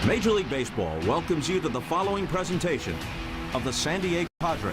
Major League Baseball welcomes you to the following presentation of the San Diego Padres.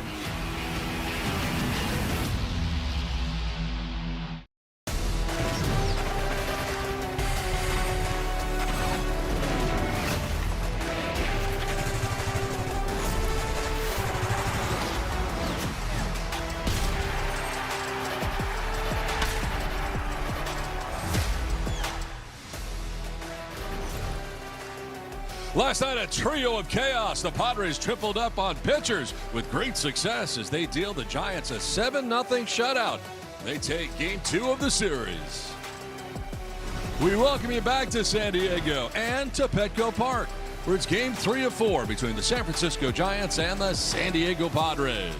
Last night, a trio of chaos. The Padres tripled up on pitchers with great success as they deal the Giants a 7-0 shutout. They take Game 2 of the series. We welcome you back to San Diego and to Petco Park, where it's Game 3 of 4 between the San Francisco Giants and the San Diego Padres.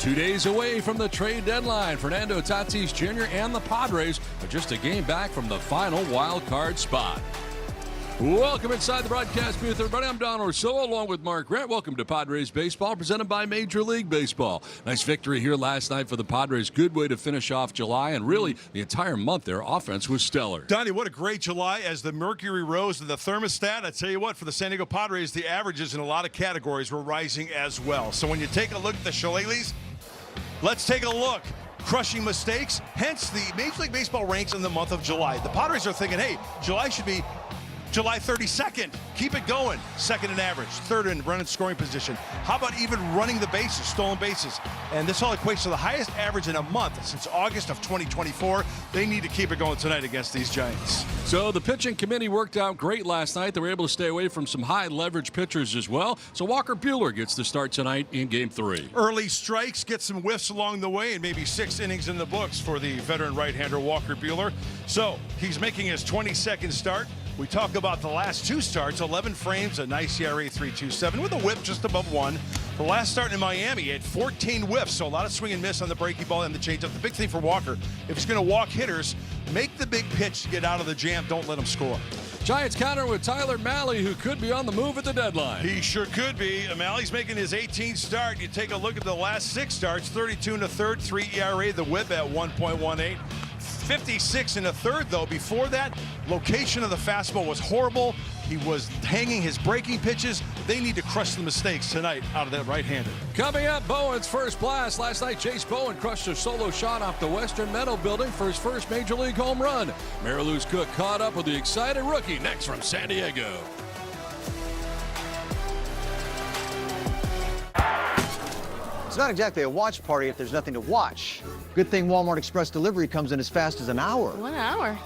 2 days away from the trade deadline, Fernando Tatis Jr. and the Padres are just a game back from the final wild card spot. Welcome inside the broadcast booth, everybody. I'm Don Orsillo along with Mark Grant. Welcome to Padres Baseball, presented by Major League Baseball. Nice victory here last night for the Padres. Good way to finish off July, and really the entire month their offense was stellar. Donnie, what a great July as the mercury rose to the thermostat. I tell you what, for the San Diego Padres, the averages in a lot of categories were rising as well. So when you take a look at the shillelaghs, let's take a look. Crushing mistakes, hence the Major League Baseball ranks in the month of July. The Padres are thinking, hey, July should be July 32nd. Keep it going. Second in average, third in run and scoring position. How about even running the bases, stolen bases? And this all equates to the highest average in a month since August of 2024. They need to keep it going tonight against these Giants. So the pitching committee worked out great last night. They were able to stay away from some high leverage pitchers as well. So Walker Buehler gets the start tonight in Game 3. Early strikes, get some whiffs along the way, and maybe 6 innings in the books for the veteran right-hander Walker Buehler. So he's making his 22nd start. We talk about the last 2 starts, 11 frames, a nice ERA 3.27 with a whip just above 1. The last start in Miami, he had 14 whiffs, so a lot of swing and miss on the breaking ball and the changeup. The big thing for Walker, if he's going to walk hitters, make the big pitch to get out of the jam. Don't let him score. Giants counter with Tyler Mahle, who could be on the move at the deadline. He sure could be. Mahle's making his 18th start. You take a look at the last 6 starts, 32 and a third, 3 ERA, the whip at 1.18. 56 and a third, though. Before that, location of the fastball was horrible. He was hanging his breaking pitches. They need to crush the mistakes tonight out of that right-hander. Coming up, Bowen's first blast. Last night, Chase Bowen crushed a solo shot off the Western Meadow building for his first Major League home run. Mariluz Cook caught up with the excited rookie next from San Diego. It's not exactly a watch party if there's nothing to watch. Good thing Walmart Express delivery comes in as fast as an hour. 1 hour?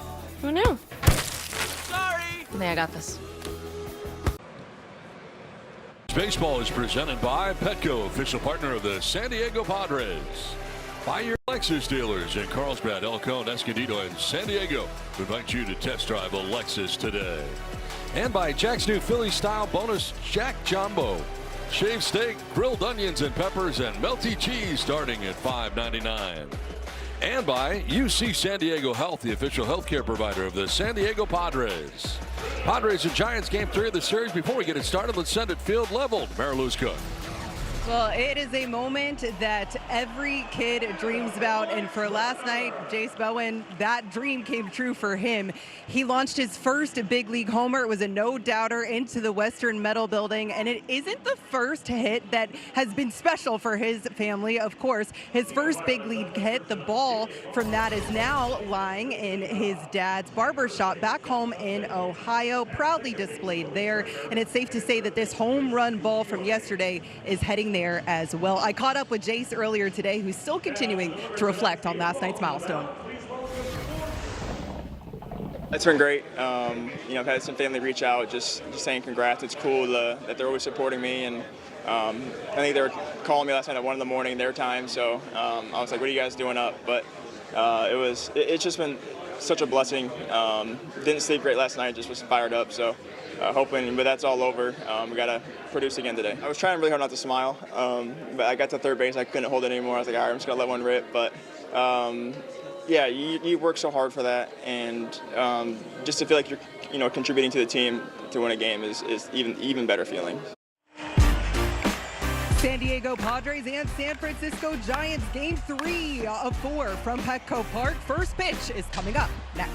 Who knew? Sorry! I think I got this. Baseball is presented by Petco, official partner of the San Diego Padres. By your Lexus dealers in Carlsbad, El Cajon, Escondido, and San Diego. We invite you to test drive a Lexus today. And by Jack's new Philly-style bonus Jack Jumbo. Shaved steak, grilled onions and peppers, and melty cheese starting at $5.99. And by UC San Diego Health, the official healthcare provider of the San Diego Padres. Padres and Giants Game 3 of the series. Before we get it started, let's send it field leveled. Mariluz Cook. Well, it is a moment that every kid dreams about, and for last night, Jace Bowen, that dream came true for him. He launched his first big league homer. It was a no-doubter into the Western Meadow building, and it isn't the first hit that has been special for his family. Of course, his first big league hit, the ball from that is now lying in his dad's barber shop back home in Ohio, proudly displayed there, and it's safe to say that this home run ball from yesterday is heading there as well. I caught up with Jace earlier today, who's still continuing to reflect on last night's milestone. It's been great. I've had some family reach out, just saying congrats. It's cool that they're always supporting me, and I think they were calling me last night at 1 in the morning their time. So I was like, "What are you guys doing up?" But it's just been such a blessing. Didn't sleep great last night, just was fired up. So hoping, but that's all over. We got to produce again today. I was trying really hard not to smile, but I got to third base. I couldn't hold it anymore. I was like, all right, I'm just going to let one rip. But, yeah, you work so hard for that. And just to feel like you're contributing to the team to win a game is even better feeling. San Diego Padres and San Francisco Giants Game 3 of 4 from Petco Park. First pitch is coming up next.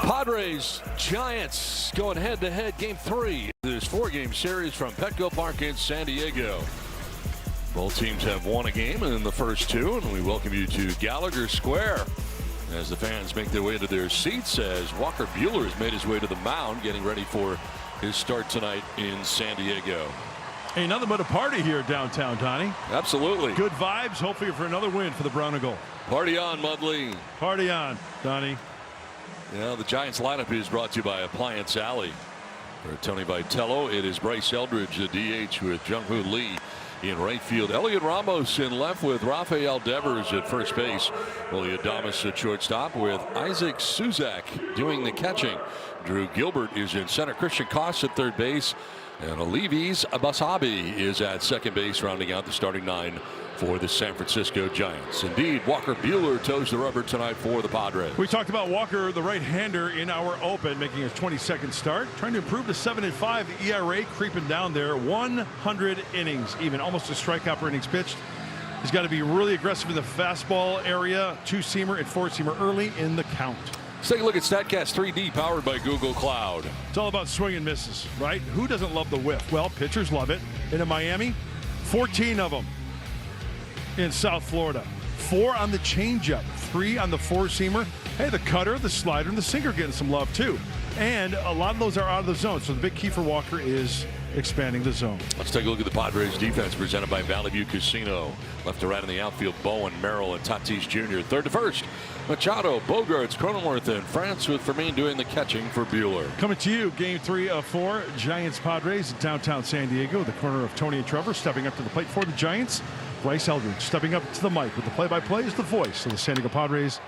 Padres Giants going head-to-head game 3 this 4-game series from Petco Park in San Diego. Both teams have won a game in the first 2, and we welcome you to Gallagher Square as the fans make their way to their seats as Walker Buehler has made his way to the mound, getting ready for his start tonight in San Diego. Hey, nothing but a party here downtown, Donnie. Absolutely. Good vibes, hopefully for another win for the Brown and Gold. Party on, Mudley. Party on, Donnie. Yeah, the Giants lineup is brought to you by Appliance Alley. For Tony Vitello, it is Bryce Eldridge, the DH, with Jung-Hoo Lee in right field. Elliot Ramos in left with Rafael Devers at first base. Willie Adames at shortstop with Isaac Suzak doing the catching. Drew Gilbert is in center. Christian Koss at third base. And Alivis Abasabi is at second base, rounding out the starting 9 for the San Francisco Giants. Indeed, Walker Buehler toes the rubber tonight for the Padres. We talked about Walker, the right-hander, in our open, making his 22nd start, trying to improve to 7.5. The ERA creeping down there. 100 innings, even almost a strikeout per innings pitched. He's got to be really aggressive in the fastball area, 2-seamer and 4-seamer early in the count. Let's take a look at StatCast 3D, powered by Google Cloud. It's all about swing and misses, right? Who doesn't love the whiff? Well, pitchers love it. And in Miami, 14 of them. In South Florida, 4 on the changeup, 3 on the 4-seamer. Hey, the cutter, the slider, and the sinker getting some love too. And a lot of those are out of the zone. So the big key for Walker is expanding the zone. Let's take a look at the Padres defense presented by Valley View Casino. Left to right in the outfield, Bowen, Merrill, and Tatis Jr. Third to first, Machado, Bogarts, Cronenworth, and France, with Fermin doing the catching for Buehler. Coming to you, game 3 of 4, Giants Padres in downtown San Diego. The corner of Tony and Trevor stepping up to the plate for the Giants. Bryce Eldridge stepping up to the mic with the play-by-play is the voice of the San Diego Padres.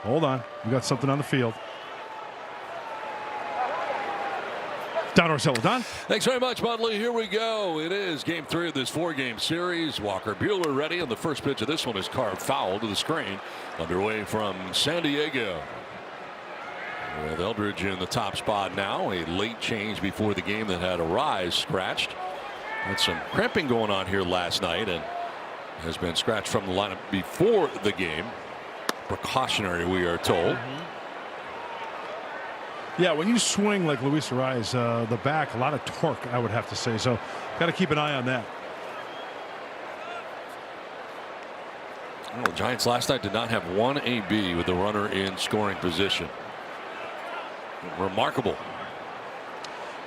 Hold on, we got something on the field. Don Orsello. Don? Thanks very much, Mudley. Here we go. It is game 3 of this 4-game series. Walker Buehler ready, and the first pitch of this one is carved foul to the screen. Underway from San Diego. With Eldridge in the top spot now. A late change before the game that had a rise scratched. Had some cramping going on here last night and has been scratched from the lineup before the game. Precautionary, we are told. Yeah, when you swing like Luis Ariz, the back, a lot of torque, I would have to say. So got to keep an eye on that. Well, the Giants last night did not have one AB with the runner in scoring position. Remarkable.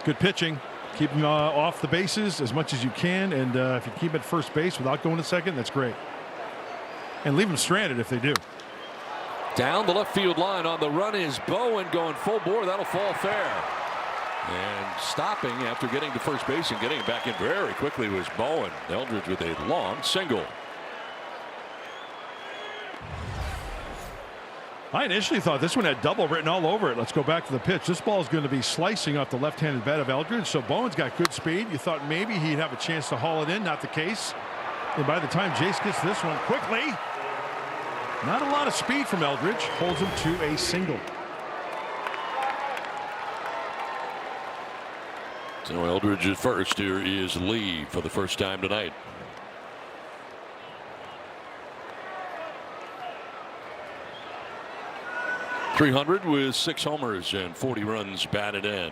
Good pitching. Keep him off the bases as much as you can. And if you keep him at first base without going to second, that's great. And leave him stranded if they do. Down the left field line on the run is Bowen going full bore. That'll fall fair. And stopping after getting to first base and getting back in very quickly was Bowen. Eldridge with a long single. I initially thought this one had double written all over it. Let's go back to the pitch. This ball is going to be slicing off the left-handed bat of Eldridge. So Bowen's got good speed. You thought maybe he'd have a chance to haul it in. Not the case. And by the time Jace gets this one quickly, not a lot of speed from Eldridge. Holds him to a single. So Eldridge at first. Here is Lee for the first time tonight. .300 with 6 homers and 40 runs batted in.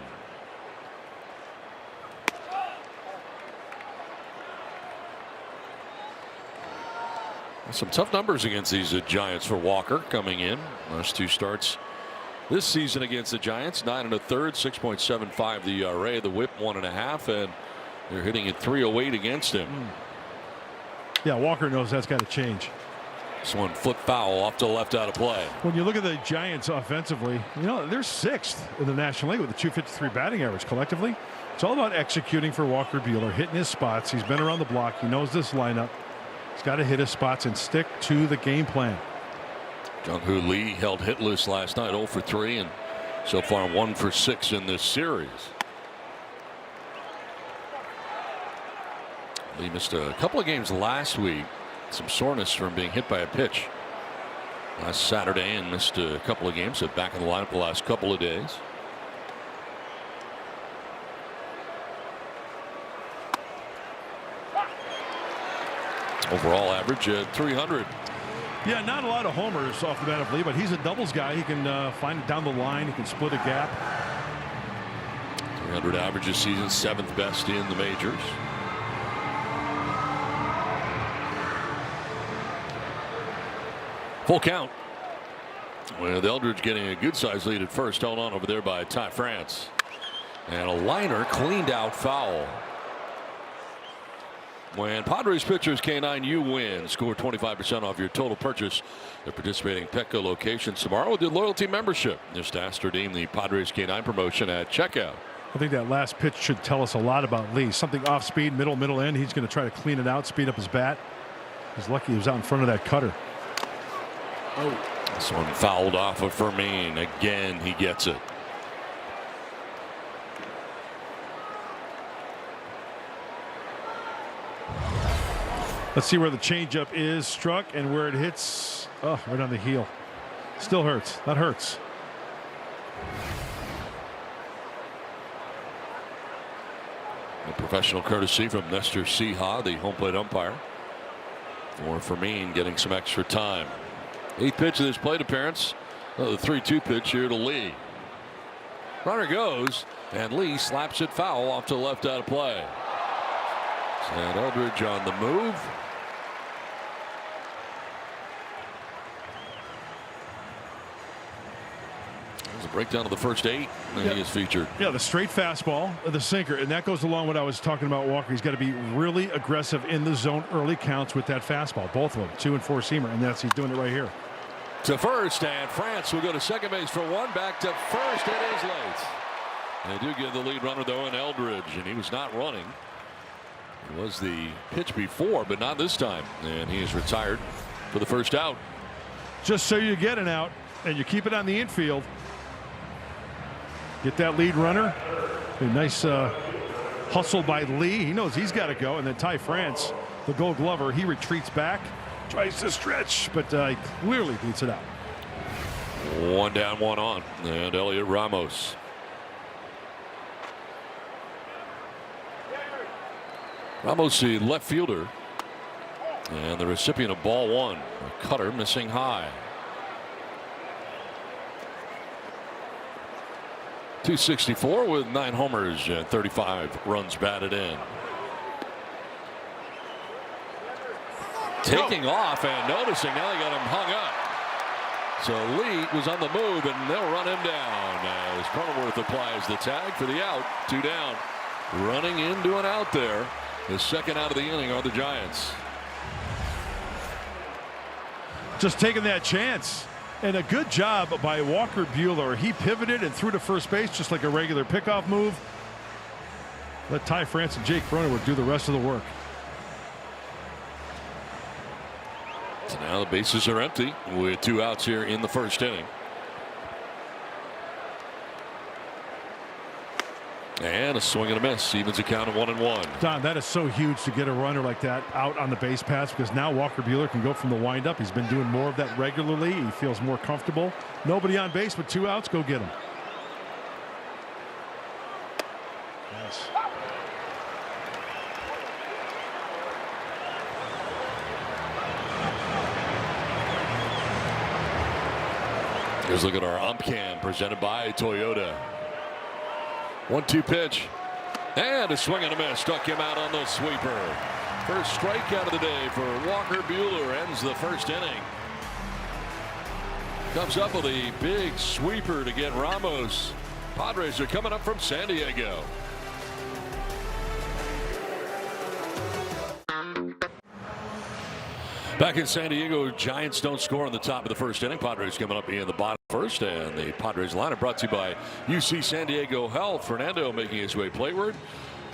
Some tough numbers against these Giants for Walker coming in. Last 2 starts this season against the Giants, 9 1/3, 6.75 the ERA, the WHIP 1.5, and they're hitting at .308 against him. Yeah, Walker knows that's got to change. This one foot foul off to the left out of play. When you look at the Giants offensively, you know, they're 6th in the National League with a .253 batting average collectively. It's all about executing for Walker Buehler, hitting his spots. He's been around the block. He knows this lineup. He's got to hit his spots and stick to the game plan. Jung-Hoo Lee held hitless last night, 0 for 3, and so far 1 for 6 in this series. Lee missed a couple of games last week. Some soreness from being hit by a pitch last Saturday and missed a couple of games. So back in the lineup the last couple of days. Overall average at 300. Yeah, not a lot of homers off the bat of Lee, but he's a doubles guy. He can find it down the line. He can split a gap. 300 average this season, 7th best in the majors. Full count. With Eldridge getting a good size lead at first. Held on over there by Ty France. And a liner cleaned out foul. When Padres pitchers K9, you win. Score 25% off your total purchase at participating Petco locations tomorrow with your loyalty membership. Just ask to redeem the Padres K9 promotion at checkout. I think that last pitch should tell us a lot about Lee. Something off speed, middle end. He's going to try to clean it out, speed up his bat. He's lucky he was out in front of that cutter. Oh, this one fouled off of Fermin. Again, he gets it. Let's see where the changeup is struck and where it hits. Oh, right on the heel. Still hurts. That hurts. A professional courtesy from Nestor Ceja, the home plate umpire. For Fermin getting some extra time. 8th pitch of this plate appearance. The 3-2 pitch here to Lee. Runner goes, and Lee slaps it foul off to the left out of play. And Eldridge on the move. There's a breakdown of the first 8 that he is featured. Yeah, the straight fastball, the sinker, and that goes along with what I was talking about Walker. He's got to be really aggressive in the zone early counts with that fastball. Both of them, 2 and 4 seamer, and he's doing it right here. To first, and France will go to second base for 1. Back to first. It is late. They do get the lead runner though in Eldridge, and he was not running. It was the pitch before, but not this time, and he is retired for the first out. Just so you get an out and you keep it on the infield. Get that lead runner. A nice hustle by Lee. He knows he's got to go, and then Ty France, the Gold Glover, he retreats back, tries to stretch, but he clearly beats it out. 1 down, 1 on, and Elliot Ramos. Ramos, the left fielder, and the recipient of ball 1. A cutter missing high. 264 with 9 homers and 35 runs batted in. Taking off and noticing, now they got him hung up. So Lee was on the move, and they'll run him down as Cronenworth applies the tag for the out. 2 down. Running into an out there. The second out of the inning are the Giants. Just taking that chance. And a good job by Walker Buehler. He pivoted and threw to first base just like a regular pickoff move. Let Ty France and Jake Cronenworth do the rest of the work. So now the bases are empty with 2 outs here in the first inning. And a swing and a miss. Evens a count of 1-1. Don, that is so huge to get a runner like that out on the base pass, because now Walker Buehler can go from the windup. He's been doing more of that regularly. He feels more comfortable. Nobody on base with 2 outs. Go get him. Yes. Here's a look at our ump cam presented by Toyota. 1-2 pitch, and a swing and a miss. Struck him out on the sweeper. First strikeout of the day for Walker Buehler. Ends the first inning. Comes up with a big sweeper to get Ramos. Padres are coming up from San Diego. Back in San Diego, Giants don't score on the top of the first inning. Padres coming up in the bottom first, and the Padres lineup brought to you by UC San Diego Health. Fernando making his way plateward.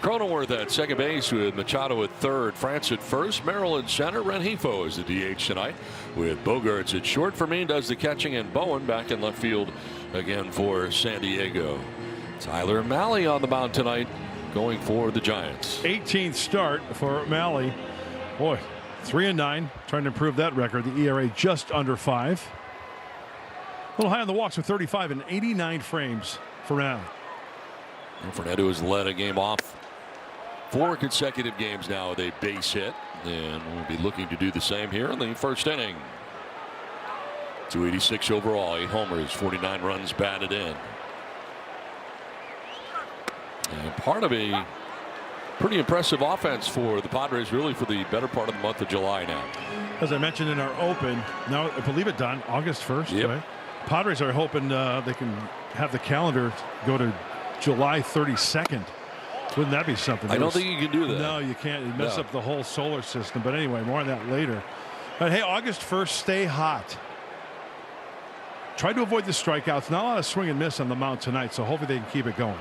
Cronenworth at second base with Machado at third. France at first. Merrill at center. Rengifo is the DH tonight with Bogarts at short. Fermin does the catching, and Bowen back in left field again for San Diego. Tyler Mahle on the mound tonight going for the Giants. 18th start for Mahle. Boy, 3-9, trying to improve that record. The ERA just under 5. A little high on the walks with 35 and 89 frames for Mahle. And Fernando has led a game off 4 consecutive games now with a base hit. And we'll be looking to do the same here in the first inning. 286 overall, 8 homers, 49 runs batted in. And part of a pretty impressive offense for the Padres, really, for the better part of the month of July now. As I mentioned in our open, now I believe it, Don, August 1st, yep. Right? Padres are hoping they can have the calendar go to July 32nd. Wouldn't that be something? I don't think you can do that. No, you can't. It messes up the whole solar system. But anyway, more on that later. But hey, August 1st, stay hot. Try to avoid the strikeouts. Not a lot of swing and miss on the mound tonight, so hopefully they can keep it going.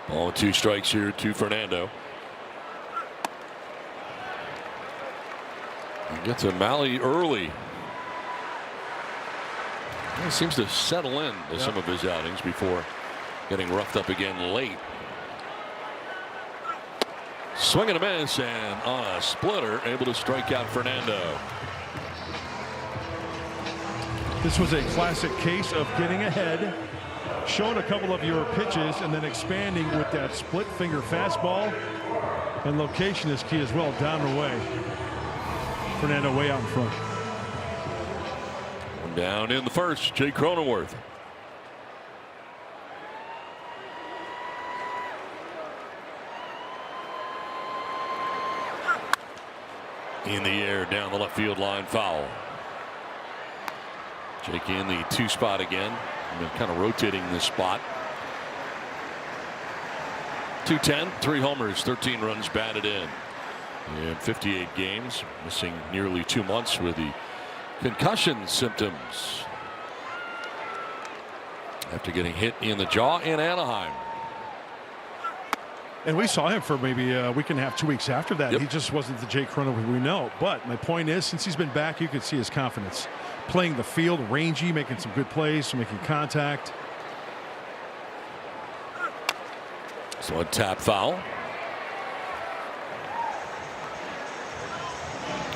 Ball 2 strikes here to Fernando. And get to Malley early. He seems to settle in to some of his outings before getting roughed up again late. Swing and a miss, and on a splitter, able to strike out Fernando. This was a classic case of getting ahead, showing a couple of your pitches, and then expanding with that split finger fastball. And location is key as well, down and away. Fernando way out in front. Down in the first, Jake Cronenworth. In the air, down the left field line, foul. Jake in the 2 spot again. Kind of rotating this spot. 210, 3 homers, 13 runs batted in 58 games, missing nearly 2 months with the concussion symptoms after getting hit in the jaw in Anaheim. And we saw him for maybe a week and a half, 2 weeks after that. Yep. He just wasn't the Jake Cronenworth we know. But my point is, since he's been back, you could see his confidence. Playing the field, rangy, making some good plays, making contact. So a tap foul.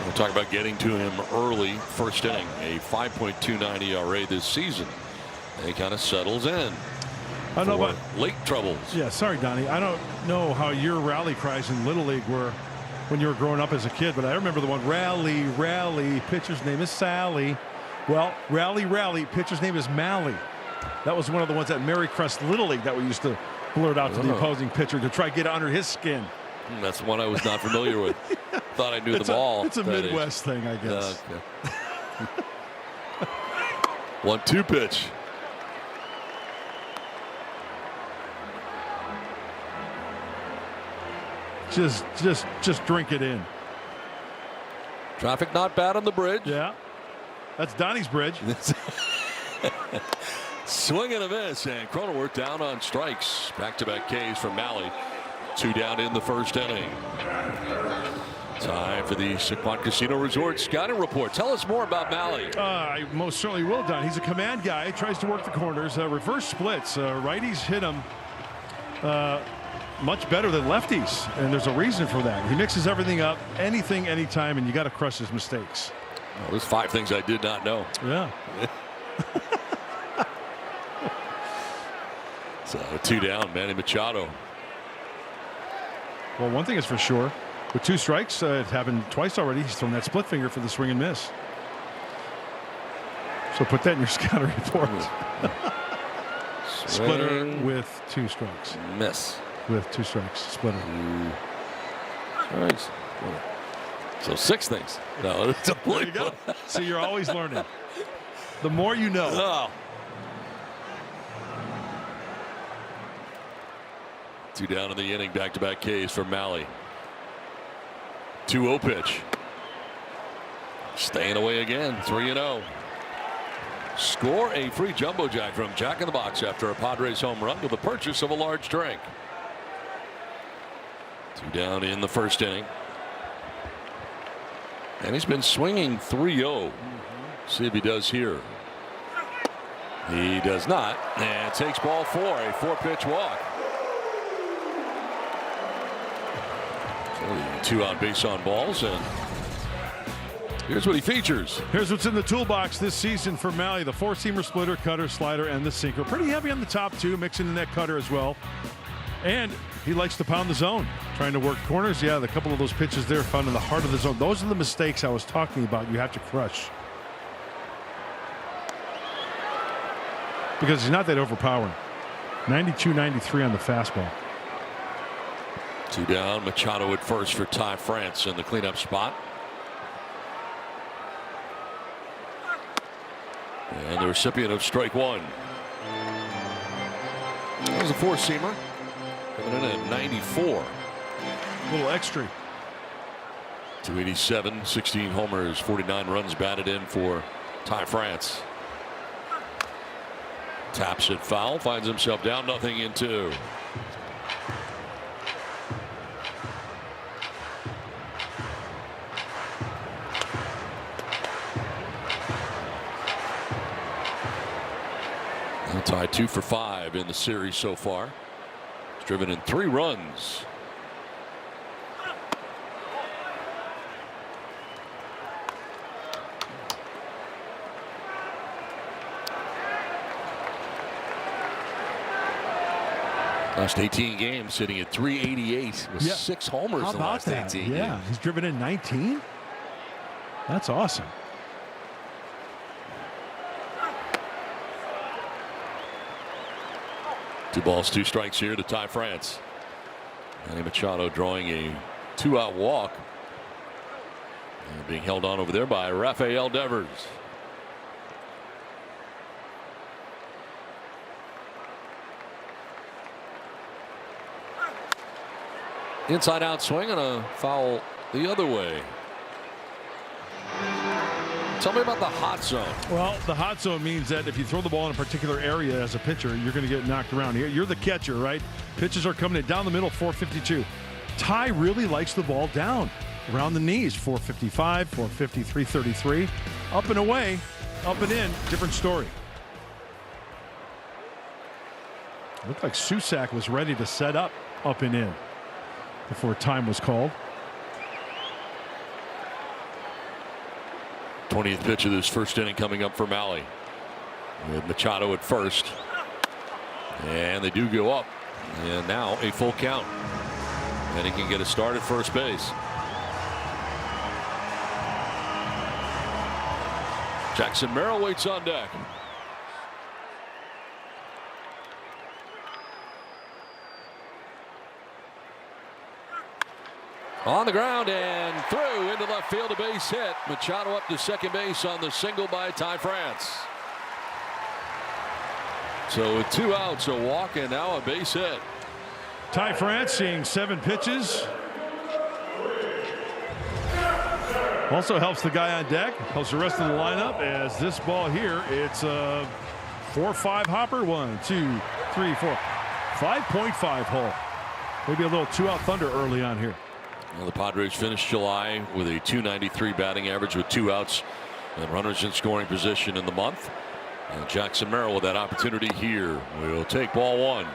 We'll talk about getting to him early. First inning, a 5.29 ERA this season. And he kind of settles in. I don't know about late troubles. Yeah, sorry, Donnie. I don't know how your rally cries in Little League were when you were growing up as a kid, but I remember the one, rally, rally, pitcher's name is Sally. Well, rally, rally, pitcher's name is Malley. That was one of the ones at Mary Crest Little League that we used to blurt out to the opposing pitcher to try to get under his skin. That's one I was not familiar with. Thought I knew them all. It's a Midwest thing, I guess. Okay. 1-2 pitch. Just drink it in. Traffic not bad on the bridge. Yeah. That's Donnie's bridge. Swing and a miss, and Cronenworth down on strikes. Back-to-back Ks from Malley. 2 down in the first inning. Time for the Sequat Casino Resort scouting report. Tell us more about Malley. I most certainly will, Don. He's a command guy. Tries to work the corners. Reverse splits. Righties hit him much better than lefties, and there's a reason for that. He mixes everything up, anything, anytime, and you got to crush his mistakes. Well, there's 5 things I did not know. Yeah. So 2 down, Manny Machado. Well, one thing is for sure. With 2 strikes, it happened twice already. He's thrown that split finger for the swing and miss. So put that in your scouting report. Splitter with 2 strikes. Miss. With 2 strikes. Splitter. Strikes. So 6 things. No, it's a there you go. See, you're always learning. The more you know. Oh. 2 down in the inning, back-to-back Ks for Malley. 2-0 pitch. Staying away again, 3-0. Score a free Jumbo Jack from Jack in the Box after a Padres home run with the purchase of a large drink. 2 down in the first inning. And he's been swinging 3-0. See if he does here. He does not. And takes ball 4, a 4-pitch walk. 2 on base on balls, and here's what he features. Here's what's in the toolbox this season for Malley: the 4-seamer, splitter, cutter, slider, and the sinker. Pretty heavy on the top 2, mixing in that cutter as well. And he likes to pound the zone, trying to work corners. Yeah, a couple of those pitches there found in the heart of the zone. Those are the mistakes I was talking about you have to crush. Because he's not that overpowering. 92-93 on the fastball. 2 down. Machado at first for Ty France in the cleanup spot. And the recipient of strike 1. That was a 4-seamer. Coming in at 94. A little extra. 287, 16 homers, 49 runs batted in for Ty France. Taps it foul, finds himself down 0-2. Ty 2 for 5 in the series so far. He's driven in 3 runs. Last 18 games sitting at 388 with 6 homers in the last 18. Yeah, he's driven in 19. That's awesome. Two balls, 2 strikes here to Ty France. Manny Machado drawing a 2-out walk. And being held on over there by Rafael Devers. Inside out swing and a foul the other way. Tell me about the hot zone. Well, the hot zone means that if you throw the ball in a particular area as a pitcher, you're going to get knocked around. You're the catcher, right? Pitches are coming in down the middle, 452. Ty really likes the ball down around the knees, 455, 450, 333. Up and away, up and in, different story. Looked like Susak was ready to set up and in before time was called. 20th pitch of this first inning coming up for Mahle. With Machado at first. And they do go up. And now a full count. And he can get a start at first base. Jackson Merrill waits on deck. On the ground and through into left field, a base hit. Machado up to second base on the single by Ty France. So with 2 outs, a walk and now a base hit. Ty France seeing 7 pitches. Also helps the guy on deck, helps the rest of the lineup as this ball here, it's a 4-5 hopper. 1, 2, 3, 4. 5.5 hole. Maybe a little 2-out thunder early on here. Well, the Padres finished July with a .293 batting average with 2 outs and runners in scoring position in the month. And Jackson Merrill with that opportunity here will take ball 1.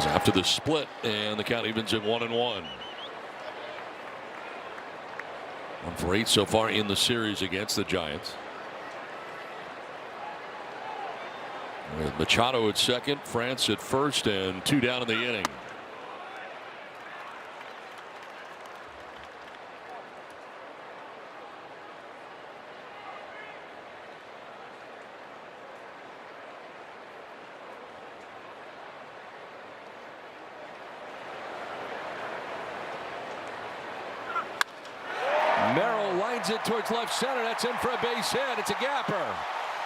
After the split, and the count evens at 1-1. 1 for 8 so far in the series against the Giants. With Machado at second, France at first, and 2 down in the inning. It towards left center. That's in for a base hit. It's a gapper.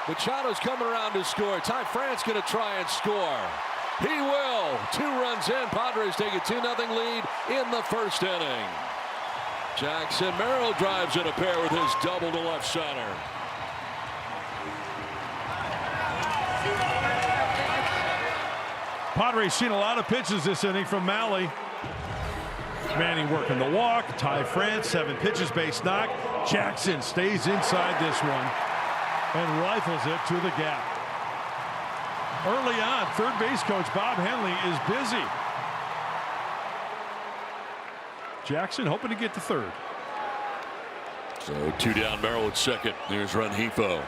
Machado's coming around to score. Ty France going to try and score. He will. 2 runs in. Padres take a 2-0 lead in the first inning. Jackson Merrill drives in a pair with his double to left center. Padres seen a lot of pitches this inning from Mahle. Manning working the walk. Ty France, 7 pitches, base knock. Jackson stays inside this one. and rifles it to the gap. Early on, third base coach Bob Henley is busy. Jackson hoping to get to third. So 2 down, Merrill at second. There's Rengifo.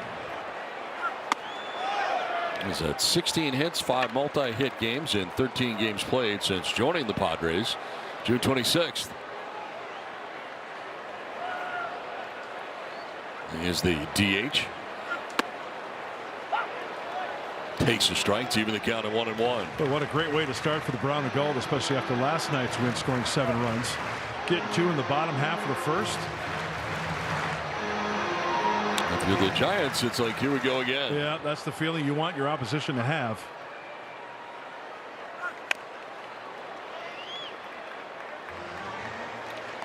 He's had 16 hits, 5 multi-hit games in 13 games played since joining the Padres June 26th. He is the DH. Takes a strike to even the count at 1-1. But what a great way to start for the Brown and Gold, especially after last night's win, scoring 7 runs. Getting 2 in the bottom half of the first. If you're the Giants, it's like, here we go again. Yeah, that's the feeling you want your opposition to have.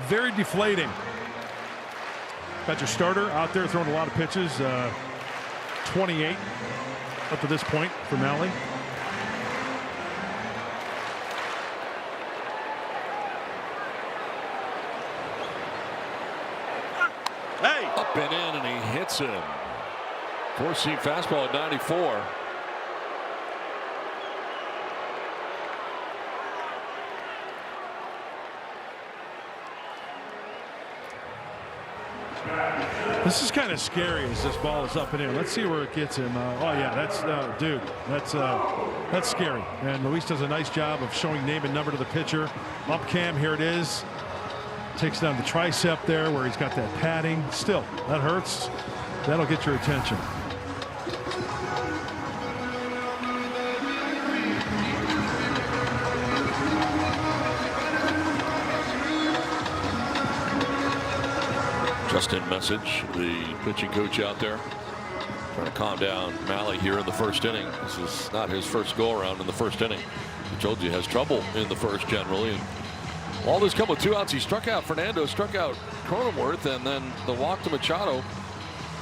Very deflating. Got your starter out there throwing a lot of pitches. 28 up to this point for Malley. Hey! Up and in, and he hits him. 4-seam fastball at 94. This is kind of scary as this ball is up and in. Let's see where it gets him. Oh yeah, that's dude. That's scary. And Luis does a nice job of showing name and number to the pitcher. Up cam, here it is. Takes down the tricep there where he's got that padding. Still, that hurts. That'll get your attention. Justin Message, the pitching coach out there, trying to calm down Malley here in the first inning. This is not his first go around in the first inning. I told you he has trouble in the first generally. And all this come with 2 outs. He struck out Fernando, struck out Cronenworth, and then the walk to Machado.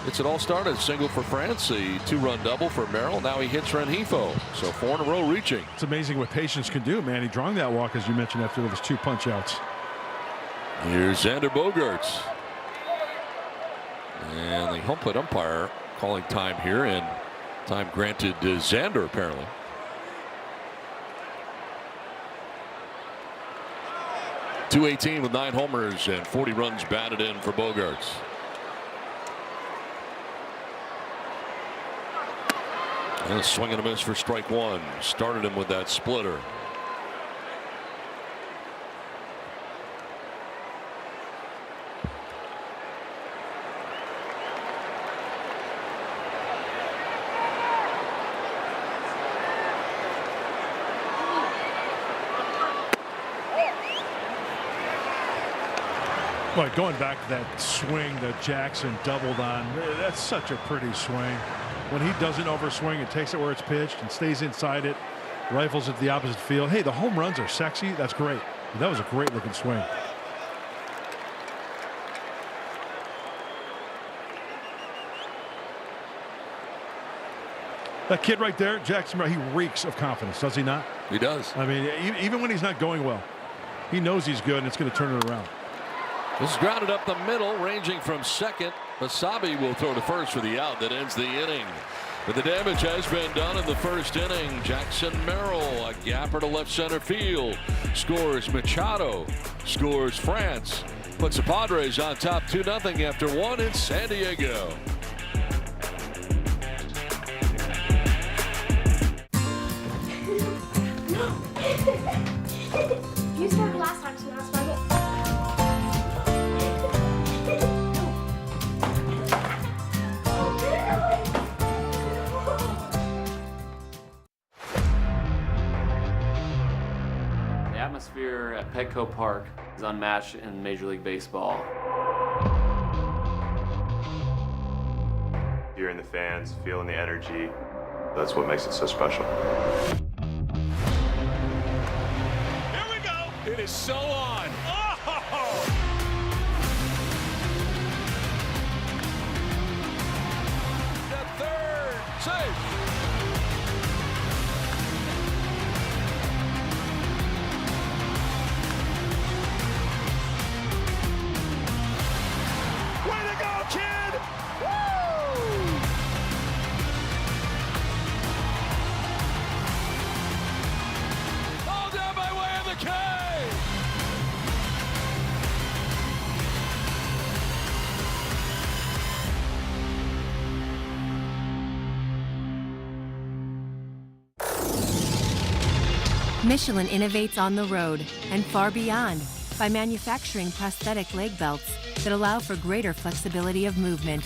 It's it all started. Single for France, a 2-run double for Merrill. Now he hits Rengifo. So 4 in a row reaching. It's amazing what patience can do, man. He drawing that walk, as you mentioned, after those 2 punch outs. Here's Xander Bogaerts. And the home plate umpire calling time here, and time granted to Xander apparently. .218 with 9 homers and 40 runs batted in for Bogaerts. And a swing and a miss for strike 1. Started him with that splitter. Boy, going back to that swing that Jackson doubled on, that's such a pretty swing. When he doesn't overswing and takes it where it's pitched and stays inside it, rifles it to the opposite field. Hey, the home runs are sexy. That's great. That was a great looking swing. That kid right there, Jackson, he reeks of confidence, does he not? He does. I mean, even when he's not going well, he knows he's good and it's going to turn it around. This is grounded up the middle, ranging from second. Basabe will throw to first for the out that ends the inning. But the damage has been done in the first inning. Jackson Merrill, a gapper to left center field. Scores Machado. Scores France. Puts the Padres on top 2-0 after 1 in San Diego. You started last time, so that's my goal. The atmosphere at Petco Park is unmatched in Major League Baseball. Hearing the fans, feeling the energy, that's what makes it so special. Here we go! It is so on. Oh! The third. Safe. Way to go, kid! Woo! Michelin innovates on the road and far beyond by manufacturing prosthetic leg belts that allow for greater flexibility of movement.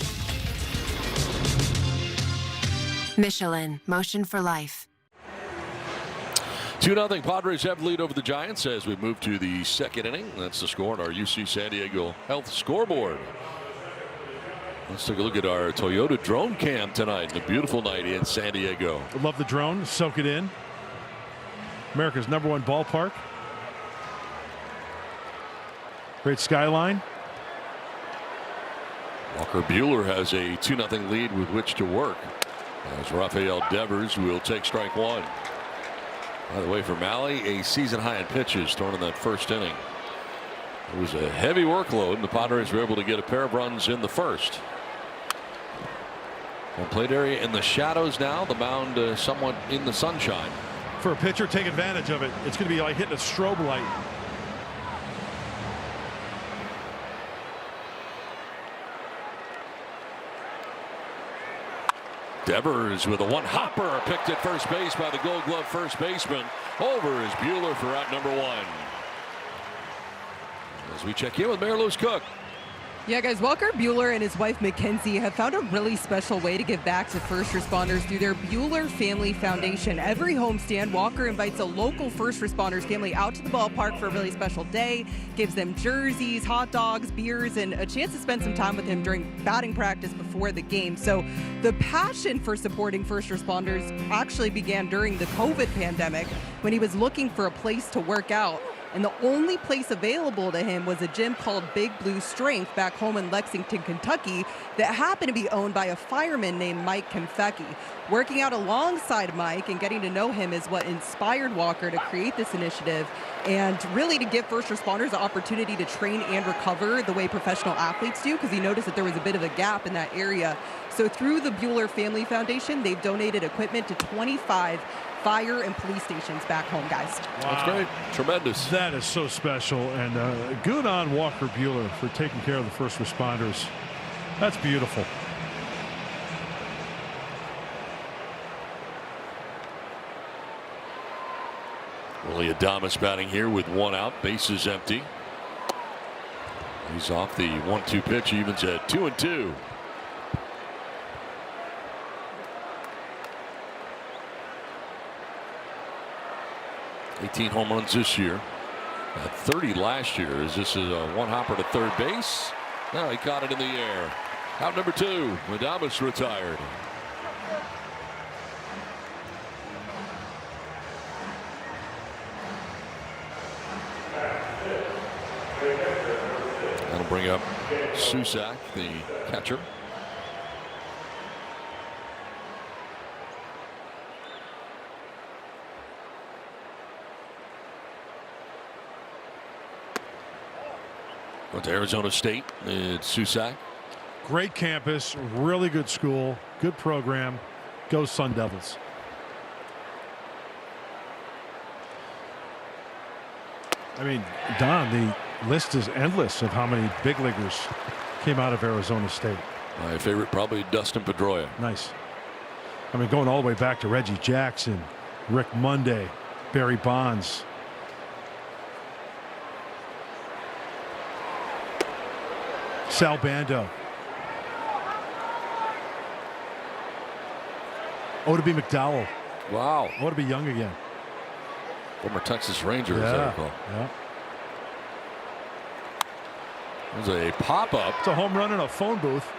Michelin, motion for life. 2-0 Padres have lead over the Giants as we move to the second inning. That's the score on our UC San Diego Health scoreboard. Let's take a look at our Toyota drone cam tonight. A beautiful night in San Diego. I love the drone. Soak it in. America's #1 ballpark. Great skyline. Walker Buehler has a 2-0 lead with which to work. As Rafael Devers will take strike one. By the way, for Malley, a season high in pitches thrown in that first inning. It was a heavy workload, and the Padres were able to get a pair of runs in the first. Home plate area in the shadows now. The mound somewhat in the sunshine. For a pitcher, take advantage of it. It's going to be like hitting a strobe light. Devers with a one-hopper picked at first base by the Gold Glove first baseman. Over is Buehler for out number one. As we check in with Mayor Lewis Cook. Yeah, guys, Walker Buehler and his wife Mackenzie have found a really special way to give back to first responders through their Buehler Family Foundation. Every homestand, Walker invites a local first responders family out to the ballpark for a really special day, gives them jerseys, hot dogs, beers, and a chance to spend some time with him during batting practice before the game. So the passion for supporting first responders actually began during the COVID pandemic when he was looking for a place to work out. And the only place available to him was a gym called Big Blue Strength back home in Lexington, Kentucky, that happened to be owned by a fireman named Mike Konfecki. Working out alongside Mike and getting to know him is what inspired Walker to create this initiative and really to give first responders the opportunity to train and recover the way professional athletes do, because he noticed that there was a bit of a gap in that area. So through the Buehler Family Foundation, they've donated equipment to 25 fire and police stations back home, guys. Wow. That's great. Tremendous. That is so special. And good on Walker Buehler for taking care of the first responders. That's beautiful. Willie Adames batting here with one out. Bases empty. He's off the 1-2 pitch. Evens at 2-2. Home runs this year. 30 last year. Is this a one-hopper to third base? No, he caught it in the air. Out number 2. Adames retired. That'll bring up Susak, the catcher. Went to Arizona State. It's Susak. Great campus, really good school, good program. Go Sun Devils. I mean, Don, the list is endless of how many big leaguers came out of Arizona State. My favorite, probably Dustin Pedroia. Nice. I mean, going all the way back to Reggie Jackson, Rick Monday, Barry Bonds. Sal Bando. Oddibe McDowell. Wow. Oddibe young again. Former Texas Ranger, as I recall. Yeah. There's a pop-up. It's a home run in a phone booth.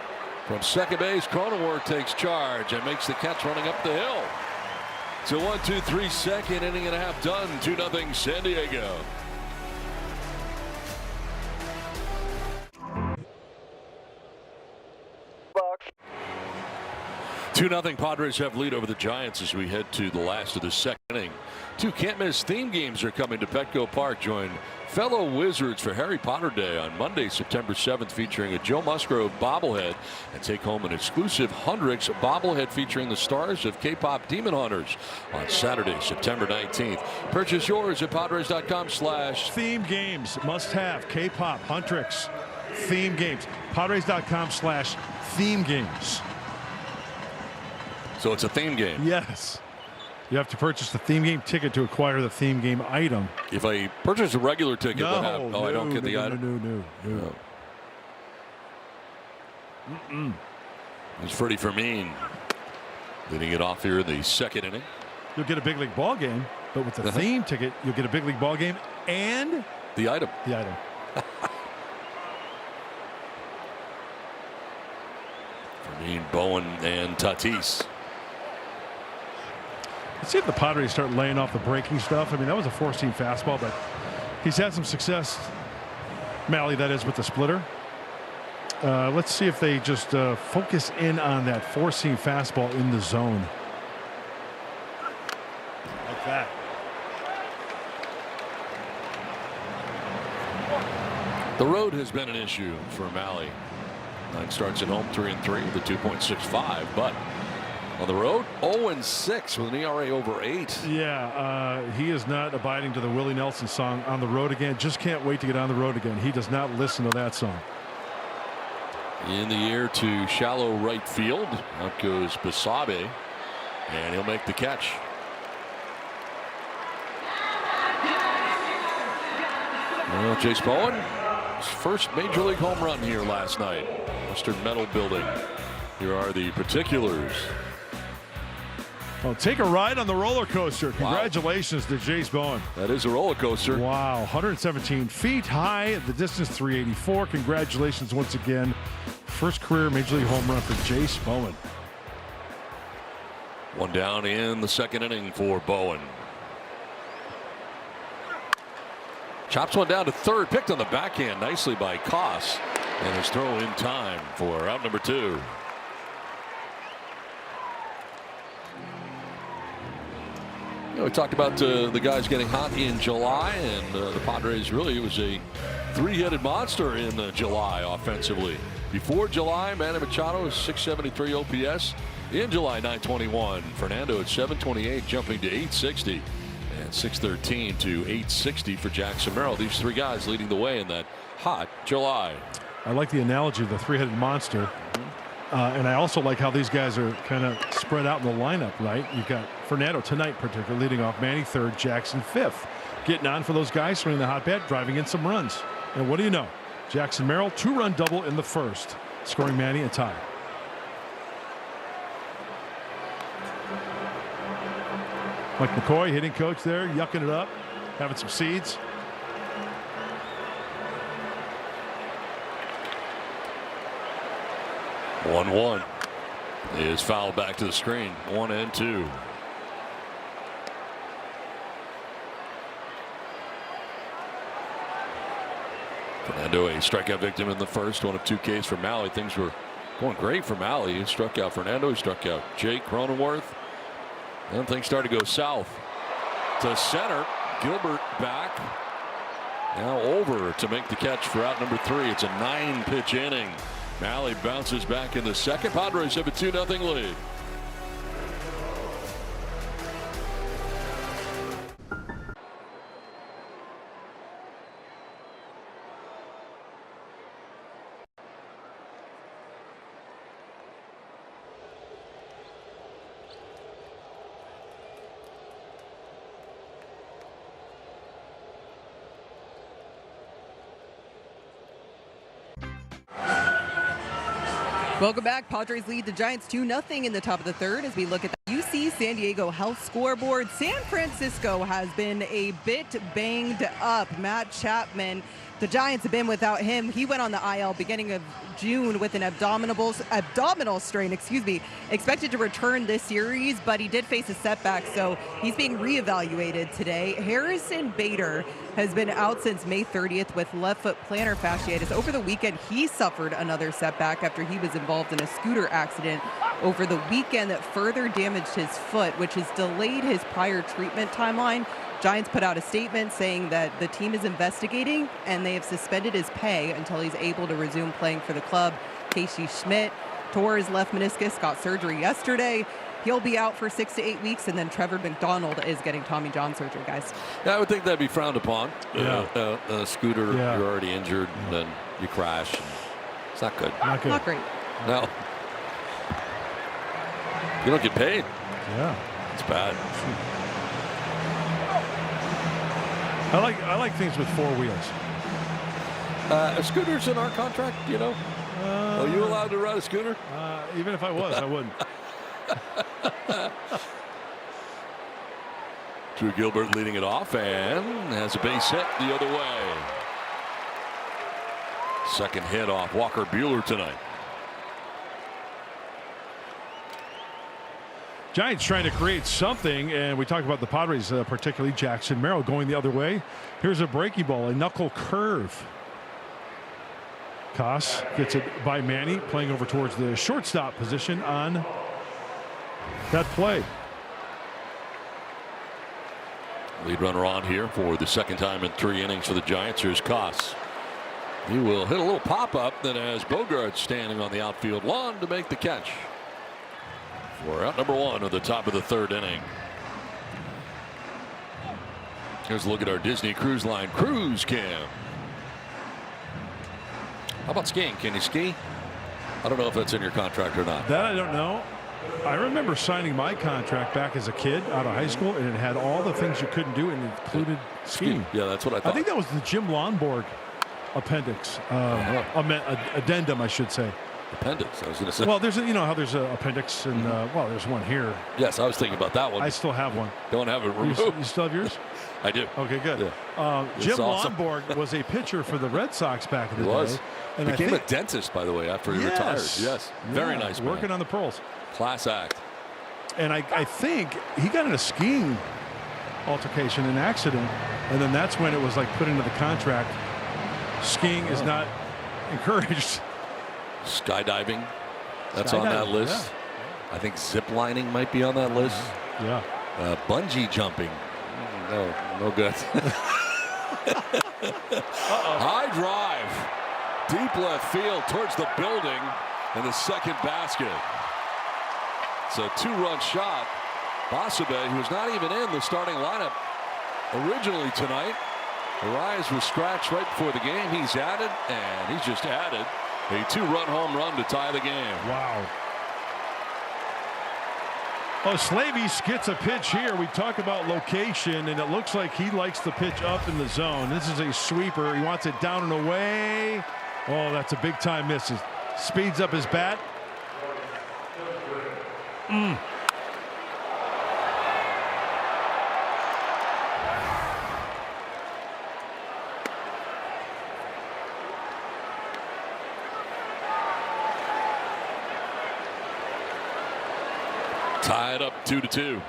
From second base, Cronenworth takes charge and makes the catch running up the hill. It's a 1-2-3 second inning and a half done. 2-0 San Diego. Two 2-0 Padres have lead over the Giants as we head to the last of the second inning. 2 can't-miss theme games are coming to Petco Park. Join fellow Wizards for Harry Potter Day on Monday, September 7th, featuring a Joe Musgrove bobblehead, and take home an exclusive Hundrix bobblehead featuring the stars of K-pop Demon Hunters on Saturday, September 19th. Purchase yours at Padres.com/ theme games. Must have K-pop Huntrix theme games. Padres.com/ theme games. So it's a theme game. Yes. You have to purchase the theme game ticket to acquire the theme game item. If I purchase a regular ticket, what happens? I don't get the item? No. It's Freddie Fermin leading it off here in the second inning. You'll get a big league ball game, but with the theme ticket, you'll get a big league ball game and the item. Fermin, Bowen, and Tatis. Let's see if the Padres start laying off the breaking stuff. I mean, that was a four-seam fastball, but he's had some success, Malley, that is, with the splitter. Let's see if they just focus in on that four-seam fastball in the zone. Like that. The road has been an issue for Malley. 9 starts at home, 3-3 with a 2.65, but on the road, 0-6 with an ERA over 8. Yeah, he is not abiding to the Willie Nelson song, On the Road Again. Just can't wait to get on the road again. He does not listen to that song. In the air to shallow right field. Out goes Basabe, and he'll make the catch. Well, Jace Bowen, his first major league home run here last night. Western Metal Building. Here are the particulars. Oh, take a ride on the roller coaster. Congratulations to Jace Bowen. That is a roller coaster. Wow, 117 feet high, the distance 384. Congratulations once again. First career major league home run for Jace Bowen. One down in the second inning for Bowen. Chops one down to third, picked on the backhand nicely by Koss, and his throw in time for out number 2. We talked about the guys getting hot in July, and the Padres really, it was a 3-headed monster in July offensively. Before July, Manny Machado 673 OPS. In July, 921. Fernando at 728, jumping to 860. And 613 to 860 for Jackson Merrill. These 3 guys leading the way in that hot July. I like the analogy of the 3-headed monster. And I also like how these guys are kind of spread out in the lineup, right? You've got Fernando tonight, particularly leading off, Manny third, Jackson fifth. Getting on for those guys, swinging the hot bat, driving in some runs. And what do you know? Jackson Merrill, 2-run double in the first, scoring Manny a tie. Mike McCoy, hitting coach there, yucking it up, having some seeds. One is fouled back to the screen. 1-2. Fernando, a strikeout victim in the first. 1 of 2 Ks for Malley. Things were going great for Malley. He struck out Fernando. He struck out Jake Cronenworth. Then things started to go south to center. Gilbert back. Now over to make the catch for out number 3. It's a 9-pitch inning. Malley bounces back in the second. Padres have a 2-0 lead. Welcome back. Padres lead the Giants 2-0 in the top of the third as we look at the UC San Diego Health scoreboard. San Francisco has been a bit banged up. Matt Chapman, the Giants have been without him. He went on the IL beginning of June with an abdominal strain, expected to return this series, but he did face a setback, so he's being reevaluated today. Harrison Bader has been out since May 30th with left foot plantar fasciitis. Over the weekend, he suffered another setback after he was involved in a scooter accident over the weekend that further damaged his foot, which has delayed his prior treatment timeline. Giants put out a statement saying that the team is investigating and they have suspended his pay until he's able to resume playing for the club. Casey Schmidt tore his left meniscus, got surgery yesterday. He'll be out for 6 to 8 weeks, and then Trevor McDonald is getting Tommy John surgery, guys. Yeah, I would think that'd be frowned upon. Yeah. Scooter, you're already injured, and then you crash. It's not good. Not good. Not great. No. You don't get paid. Yeah. It's bad. I like things with 4 wheels. A scooter's in our contract, you know. Are you allowed to ride a scooter? Even if I was, I wouldn't. Drew Gilbert leading it off and has a base hit the other way. Second hit off Walker Buehler tonight. Giants trying to create something, and we talked about the Padres, particularly Jackson Merrill going the other way. Here's a breaking ball, a knuckle curve. Koss gets it by Manny, playing over towards the shortstop position on that play. Lead runner on here for the second time in 3 innings for the Giants. Here's Koss. He will hit a little pop-up, then has Bogart standing on the outfield lawn to make the catch. We're out number 1 at the top of the 3rd inning. Here's a look at our Disney Cruise Line cruise cam. How about skiing? Can you ski? I don't know if that's in your contract or not. That I don't know. I remember signing my contract back as a kid out of high school, and it had all the things you couldn't do, and it included skiing. Yeah, that's what I thought. I think that was the Jim Lonborg appendix, addendum, I should say. Appendix, I was going to say. Well, there's you know how there's an appendix, and well, there's one here. Yes, I was thinking about that one. I still have one. Don't have it removed. You still have yours? I do. Okay, good. Yeah. Jim awesome. Lonborg was a pitcher for the Red Sox back in the day. And became a dentist, by the way, after he retired. Yes, very nice man. Working on the pearls. Class act. And I think he got in a skiing altercation, an accident, and then that's when it was like put into the contract. Skiing is not encouraged. Skydiving, that's on that list. Yeah. I think zip lining might be on that list. Yeah. Bungee jumping. No good. High drive. Deep left field towards the building and the second basket. It's a 2-run shot. Basabe, who's not even in the starting lineup originally tonight. Arias was scratched right before the game. He's added, and he's just added a 2-run home run to tie the game. Wow. Oh, Slavies gets a pitch here. We talk about location, and it looks like he likes the pitch up in the zone. This is a sweeper. He wants it down and away. Oh, that's a big-time miss. Speeds up his bat. Tied up 2-2.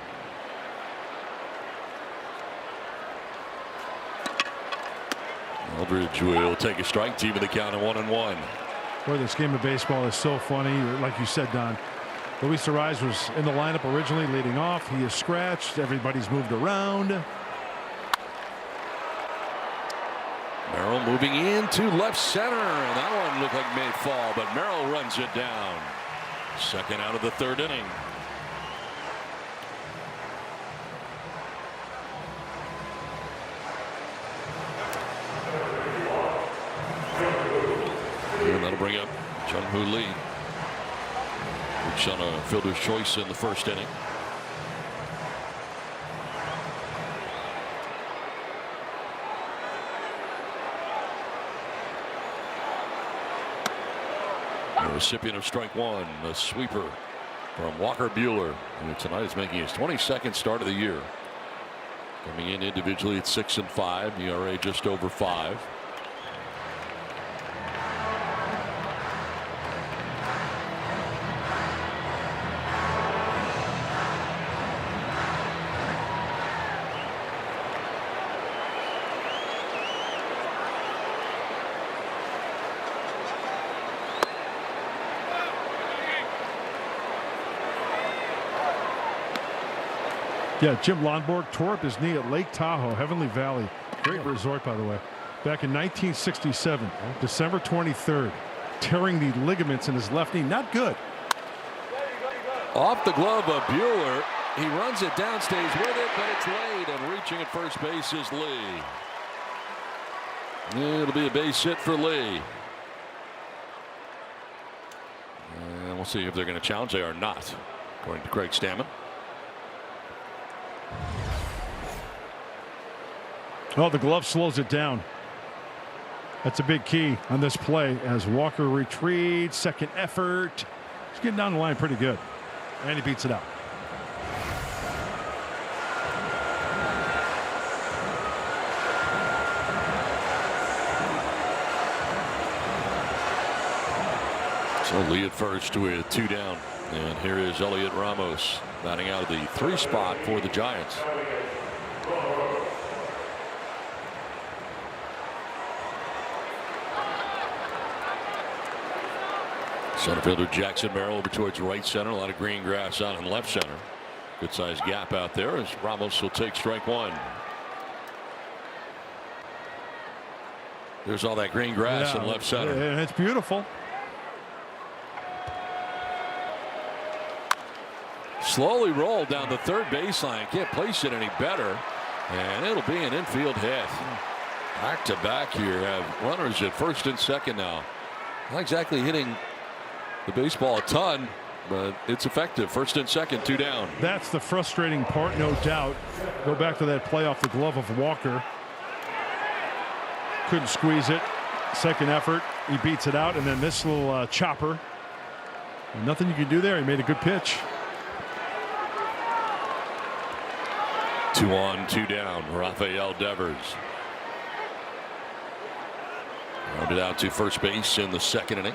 Eldridge will take a strike to even the count at 1-1. Boy, this game of baseball is so funny. Like you said, Don, Luis Arias was in the lineup originally leading off. He is scratched. Everybody's moved around. Merrill moving into left center, and that one looked like may fall, but Merrill runs it down. Second out of the 3rd inning. And that'll bring up Jung-Hoo Lee, which on a fielder's choice in the 1st inning. The recipient of strike 1, a sweeper from Walker Buehler, who tonight is making his 22nd start of the year. Coming in individually at 6-5, ERA just over 5. Yeah, Jim Lonborg tore up his knee at Lake Tahoe, Heavenly Valley. Great resort, by the way. Back in 1967, December 23rd, tearing the ligaments in his left knee. Not good. Off the glove of Buehler. He runs it down, stays with it, but it's laid, and reaching at first base is Lee. It'll be a base hit for Lee. And we'll see if they're going to challenge. They are not, according to Craig Stammen. Oh, the glove slows it down. That's a big key on this play as Walker retreats. Second effort. He's getting down the line pretty good. And he beats it out. So Lee at first with 2 down. And here is Elliot Ramos batting out of the 3 spot for the Giants. Center fielder Jackson Merrill over towards right center. A lot of green grass out in left center. Good sized gap out there as Ramos will take strike 1. There's all that green grass in left center. And it's beautiful. Slowly rolled down the third baseline. Can't place it any better. And it'll be an infield hit. Back to back here. Have runners at first and second now. Not exactly hitting the baseball a ton, but it's effective. First and second, 2 down. That's the frustrating part, no doubt. Go back to that play off the glove of Walker. Couldn't squeeze it. Second effort, he beats it out, and then this little chopper. Nothing you can do there. He made a good pitch. 2 on, 2 down. Rafael Devers rounded out to first base in the second inning.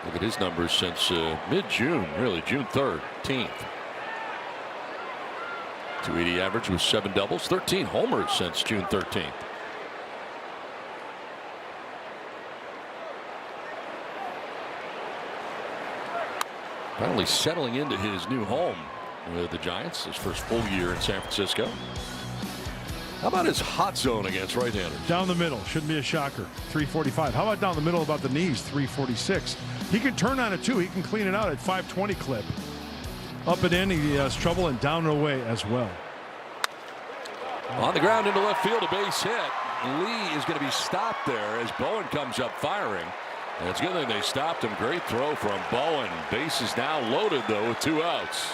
Look at his numbers since mid-June, really, June 13th. 280 average with 7 doubles, 13 homers since June 13th. Finally settling into his new home with the Giants, his first full year in San Francisco. How about his hot zone against right-handers? Down the middle, shouldn't be a shocker. 345. How about down the middle about the knees? 346. He can turn on it too. He can clean it out at 520 clip. Up and in, he has trouble, and down and away as well. On the ground into left field, a base hit. Lee is going to be stopped there as Bowen comes up firing. And it's a good thing they stopped him. Great throw from Bowen. Base is now loaded though with 2 outs.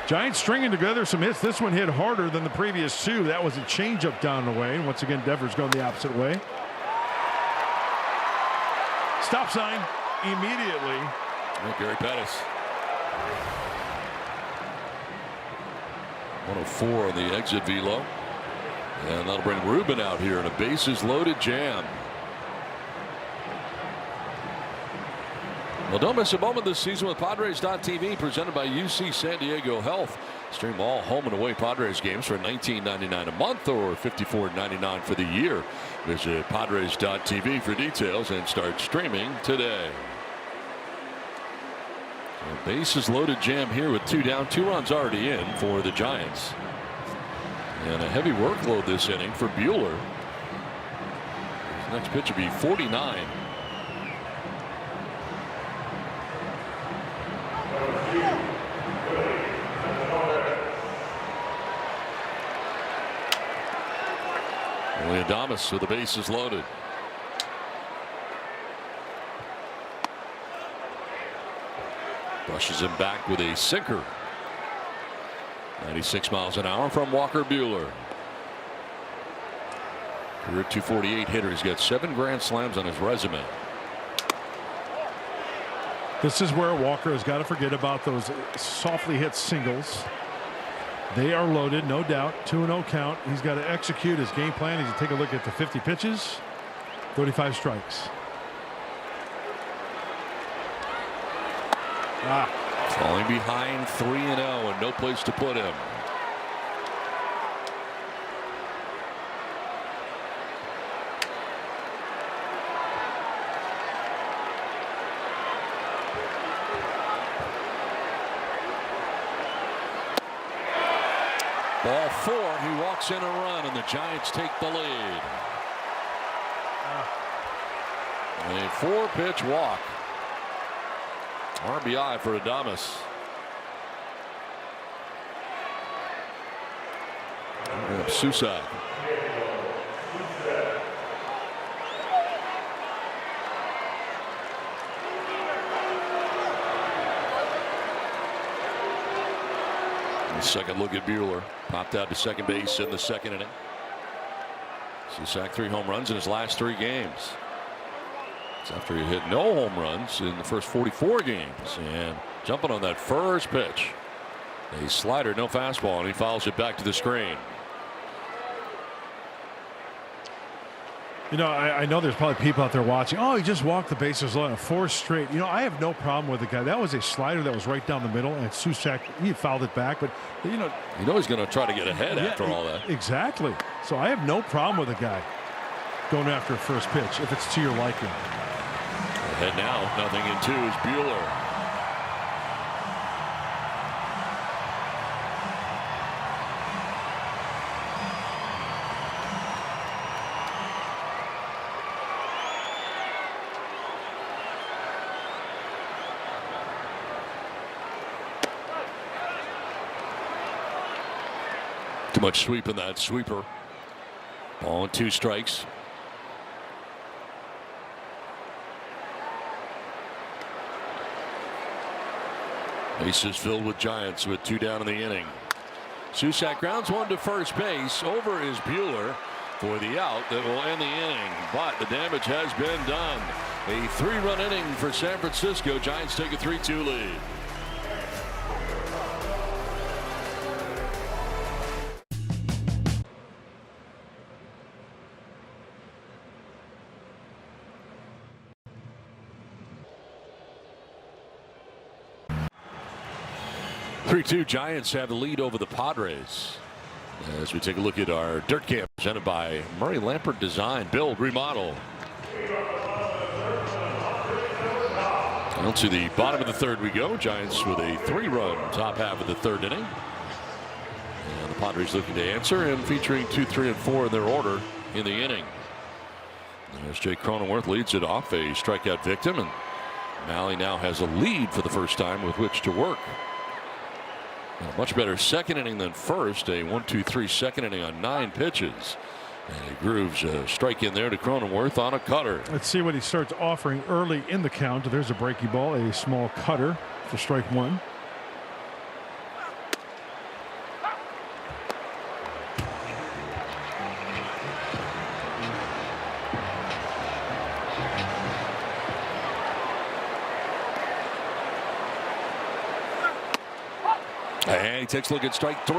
Giants stringing together some hits. This one hit harder than the previous 2. That was a changeup down the way. Once again, Devers going the opposite way. Stop sign immediately. Gary Pettis. 104 on the exit velo. And that'll bring Ruben out here in a bases loaded jam. Well, don't miss a moment this season with Padres.tv, presented by UC San Diego Health. Stream all home and away Padres games for $19.99 a month or $54.99 for the year. Visit Padres.tv for details and start streaming today. A bases loaded jam here with 2 down, 2 runs already in for the Giants. And a heavy workload this inning for Buehler. His next pitch will be 49. Adames with the bases loaded. Brushes him back with a sinker. 96 miles an hour from Walker Buehler. Career .248 hitter. He's got 7 grand slams on his resume. This is where Walker has got to forget about those softly hit singles. They are loaded, no doubt. 2-0 count. He's got to execute his game plan. He's going to take a look at the 50 pitches, 35 strikes. Falling behind 3-0 and no place to put him. Ball 4. He walks in a run and the Giants take the lead. A 4-pitch walk. RBI for Adames. Susak. Second look at Buehler. Popped out to second base in the second inning. Susac 3 home runs in his last 3 games. It's after he hit no home runs in the first 44 games. And jumping on that first pitch. A slider, no fastball, and he fouls it back to the screen. You know, I know there's probably people out there watching. Oh, he just walked the bases on 4 straight. You know, I have no problem with the guy. That was a slider that was right down the middle, and Susac, he fouled it back. But, you know he's going to try to get ahead after all that. Exactly. So I have no problem with the guy going after a first pitch if it's to your liking. Ahead now, 0-2 is Buehler. Too much sweep in that sweeper. Ball and 2 strikes. Bases filled with Giants with 2 down in the inning. Susac grounds one to first base. Over is Buehler for the out that will end the inning. But the damage has been done. A 3-run inning for San Francisco. Giants take a 3-2 lead. Giants have the lead over the Padres. As we take a look at our Dirt Camp presented by Murray Lampert Design, Build, Remodel. Well, to the bottom of the 3rd we go. Giants with a 3-run top half of the 3rd inning. And the Padres looking to answer and featuring 2, 3, and 4 in their order in the inning. As Jake Cronenworth leads it off, a strikeout victim, and Malley now has a lead for the first time with which to work. A much better second inning than first. A 1-2-3 second inning on 9 pitches. And he grooves a strike in there to Cronenworth on a cutter. Let's see what he starts offering early in the count. There's a breaking ball, a small cutter for strike 1. And he takes a look at strike 3.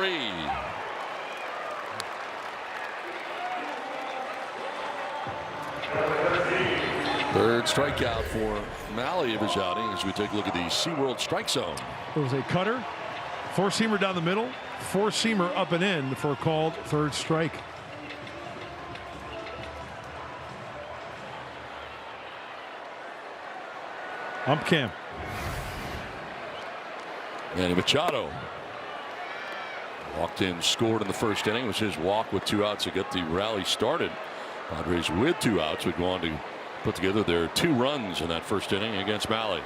Third strikeout for Malley of his outing as we take a look at the SeaWorld strike zone. It was a cutter, 4-seamer down the middle, 4-seamer up and in for a called 3rd strike. Ump cam. Manny Machado walked in, scored in the 1st inning. It was his walk with 2 outs to get the rally started. Padres with 2 outs would go on to put together their 2 runs in that 1st inning against Malley.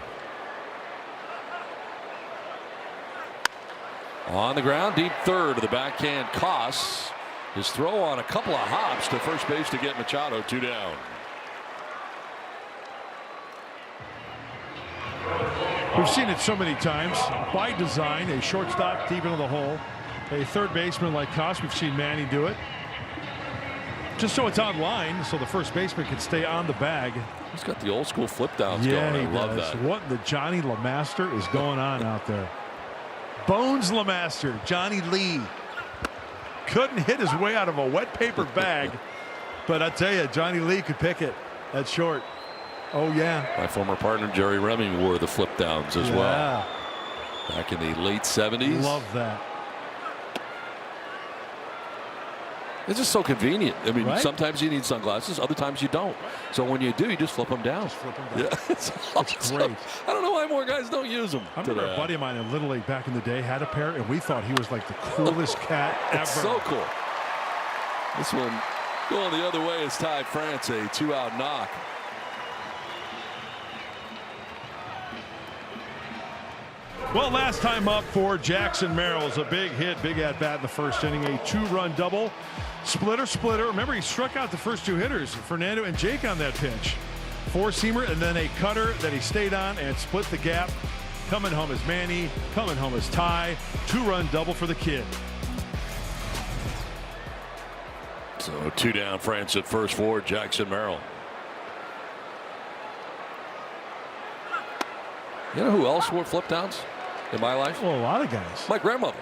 On the ground, deep 3rd of the backhand costs. His throw on a couple of hops to first base to get Machado 2 down. We've seen it so many times. By design, a shortstop deep into the hole. A third baseman like Koss, we've seen Manny do it. Just so it's on line, so the first baseman can stay on the bag. He's got the old school flip downs going. I love that. What the Johnny LeMaster is going on out there. Bones LeMaster, Johnny Lee. Couldn't hit his way out of a wet paper bag. But I tell you, Johnny Lee could pick it at short. Oh, yeah. My former partner, Jerry Remy, wore the flip downs as well. Back in the late 70s. Love that. It's just so convenient. I mean, right? Sometimes you need sunglasses, other times you don't. So when you do, you just flip them down. Yeah, it's great. I don't know why more guys don't use them. I remember a buddy of mine in Little League back in the day had a pair, and we thought he was like the coolest cat ever. It's so cool. This one going the other way is Ty France, a 2-out knock. Well, last time up for Jackson Merrill's a big hit, big at bat in the 1st inning, a 2-run double. Splitter. Remember, he struck out the first 2 hitters, Fernando and Jake, on that pitch. 4-seamer and then a cutter that he stayed on and split the gap Coming home is Manny. Coming home is Ty. 2-run double for the kid. So 2 down, France at first for Jackson Merrill. You know who else wore flip downs in my life? Well, a lot of guys. My grandmother.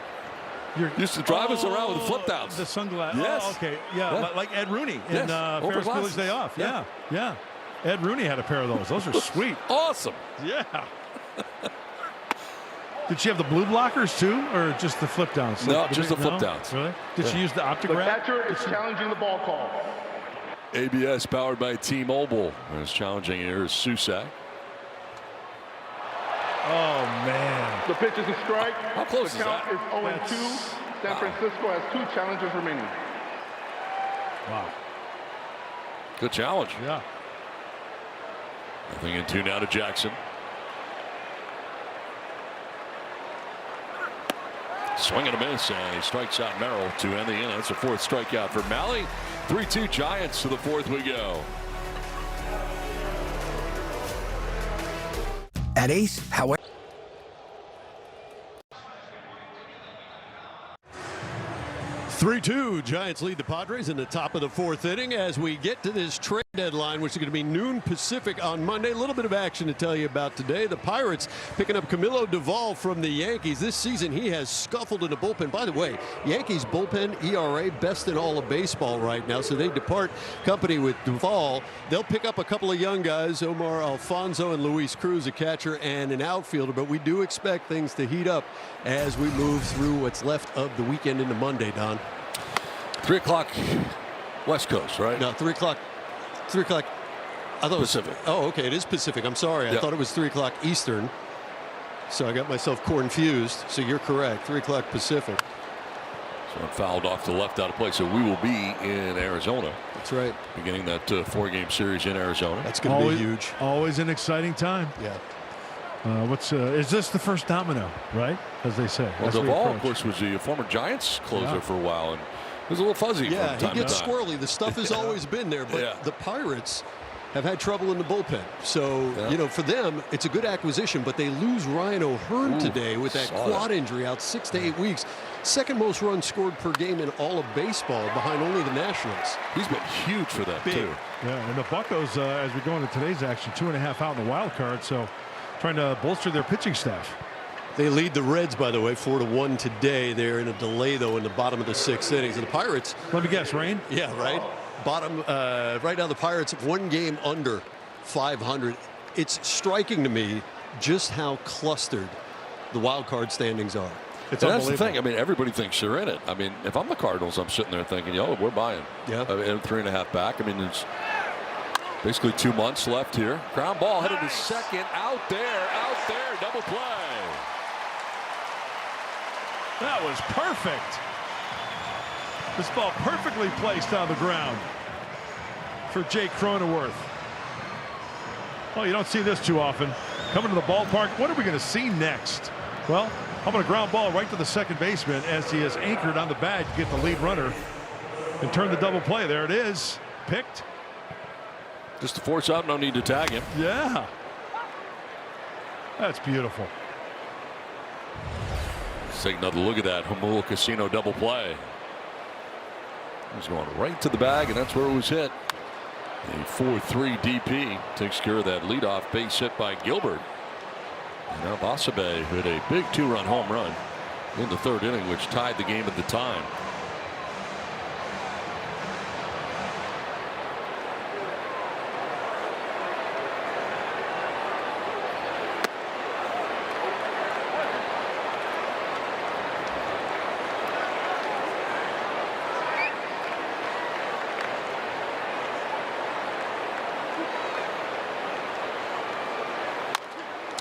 Used to drive us around with flip downs. The sunglasses. Yes. Oh, okay. Yeah, like Ed Rooney in Ferris Bueller's Day Off. Yeah. Ed Rooney had a pair of those. Those are sweet. Awesome. Yeah. Did she have the blue blockers too, or just the flip downs? No, just the flip downs. Really? Did she use the optograph? The catcher is challenging the ball call. ABS powered by T-Mobile. Is challenging here is Susak. Oh, man. The pitch is a strike. How close the is count that? is 0-2. San Francisco has 2 challenges remaining. Wow. Good challenge. Yeah. Nothing in 2 now to Jackson. Swing and a miss, and he strikes out Merrill to end the inning. That's a 4th strikeout for Malley. 3-2 Giants. To the 4th we go. At Ace, however. 3-2, Giants lead the Padres in the top of the 4th inning as we get to this trade deadline, which is going to be noon Pacific on Monday. A little bit of action to tell you about today. The Pirates picking up Camilo Duvall from the Yankees. This season he has scuffled in the bullpen. By the way, Yankees bullpen ERA best in all of baseball right now, so they depart company with Duvall. They'll pick up a couple of young guys, Omar Alfonso and Luis Cruz, a catcher and an outfielder, but we do expect things to heat up as we move through what's left of the weekend into Monday, Don. 3 o'clock West Coast, right? No, 3 o'clock. 3 o'clock. I thought Pacific. It was, oh, okay. It is Pacific. I'm sorry. I thought it was 3 o'clock Eastern. So I got myself confused. So you're correct. 3 o'clock Pacific. So fouled off to the left out of play. So we will be in Arizona. That's right. Beginning that 4-game series in Arizona. That's going to be huge. Always an exciting time. Yeah. Is this the first domino, right? As they say. Well, Duvall, of course, was the former Giants closer for a while, and it was a little fuzzy. Yeah, from time he gets to time. squirrely. The stuff has always been there, but the Pirates have had trouble in the bullpen. So, you know, for them, it's a good acquisition, but they lose Ryan O'Hearn today with that quad injury out 6 to 8 weeks. Second most runs scored per game in all of baseball, behind only the Nationals. He's been huge for that, too. Yeah, and the Buccos, as we go into today's action, 2.5 out in the wild card, so trying to bolster their pitching staff. They lead the Reds, by the way, 4-1 today. They're in a delay, though, in the bottom of the 6th innings. And the Pirates. Let me guess, rain? Yeah, right. Bottom, right now, the Pirates 1 game under 500. It's striking to me just how clustered the wild card standings are. That's the thing. I mean, everybody thinks they're in it. I mean, if I'm the Cardinals, I'm sitting there thinking, yo, we're buying. Yeah. I mean, 3.5 back. I mean, it's basically 2 months left here. Ground ball headed to second. Out there, double play. That was perfect. This ball perfectly placed on the ground for Jake Cronenworth. Well, you don't see this too often. Coming to the ballpark, what are we going to see next? Well, how about a ground ball right to the second baseman as he is anchored on the bag to get the lead runner and turn the double play. There it is. Picked. Just to force out, no need to tag him. Yeah. That's beautiful. Let's take another look at that Jamul Casino double play. He's going right to the bag, and that's where it was hit. A 4-3 DP takes care of that leadoff base hit by Gilbert. And now Basabe hit a big 2-run home run in the 3rd inning, which tied the game at the time.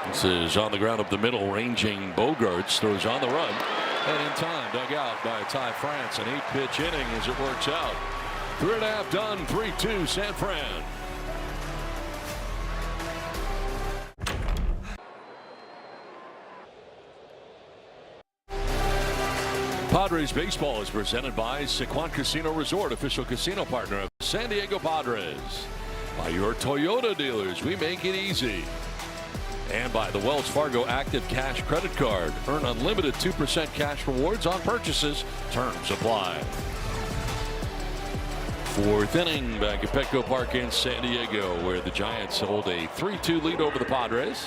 This is on the ground up the middle, ranging Bogarts, throws on the run, and in time, dug out by Ty France. An 8-pitch inning as it works out. 3.5 done, 3-2 San Fran. Padres baseball is presented by Sequan Casino Resort, official casino partner of San Diego Padres. By your Toyota dealers, we make it easy. And by the Wells Fargo Active Cash Credit Card. Earn unlimited 2% cash rewards on purchases. Terms apply. Fourth inning back at Petco Park in San Diego, where the Giants hold a 3-2 lead over the Padres.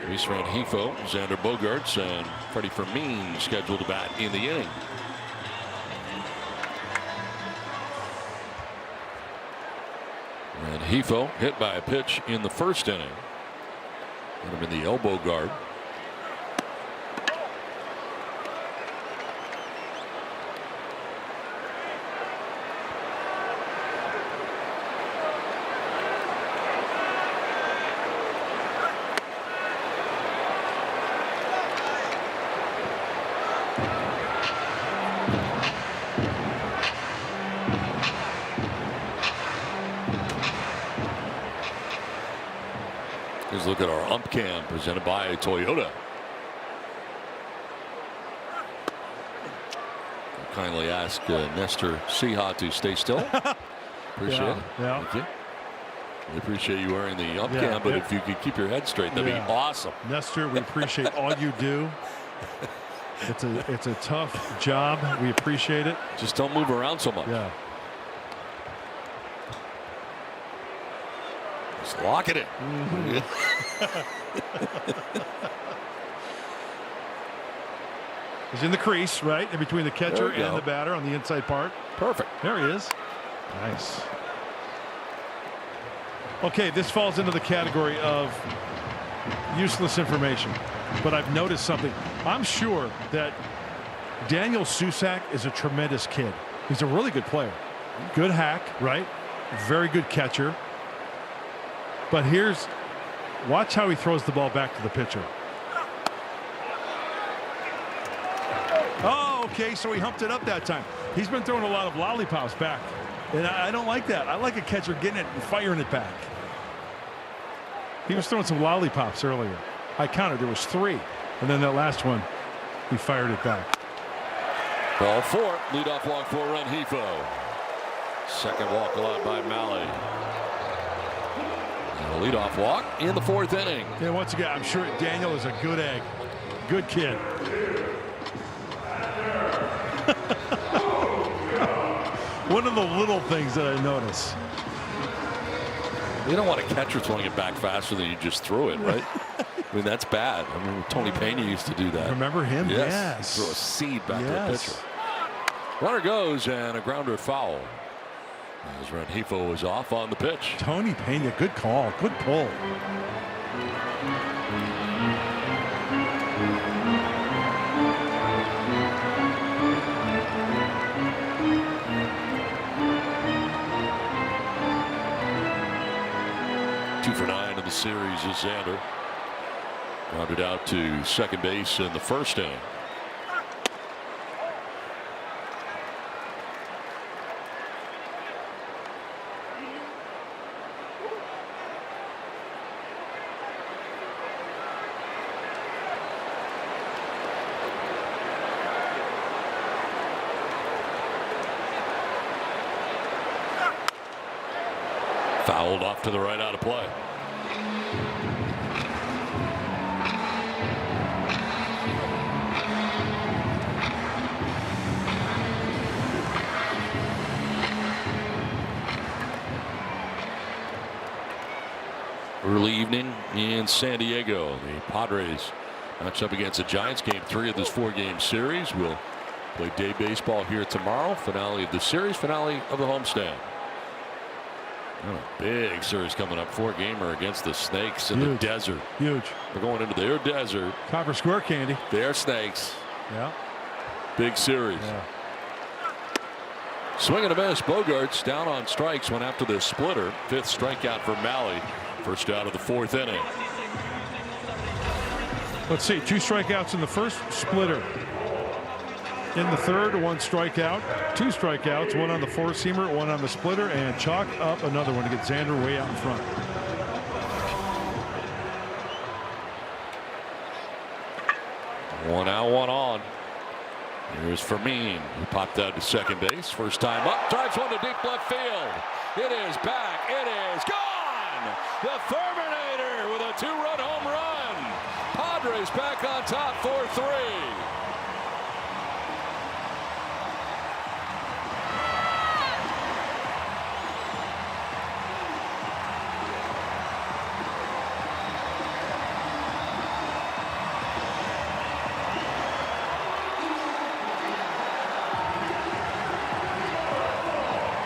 Luis Rengifo, Xander Bogaerts, and Freddie Fermin scheduled to bat in the inning. Rengifo hit by a pitch in the first inning. Hit him in the elbow guard. Let's look at our ump cam presented by Toyota. I'll kindly ask Nestor Ceja to stay still. Appreciate it. Yeah. Thank you. We appreciate you wearing the ump cam, but if you could keep your head straight, that'd be awesome. Nestor, we appreciate all you do. It's a tough job. We appreciate it. Just don't move around so much. Yeah. Just lock it in. He's in the crease, right? In between the catcher and the batter on the inside part. Perfect. There he is. Nice. Okay, this falls into the category of useless information. But I've noticed something. I'm sure that Daniel Susac is a tremendous kid. He's a really good player. Good hack, right? Very good catcher. But watch how he throws the ball back to the pitcher. Oh, okay, so he humped it up that time. He's been throwing a lot of lollipops back. And I don't like that. I like a catcher getting it and firing it back. He was throwing some lollipops earlier. I counted, there was 3. And then that last one, he fired it back. Ball 4, leadoff walk for Rengifo. Second walk allowed by Malley. And a leadoff walk in the 4th inning. And once again, I'm sure Daniel is a good egg. Good kid. One of the little things that I notice. You don't want a catcher throwing it back faster than you just threw it, right? I mean, that's bad. I mean, Tony Pena used to do that. Remember him? Yes. Throw a seed back to the pitcher. Runner goes and a grounder foul. As Rengifo was off on the pitch. Tony Pena, good call. Good pull. For 9 in the series is Xander. Grounded out to second base in the first inning. Fouled off to the right, out of play. Early evening in San Diego. The Padres match up against the Giants. Game 3 of this 4-game series. We'll play day baseball here tomorrow. Finale of the series. Finale of the homestand. Oh, big series coming up. 4-gamer against the Snakes in the desert. Huge. They're going into their desert. Copper Square candy. They're Snakes. Yeah. Big series. Yeah. Swing and a miss. Bogaerts down on strikes. Went after the splitter. 5th strikeout for Malley. First out of the 4th inning. Let's see. 2 strikeouts in the first, splitter. In the third, 1 strikeout, 2 strikeouts, 1 on the 4-seamer, 1 on the splitter, and chalk up another one to get Xander way out in front. One out, 1 on. Here's Fermin, who popped out to second base. First time up, drives one to deep left field. It is back. It is gone. The Terminator with a a 2-run home run. Padres back on top 4-3.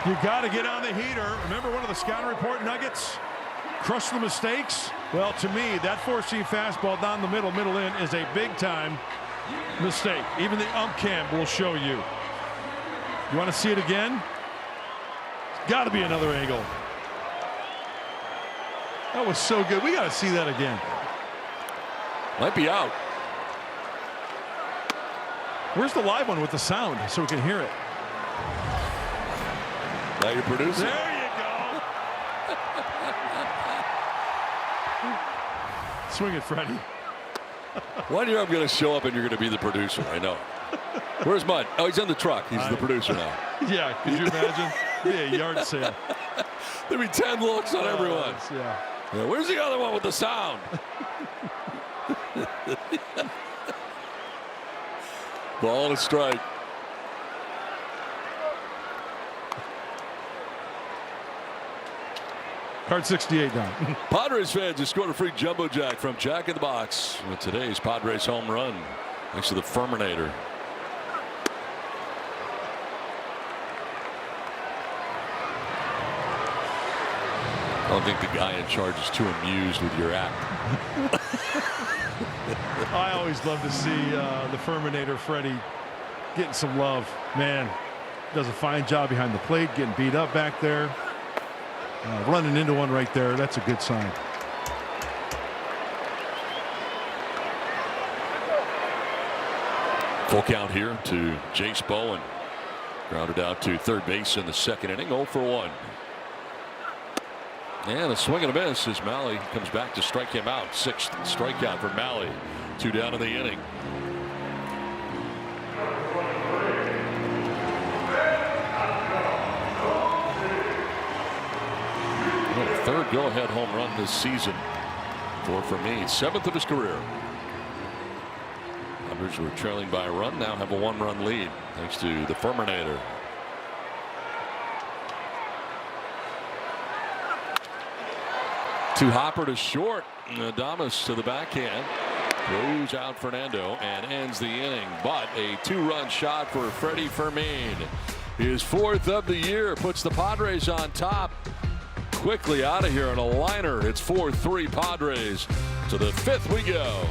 You got to get on the heater. Remember one of the scouting report nuggets? Crush the mistakes. Well, to me, that 4-seam fastball down the middle in is a big-time mistake. Even the ump cam will show you. You want to see it again? It's got to be another angle. That was so good. We got to see that again. Might be out. Where's the live one with the sound so we can hear it? Now you're producing. There you go. Swing it, Freddie. One year I'm going to show up and you're going to be the producer. I know. Where's Mud? Oh, he's in the truck. He's the producer now. Yeah, could you imagine? Yeah, yard sale. There'd be 10 looks on everyone. Yeah. Where's the other one with the sound? Ball and a strike. Card 68 down. Padres fans just scored a free jumbo jack from Jack in the Box with today's Padres home run. Thanks to the Furminator. I don't think the guy in charge is too amused with your act. I always love to see the Furminator Freddie getting some love. Man, does a fine job behind the plate, getting beat up back there. Running into one right there. That's a good sign. Full count here to Jace Bowen. Grounded out to third base in the second inning. 0 for 1. And a swing and a miss as Malley comes back to strike him out. 6th strikeout for Malley. 2 down in the inning. Third go-ahead home run this season for me. 7th of his career. Padres were trailing by a run, now have a 1-run lead thanks to the Furminator. To Hopper to short. Adames to the backhand. Throws out Fernando and ends the inning. But a 2-run shot for Freddie Fermin. His 4th of the year puts the Padres on top. Quickly out of here on a liner. It's 4-3 Padres. To the 5th we go.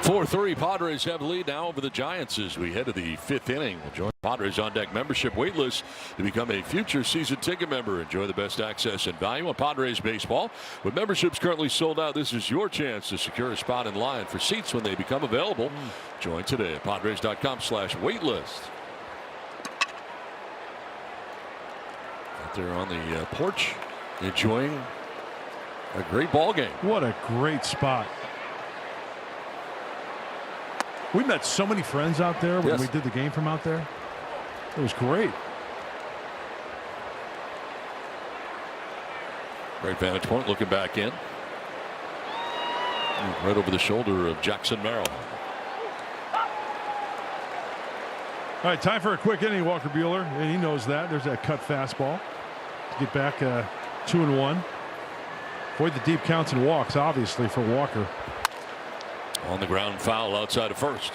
Four 4-3 Padres have the lead now over the Giants as we head to the 5th inning. We'll join Padres on Deck membership waitlist to become a future season ticket member. Enjoy the best access and value on Padres baseball. With memberships currently sold out, this is your chance to secure a spot in line for seats when they become available. Join today at Padres.com/waitlist. Out there on the porch, enjoying a great ball game. What a great spot. We met so many friends out there when we did the game from out there. It was great. Great vantage point looking back in. Right over the shoulder of Jackson Merrill. All right, time for a quick inning, Walker Buehler, and he knows that. There's that cut fastball to get back 2-1. Avoid the deep counts and walks, obviously, for Walker. On the ground foul outside of first.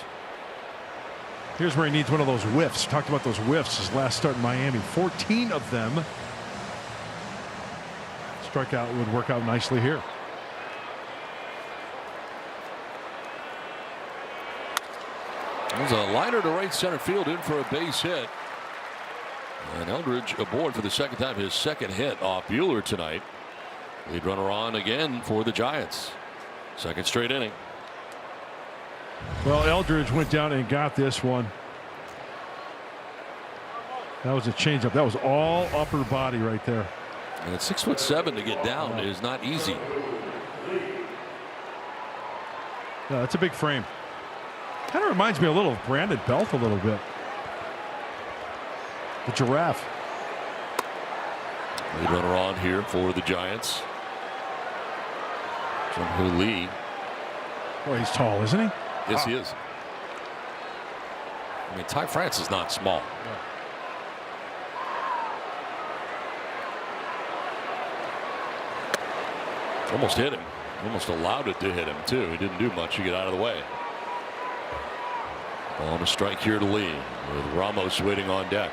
Here's where he needs one of those whiffs. Talked about those whiffs his last start in Miami. 14 of them. Strikeout would work out nicely here. There's a liner to right center field in for a base hit. And Eldridge aboard for the second time, his second hit off Buehler tonight. Lead runner on again for the Giants. Second straight inning. Well, Eldridge went down and got this one. That was a changeup. That was all upper body right there. And at 6'7" to get down is not easy. Yeah, that's a big frame. Kind of reminds me a little of Brandon Belt a little bit. The giraffe. Lead runner on here for the Giants. Jung-Hoo Lee. Boy, he's tall, isn't he? Yes, he is. I mean, Ty France is not small. Almost hit him. Almost allowed it to hit him, too. He didn't do much to get out of the way. On a strike here to Lee, with Ramos waiting on deck.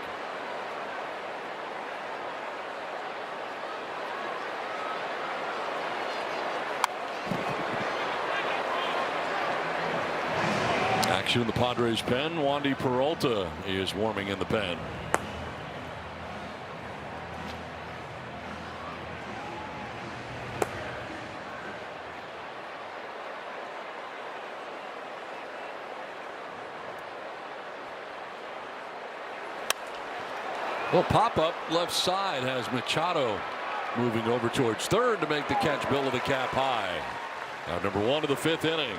Action in the Padres pen. Wandy Peralta is warming in the pen. Well, pop-up left side has Machado moving over towards third to make the catch. Bill of the cap high. Now number 1 of the 5th inning.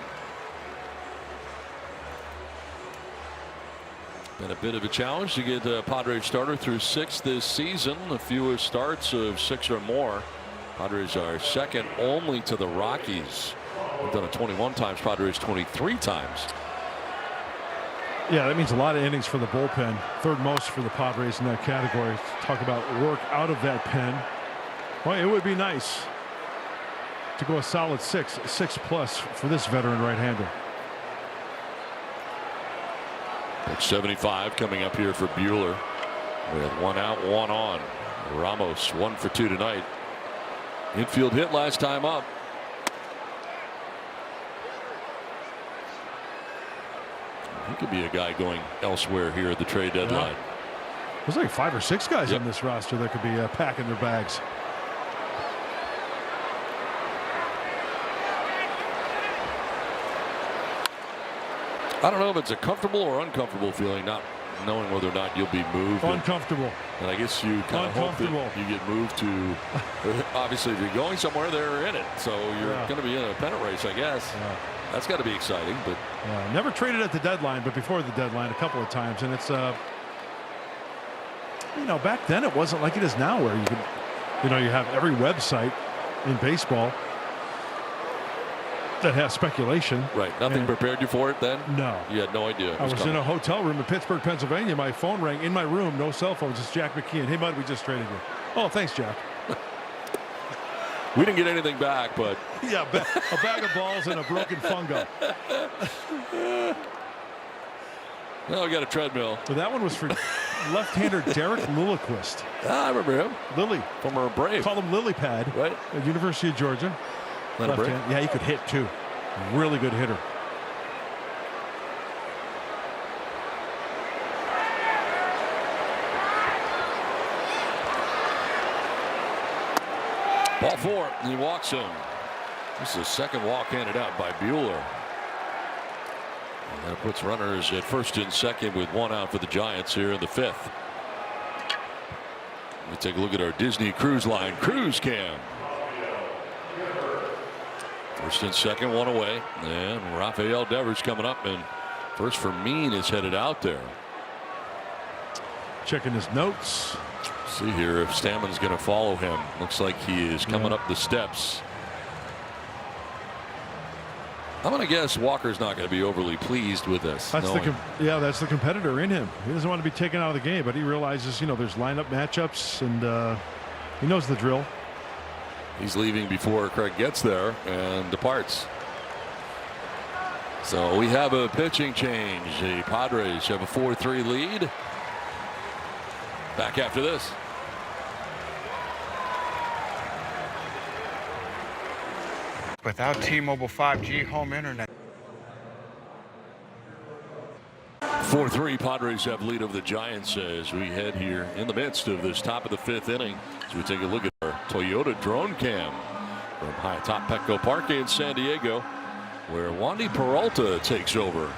Been a bit of a challenge to get a Padres starter through 6 this season. The fewest starts of 6 or more. Padres are second only to the Rockies. They've done it 21 times. Padres 23 times. Yeah, that means a lot of innings for the bullpen. Third most for the Padres in that category. Talk about work out of that pen. Well, it would be nice to go a solid 6 plus for this veteran right-hander. At 75 coming up here for Buehler with 1 out, 1 on. Ramos 1 for 2 tonight. Infield hit last time up. He could be a guy going elsewhere here at the trade deadline. Yeah. There's like 5 or 6 guys on this roster that could be packing their bags. I don't know if it's a comfortable or uncomfortable feeling not knowing whether or not you'll be moved. Uncomfortable. And I guess you kind of hope that you get moved to. Obviously, if you're going somewhere, they're in it. So you're going to be in a pennant race, I guess. Yeah. That's got to be exciting. But never traded at the deadline, but before the deadline a couple of times. And it's, you know, back then it wasn't like it is now where you can, you know, you have every website in baseball that has speculation. Right. Nothing prepared you for it then? No. You had no idea. I was in a hotel room in Pittsburgh, Pennsylvania. My phone rang in my room. No cell phones. It's Jack McKeon. Hey, bud, we just traded you. Oh, thanks, Jack. We didn't get anything back, but. Yeah, a bag of balls and a broken fungo. No, I got a treadmill. So that one was for left-hander Derek Lilliquist. I remember him. Lily. Former Brave. Called him Lily Pad. Right. At University of Georgia. Left hand. Yeah, he could hit too. Really good hitter. Ball 4. He walks him. This is the second walk handed out by Buehler. And that puts runners at first and second with 1 out for the Giants here in the 5th. Let me take a look at our Disney Cruise Line cruise cam. First and second, 1 away. And Rafael Devers coming up, and first for Mean is headed out there. Checking his notes. See here if Stammen's going to follow him. Looks like he is coming up the steps. I'm going to guess Walker's not going to be overly pleased with this. That's that's the competitor in him. He doesn't want to be taken out of the game, but he realizes, you know, there's lineup matchups, and he knows the drill. He's leaving before Craig gets there and departs. So we have a pitching change. The Padres have a 4-3 lead. Back after this. Without T-Mobile 5G home internet. 4-3 Padres have lead of the Giants as we head here in the midst of this top of the 5th inning. As we take a look at our Toyota drone cam from high atop Petco Park in San Diego, where Wandy Peralta takes over.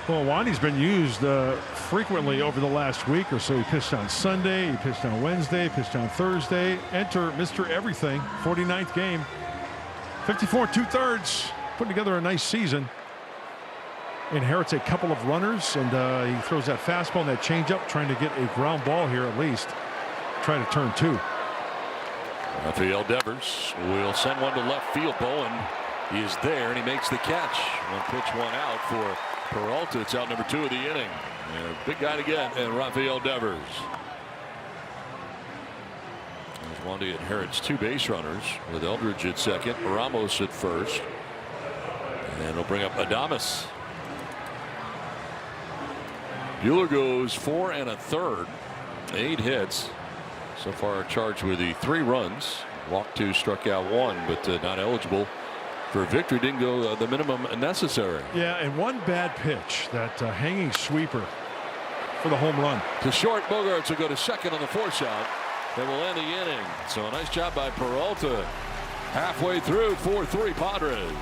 Well, Wandy's been used frequently over the last week or so. He pitched on Sunday, he pitched on Wednesday, pitched on Thursday. Enter Mr. Everything, 49th game. 54 2/3, putting together a nice season. inherits a couple of runners, and he throws that fastball and that changeup, trying to get a ground ball here at least. Trying to turn 2. Rafael Devers will send one to left field. Bowen is there, and he makes the catch. 1 pitch, 1 out for Peralta. It's out number 2 of the inning. And big guy to get, and Rafael Devers. As Wandy inherits 2 base runners with Eldridge at second, Ramos at first, and he'll bring up Adames. Buehler goes 4 1/3, 8 hits. So far charged with the 3 runs. Walked 2, struck out 1, but not eligible for a victory. Didn't go the minimum necessary. Yeah, and 1 bad pitch, that hanging sweeper for the home run. To short, Bogaerts will go to second on the force out. That will end the inning. So a nice job by Peralta. Halfway through, 4-3 Padres.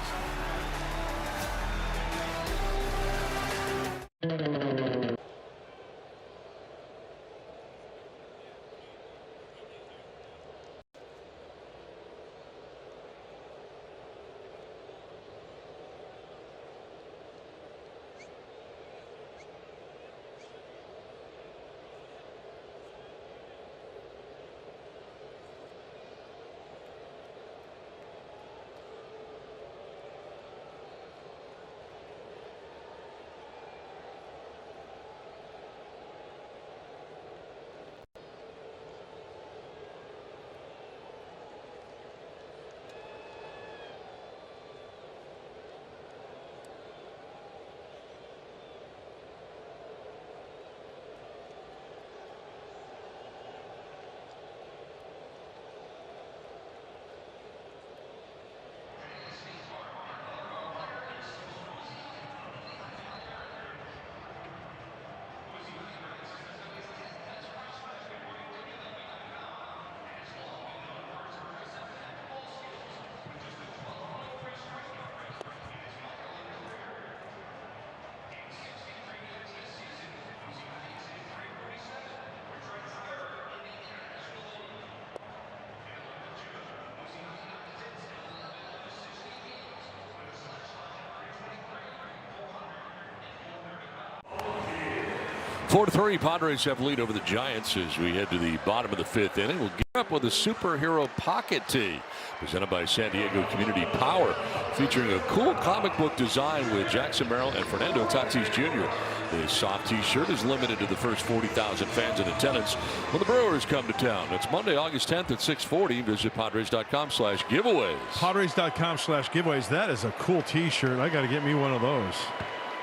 Four to 3, Padres have lead over the Giants as we head to the bottom of the 5th inning. We'll get up with a superhero pocket tee presented by San Diego Community Power, featuring a cool comic book design with Jackson Merrill and Fernando Tatis Jr. This soft t-shirt is limited to the first 40,000 fans in attendance when the Brewers come to town. It's Monday, August 10th at 6:40. Visit Padres.com/giveaways. Padres.com/giveaways. That is a cool t-shirt. I got to get me one of those.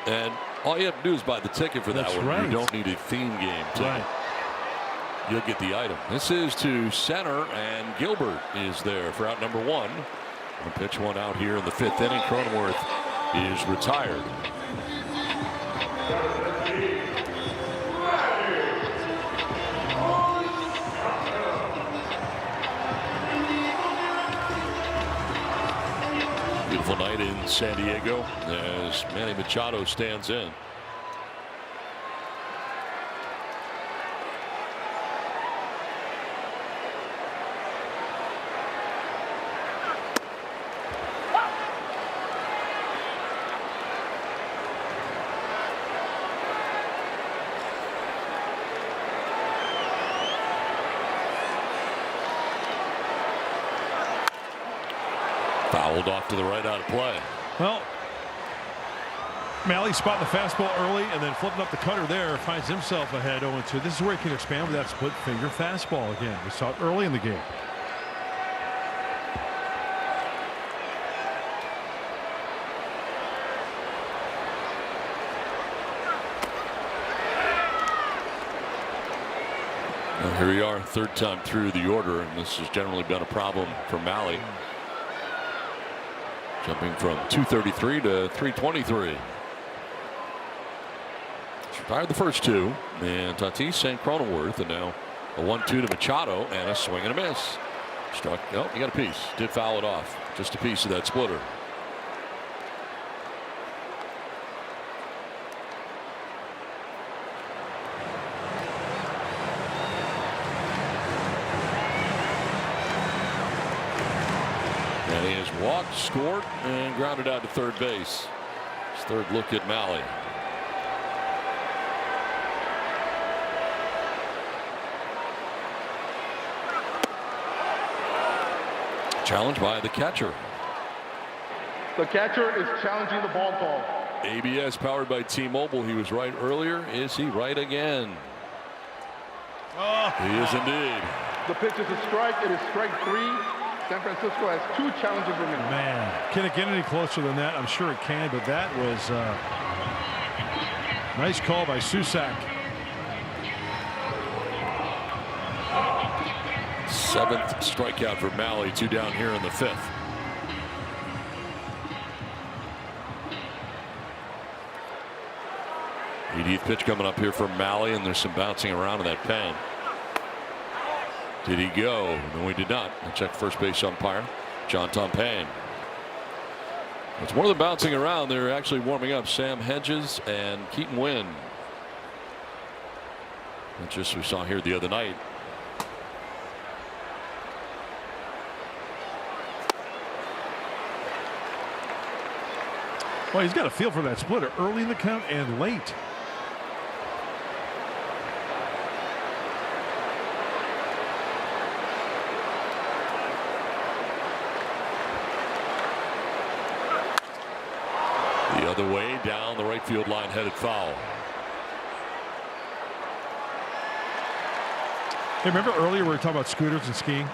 And all you have to do is buy the ticket for that. That's one. right. You don't need a theme game ticket. Right. You'll get the item. This is to center, and Gilbert is there for out number 1. 1 pitch, 1 out here in the 5th inning. Cronenworth is retired. Beautiful night in San Diego as Manny Machado stands in. Fouled off to the right, out of play. Well, Malley spotting the fastball early and then flipping up the cutter there, finds himself ahead 0-2. This is where he can expand with that split finger fastball again. We saw it early in the game. Well, here we are, 3rd time through the order, and this has generally been a problem for Malley. Jumping from 233 to 323. He's retired the first 2, and Tatis and Cronenworth, and now a 1-2 to Machado, and a swing and a miss. Struck. Oh, he got a piece. Did foul it off. Just a piece of that splitter. And he has walked, scored, and grounded out to third base. His Third look at Malley. Challenged by the catcher. The catcher is challenging the ball call. ABS powered by T-Mobile. He was right earlier. Is he right again? Oh. He is indeed. The pitch is a strike. It is strike 3. San Francisco has 2 challenges remaining. Man, can it get any closer than that? I'm sure it can, but that was nice call by Susak. 7th strikeout for Malley. 2 down here in the 5th. '80th pitch coming up here from Malley, and there's some bouncing around in that pen. Did he go? No, he did not. I'll check first base umpire John Tompane. It's more than bouncing around. They're actually warming up. Sam Hedges and Keaton Wynn. Just we saw here the other night. Well, he's got a feel for that splitter early in the count and late. The other way down the right field line, headed foul. Hey, remember earlier we were talking about scooters and skiing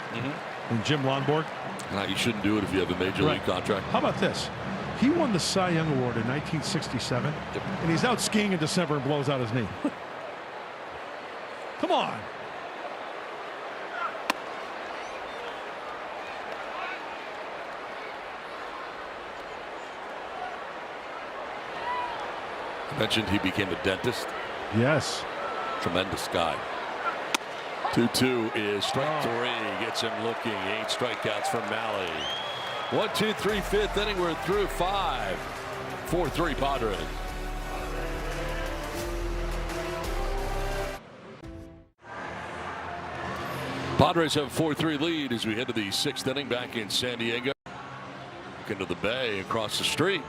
and Jim Lonborg? You shouldn't do it if you have a major league contract. How about this? He won the Cy Young Award in 1967, and he's out skiing in December and blows out his knee. Come on. I mentioned he became a dentist. Yes. Tremendous guy. 2-2 is strike 3. Gets him looking. 8 strikeouts from Malley. 1, 2, 3, 5th inning. We're through 5. 4-3 Padres. Padres have a 4-3 lead as we head to the 6th inning back in San Diego. Look into the bay across the street.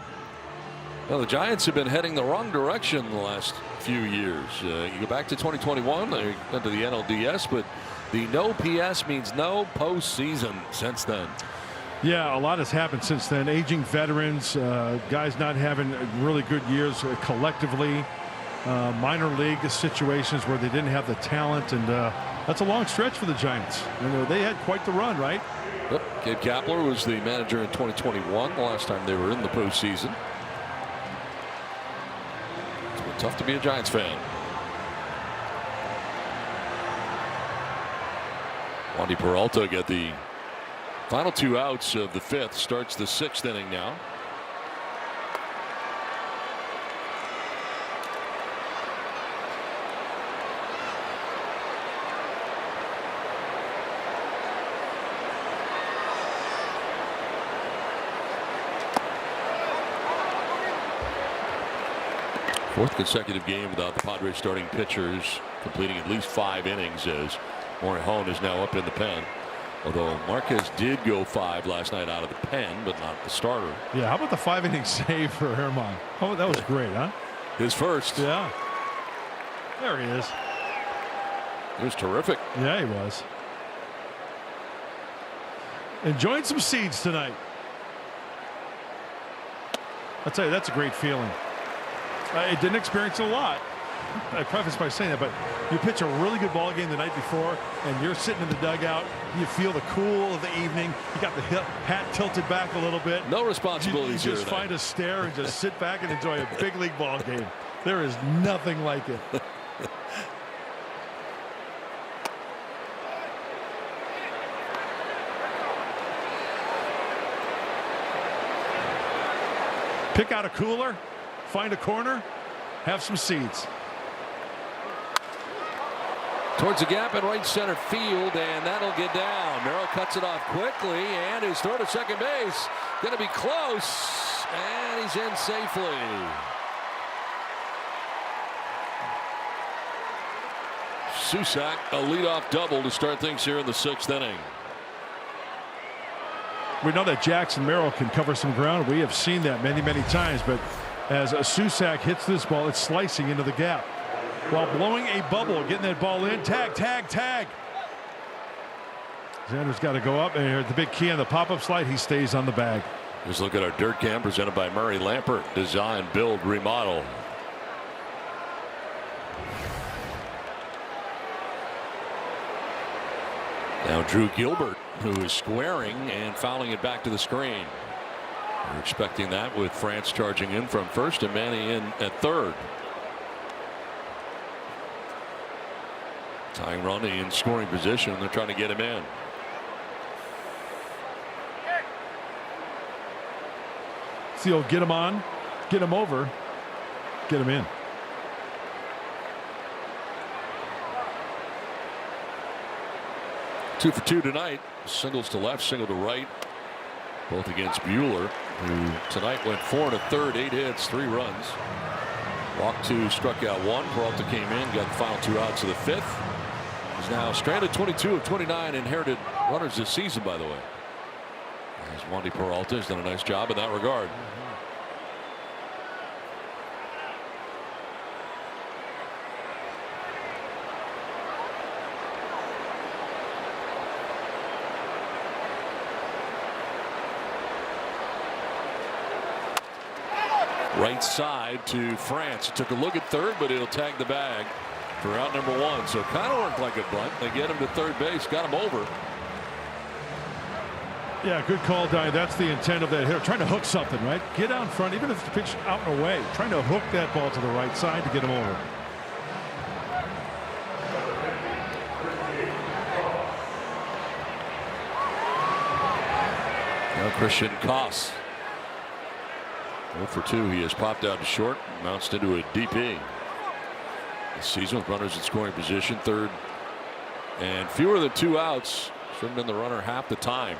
Well, the Giants have been heading the wrong direction the last few years. You go back to 2021, they went to the NLDS, but the no PS means no postseason since then. Yeah, a lot has happened since then. Aging veterans, guys not having really good years collectively, minor league situations where they didn't have the talent, and that's a long stretch for the Giants. And they had quite the run, right? Yep. Gabe Kapler was the manager in 2021, the last time they were in the postseason. It's been tough to be a Giants fan. Wandy Peralta got the final 2 outs of the 5th. Starts the 6th inning now. Fourth consecutive game without the Padres starting pitchers completing at least 5 innings as Morejon is now up in the pen. Although Marquez did go 5 last night out of the pen, but not the starter. Yeah, how about the 5-inning save for Herman? Oh, that was great, huh? His first. Yeah. There he is. It was terrific. Yeah, he was. Enjoying some seeds tonight. I'll tell you, that's a great feeling. I didn't experience it a lot. I preface by saying that, but you pitch a really good ball game the night before, and you're sitting in the dugout. You feel the cool of the evening. You got the hat tilted back a little bit. No responsibilities You here just tonight. find a stare and just sit back and enjoy a big league ball game. There is nothing like it. Pick out a cooler, find a corner, have some seeds. Towards the gap in right center field, and that'll get down. Merrill cuts it off quickly, and his throw to second base going to be close, and he's in safely. Susak, a leadoff double to start things here in the 6th inning. We know that Jackson Merrill can cover some ground. We have seen that many, many times, but as Susak hits this ball. It's slicing into the gap while blowing a bubble, getting that ball in. Tag, tag, tag. Xander's got to go up, and the big key on the pop-up slide, he stays on the bag. Let's look at our dirt cam presented by Murray Lampert. Design, build, remodel. Now Drew Gilbert, who is squaring and fouling it back to the screen. We're expecting that with France charging in from first and Manny in at third. Tying Ronnie in scoring position. They're trying to get him in. Seal, get him on, get him over, get him in. Two for two tonight. Singles to left, single to right. Both against Buehler, who tonight went 4 1/3, 8 hits, 3 runs. Walked 2, struck out 1. Peralta came in, got the final 2 outs of the 5th. He's now stranded 22 of 29 inherited runners this season, by the way. As Wandy Peralta has done a nice job in that regard. Right side to France. Took a look at third, but he'll tag the bag for out number 1. So kind of worked like a bunt. They get him to third base, got him over. Yeah, good call, Di. That's the intent of that hitter. Trying to hook something, right? Get out in front, even if it's pitched out and away. Trying to hook that ball to the right side to get him over. Now Christian Koss. 0 for 2. He has popped out to short, mounts into a DP. This season with runners in scoring position, third and fewer than 2 outs. Should have been the runner half the time.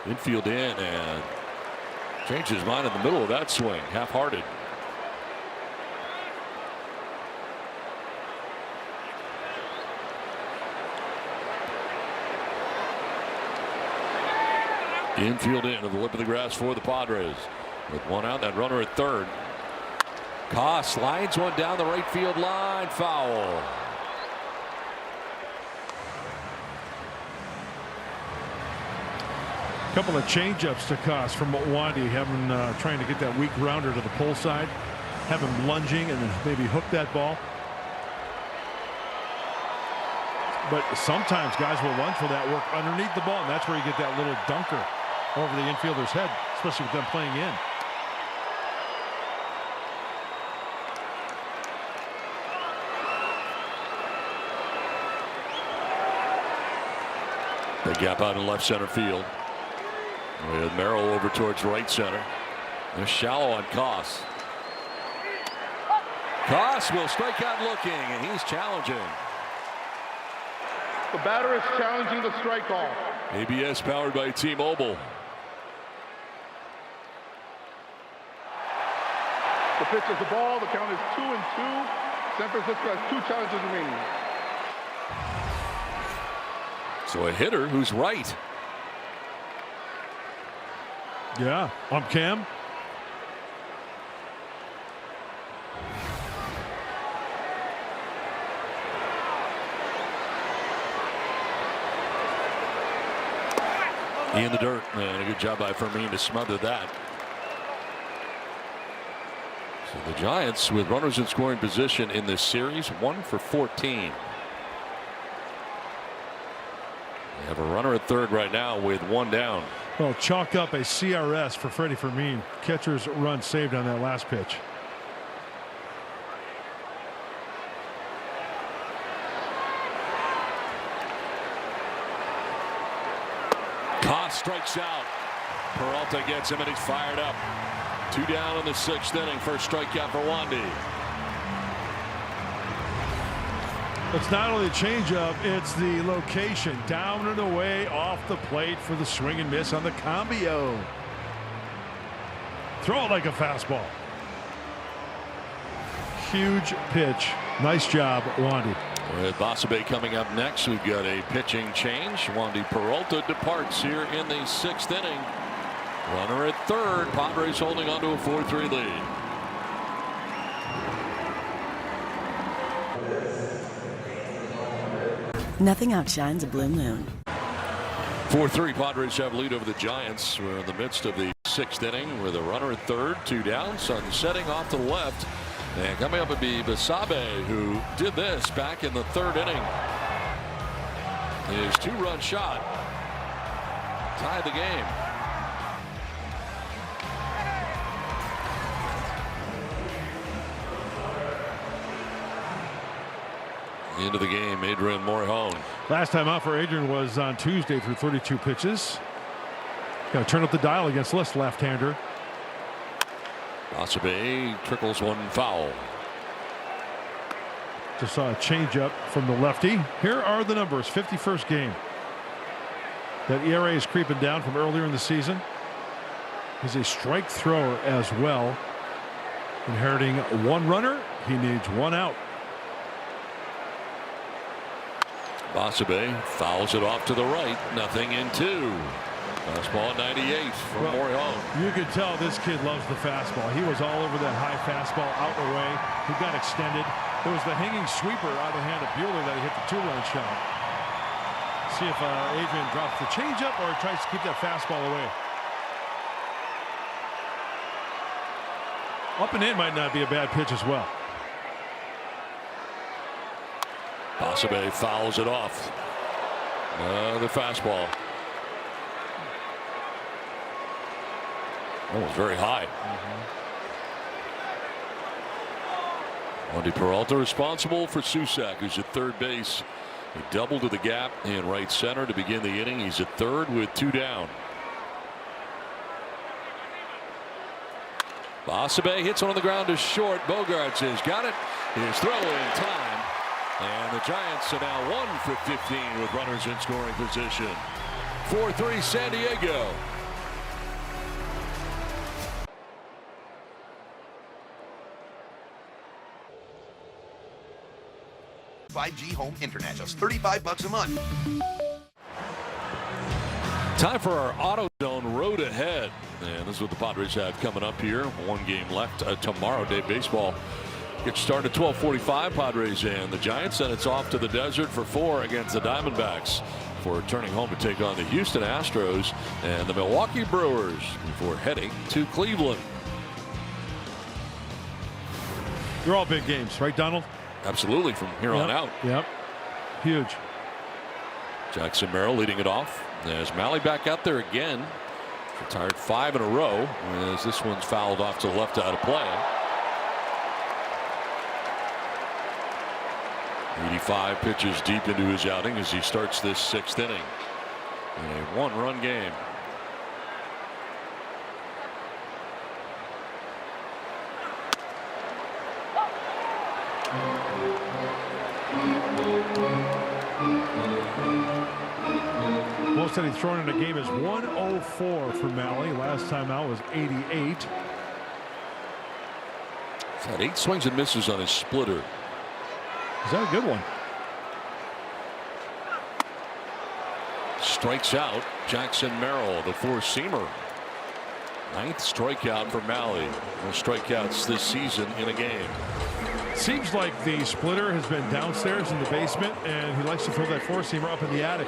Infield in, and changed his mind in the middle of that swing. Half-hearted. Infield in to the lip of the grass for the Padres. With 1 out, that runner at third. Koss slides one down the right field line. Foul. Couple of changeups to Koss from Wandy, having trying to get that weak rounder to the pull side, have him lunging and then maybe hook that ball. But sometimes guys will lunge for that work underneath the ball, and that's where you get that little dunker over the infielder's head, especially with them playing in. The gap out in left center field. With Merrill over towards right center. They're shallow on Koss. Koss will strike out looking, and he's challenging. The batter is challenging the strike call. ABS powered by T-Mobile. The pitch is the ball. The count is 2-2. San Francisco has 2 challenges remaining. So a hitter who's right. Yeah, on Cam. In the dirt, and a good job by Fermin to smother that. So the Giants with runners in scoring position in this series, 1 for 14. They have a runner at third right now with 1 down. Well, chalk up a CRS for Freddie Fermin. Catcher's run saved on that last pitch. Koss strikes out. Peralta gets him, and he's fired up. 2 down in the 6th inning. First strikeout for Wandy. It's not only the changeup, it's the location. Down and away off the plate for the swing and miss on the cambio. Throw it like a fastball. Huge pitch. Nice job, Wandy. With Basabe coming up next, we've got a pitching change. Wandy Peralta departs here in the 6th inning. Runner at third. Padres holding on to a 4-3 lead. Nothing outshines a blue moon. 4-3 Padres have lead over the Giants. We're in the midst of the 6th inning with a runner at third, 2 down. Sun setting off to the left. And coming up would be Basabe, who did this back in the 3rd inning. His 2-run shot tied the game. Into the game, Adrian Morejon. Last time out for Adrian was on Tuesday through 32 pitches. Got to turn up the dial against this left-hander. Basabe trickles one foul. Just saw a changeup from the lefty. Here are the numbers. 51st game. That ERA is creeping down from earlier in the season. He's a strike thrower as well. Inheriting 1 runner. He needs 1 out. Basabe fouls it off to the right. Nothing in 2. Fastball at 98 for Morejon. You could tell this kid loves the fastball. He was all over that high fastball out and away. He got extended. It was the hanging sweeper out of the hand of Buehler that he hit the 2-run shot. See if Adrian drops the changeup or tries to keep that fastball away. Up and in might not be a bad pitch as well. Basabe fouls it off. The fastball. That was very high. Wandy Peralta responsible for Susac, who's at third base. He doubled to the gap in right center to begin the inning. He's at third with 2 down. Basabe hits one on the ground to short. Bogarts has got it. His throw in time. And the Giants are now 1 for 15 with runners in scoring position. 4-3 San Diego. .5G home internet, just $35 a month. Time for our AutoZone Road Ahead. And this is what the Padres have coming up here. 1 game left tomorrow. Day baseball gets started at 12:45. Padres and the Giants, and it's off to the desert for 4 against the Diamondbacks for turning home to take on the Houston Astros and the Milwaukee Brewers before heading to Cleveland. They're all big games, right, Donald? Absolutely, from here on out. Yep. Huge. Jackson Merrill leading it off. There's Malley back out there again. Retired 5 in a row as this one's fouled off to the left out of play. 85 pitches deep into his outing as he starts this 6th inning in a 1-run game. Most that he's thrown in a game is 104 for Malley. Last time out was 88. He's had 8 swings and misses on his splitter. Is that a good one? Strikes out Jackson Merrill, the 4-seamer. 9th strikeout for Malley. No strikeouts this season in a game. Seems like the splitter has been downstairs in the basement, and he likes to throw that 4-seamer up in the attic.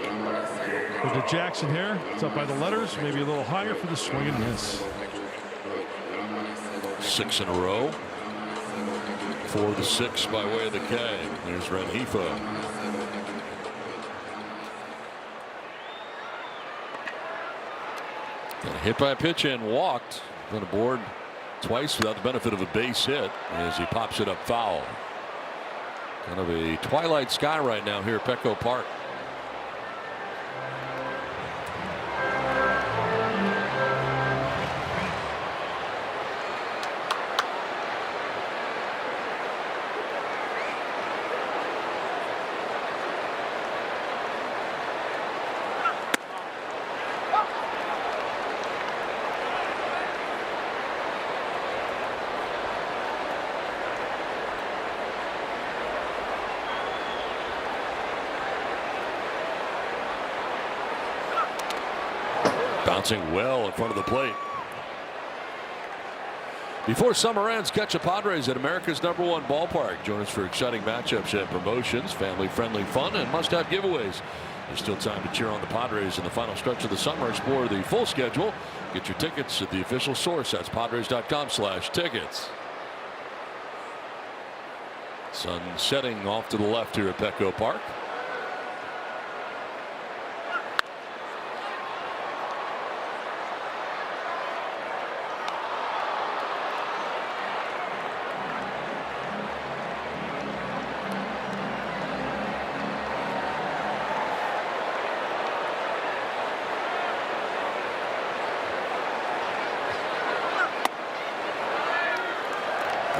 With the Jackson here, it's up by the letters, maybe a little higher for the swing and miss. 6 in a row. 4 to 6 by way of the K. There's Rengifo. Got hit by a pitch and walked. Been aboard twice without the benefit of a base hit as he pops it up foul. Kind of a twilight sky right now here at Petco Park. Bouncing well in front of the plate. Before summer ends, catch the Padres at America's #1 ballpark. Join us for exciting matchups and promotions, family-friendly fun, and must-have giveaways. There's still time to cheer on the Padres in the final stretch of the summer. Explore the full schedule. Get your tickets at the official source. That's Padres.com/tickets. Sun setting off to the left here at Petco Park.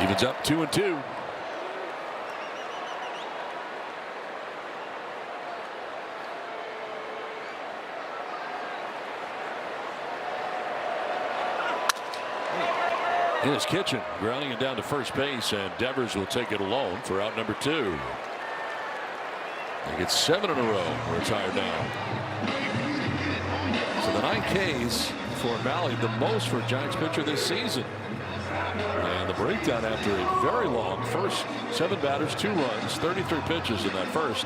Evens up 2-2. In his kitchen, grounding it down to first base, and Devers will take it alone for out number 2. They get 7 in a row. Retired now. So the 9 Ks for Malley, the most for a Giants pitcher this season. And the breakdown after a very long first 7 batters, 2 runs, 33 pitches in that first.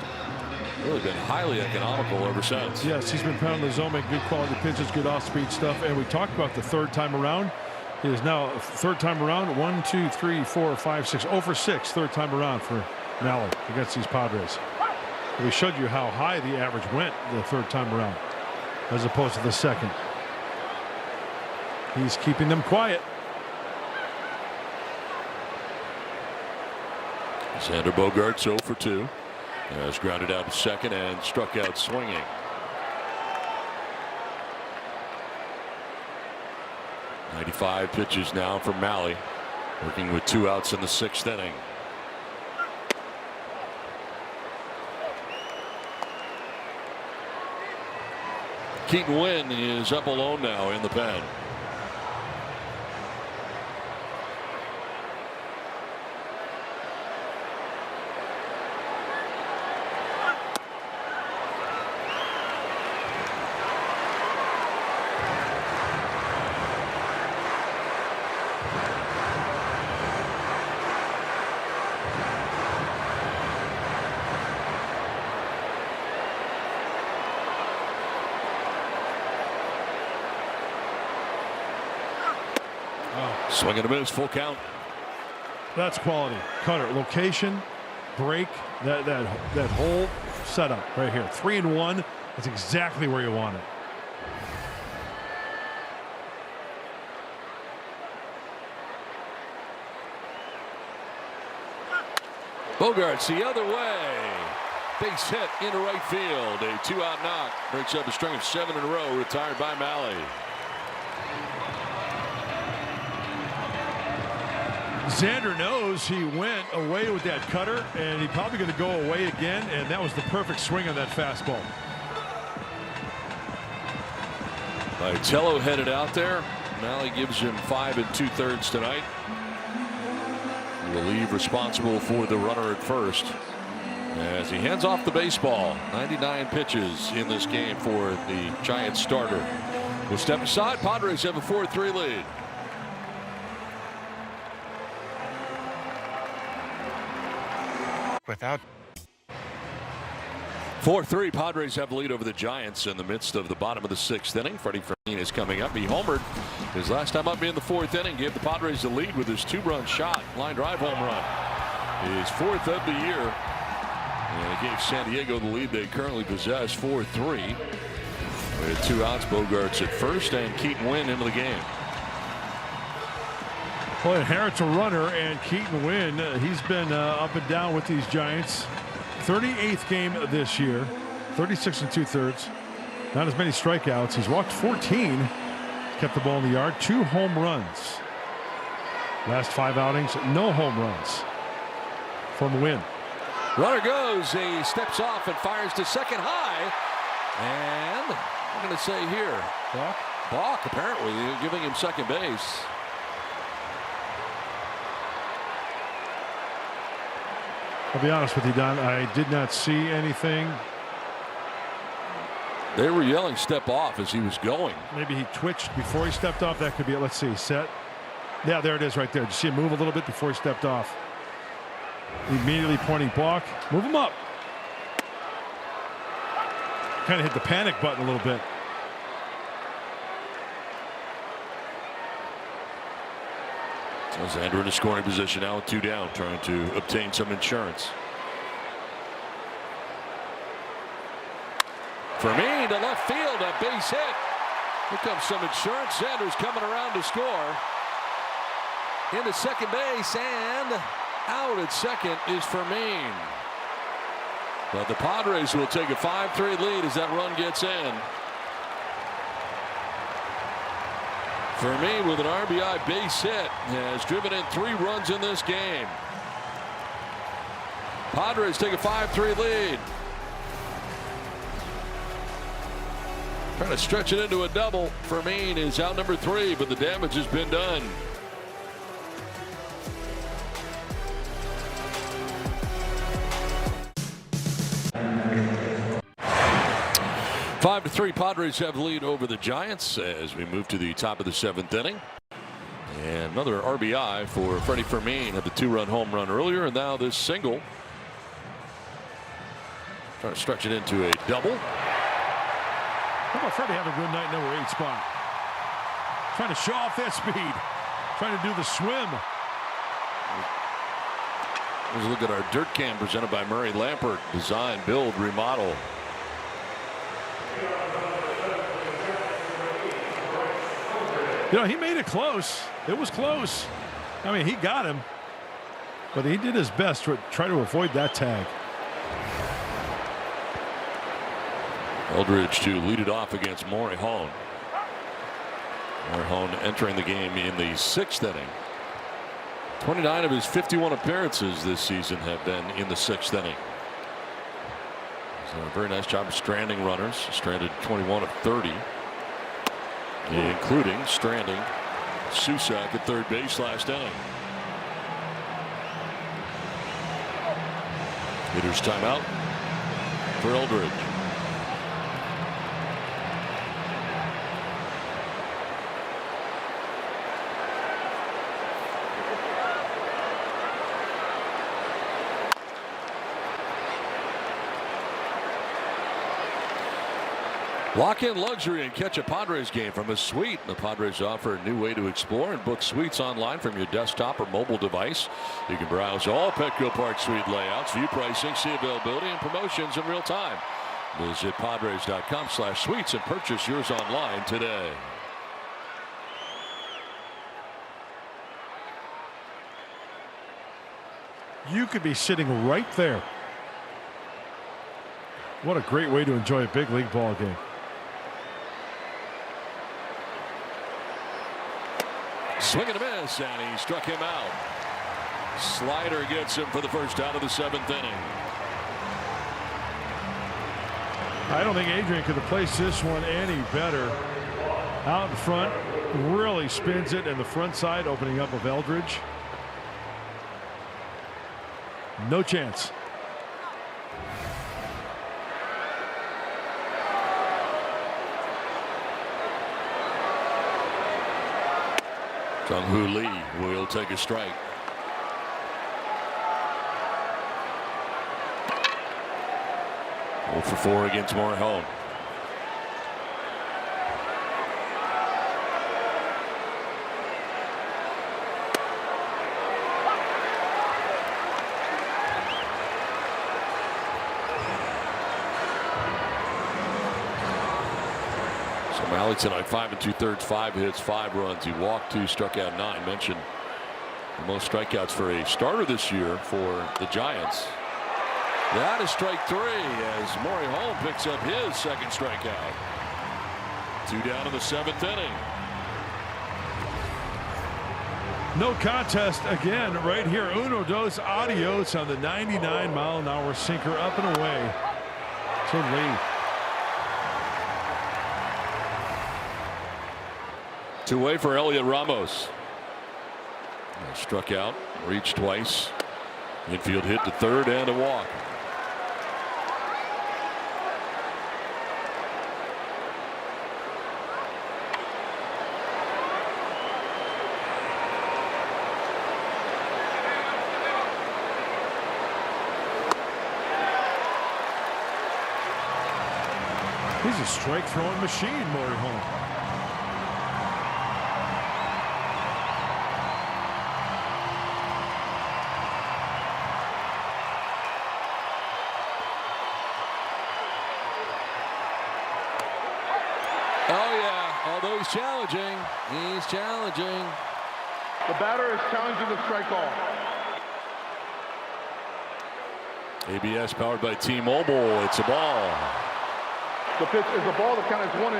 Really been highly economical ever since. Yes, he's been pounding the zone, making good quality pitches, good off-speed stuff. And we talked about the third time around. He is now third time around. 1, 2, 3, 4, 5, 6. 0 for 6 third time around for Malley against these Padres. We showed you how high the average went the third time around as opposed to the second. He's keeping them quiet. Xander Bogaerts 0 for 2. Has grounded out to second and struck out swinging. .95 pitches now for Malley, working with 2 outs in the 6th inning. Keaton Winn is up alone now in the pen. Swing and a miss, full count. That's quality. Cutter, location, break, that whole setup right here. 3-1. That's exactly where you want it. Bogaerts the other way. Base hit into right field. A 2-out knock breaks up a string of 7 in a row. Retired by Malley. Xander knows he went away with that cutter, and he's probably going to go away again, and that was the perfect swing on that fastball. Vitello headed out there. Malley gives him 5 2/3 tonight. He will leave responsible for the runner at first as he hands off the baseball. 99 pitches in this game for the Giants starter. We'll step aside. Padres have a 4-3 lead. Without 4-3, Padres have the lead over the Giants in the midst of the bottom of the 6th inning. Freddie Freeman is coming up. He homered his last time up in the 4th inning, gave the Padres the lead with his 2-run shot, line drive home run. His 4th of the year, and he gave San Diego the lead they currently possess, 4-3. With 2 outs, Bogaerts at first, and Keaton Winn into the game. Well, inherits a runner, and Keaton Winn, he's been up and down with these Giants. 38th game this year, 36 2/3. Not as many strikeouts. He's walked 14, kept the ball in the yard, 2 home runs. Last 5 outings, no home runs from Winn. Runner goes. He steps off and fires to second high. And I'm going to say here, Balk apparently giving him second base. I'll be honest with you, Don. I did not see anything. They were yelling step off as he was going. Maybe he twitched before he stepped off. That could be it. Let's see. Set. Yeah, there it is right there. Did you see him move a little bit before he stepped off? Immediately pointing balk. Move him up. Kind of hit the panic button a little bit. So Xander in a scoring position now with 2 down, trying to obtain some insurance. For me, to left field, a base hit. Here comes some insurance. Xander's coming around to score. Into second base, and out at second is Fermin. But the Padres will take a 5-3 lead as that run gets in. Fermin with an RBI base hit has driven in 3 runs in this game. Padres take a 5-3 lead. Trying to stretch it into a double. Fermin is out number 3, but the damage has been done. Five to 3, Padres have the lead over the Giants as we move to the top of the 7th inning. And another RBI for Freddie Fermin. Had the 2-run home run earlier, and now this single. Trying to stretch it into a double. How about Freddie having a good night, number 8 spot? Trying to show off that speed. Trying to do the swim. Let's look at our dirt cam presented by Murray Lampert. Design, build, remodel. You know, he made it close. It was close. I mean, he got him. But he did his best to try to avoid that tag. Eldridge to lead it off against Morejon. Morejon entering the game in the 6th inning. 29 of his 51 appearances this season have been in the 6th inning. So a very nice job of stranding runners. Stranded 21 of 30. Including stranding Susak at third base last inning. Hitter's timeout for Eldridge. Lock in luxury and catch a Padres game from a suite. The Padres offer a new way to explore and book suites online from your desktop or mobile device. You can browse all Petco Park suite layouts, view pricing, see availability and promotions in real time. Visit Padres.com/suites and purchase yours online today. You could be sitting right there. What a great way to enjoy a big league ball game. Swing and a miss, and he struck him out. Slider gets him for the first out of the 7th inning. I don't think Adrian could have placed this one any better. Out in front, really spins it, and the front side opening up of Eldridge. No chance. Jung-Hoo Lee will take a strike. For 4 against Morejon. Malley tonight 5 2/3, 5 hits, 5 runs. He walked 2, struck out 9. Mentioned the most strikeouts for a starter this year for the Giants. That is strike 3 as Morejon picks up his 2nd strikeout. 2 down in the 7th inning. No contest again right here. Uno dos adios on the 99-mile-an-hour sinker up and away to Lee. 2 away for Elliot Ramos. Struck out, reached twice. Infield hit to third and a walk. He's a strike throwing machine, Maury Holm. Oh, yeah. Although he's challenging. He's challenging. The batter is challenging the strike call. ABS powered by T-Mobile. It's a ball. The pitch is a ball. The count is 1-2.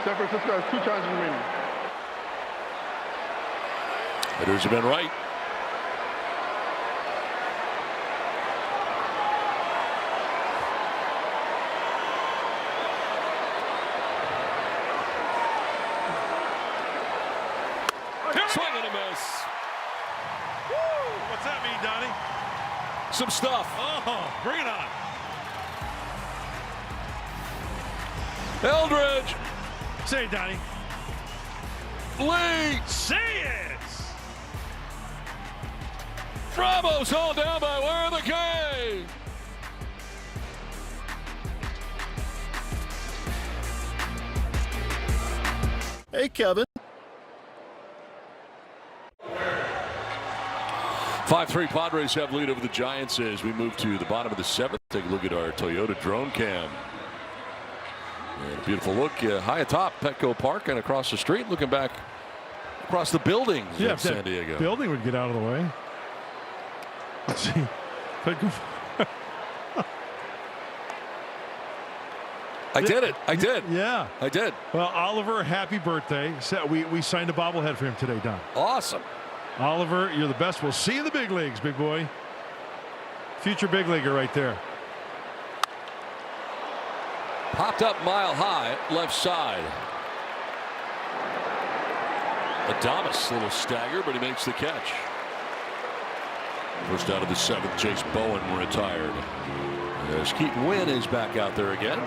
San Francisco has 2 challenges remaining. Hitters have been right. Swing and a miss. Woo! What's that mean, Donnie? Some stuff. Oh, bring it on. Eldridge. Say it, Donnie. Lee. Say it. Bravo's hauled down by Where the K. Hey, Kevin. 5-3 Padres have lead over the Giants as we move to the bottom of the 7th. Take a look at our Toyota drone cam. And a beautiful look high atop Petco Park and across the street, looking back across the buildings in San Diego. Building would get out of the way. Let's see. Petco. I did it. I did. Yeah. I did. Well, Oliver, happy birthday. We signed a bobblehead for him today, Don. Awesome. Oliver, you're the best. We'll see you in the big leagues, big boy. Future big leaguer right there. Popped up mile high, left side. Adames, a little stagger, but he makes the catch. First out of the 7th, Chase Bowen retired. As Keaton Wynn is back out there again.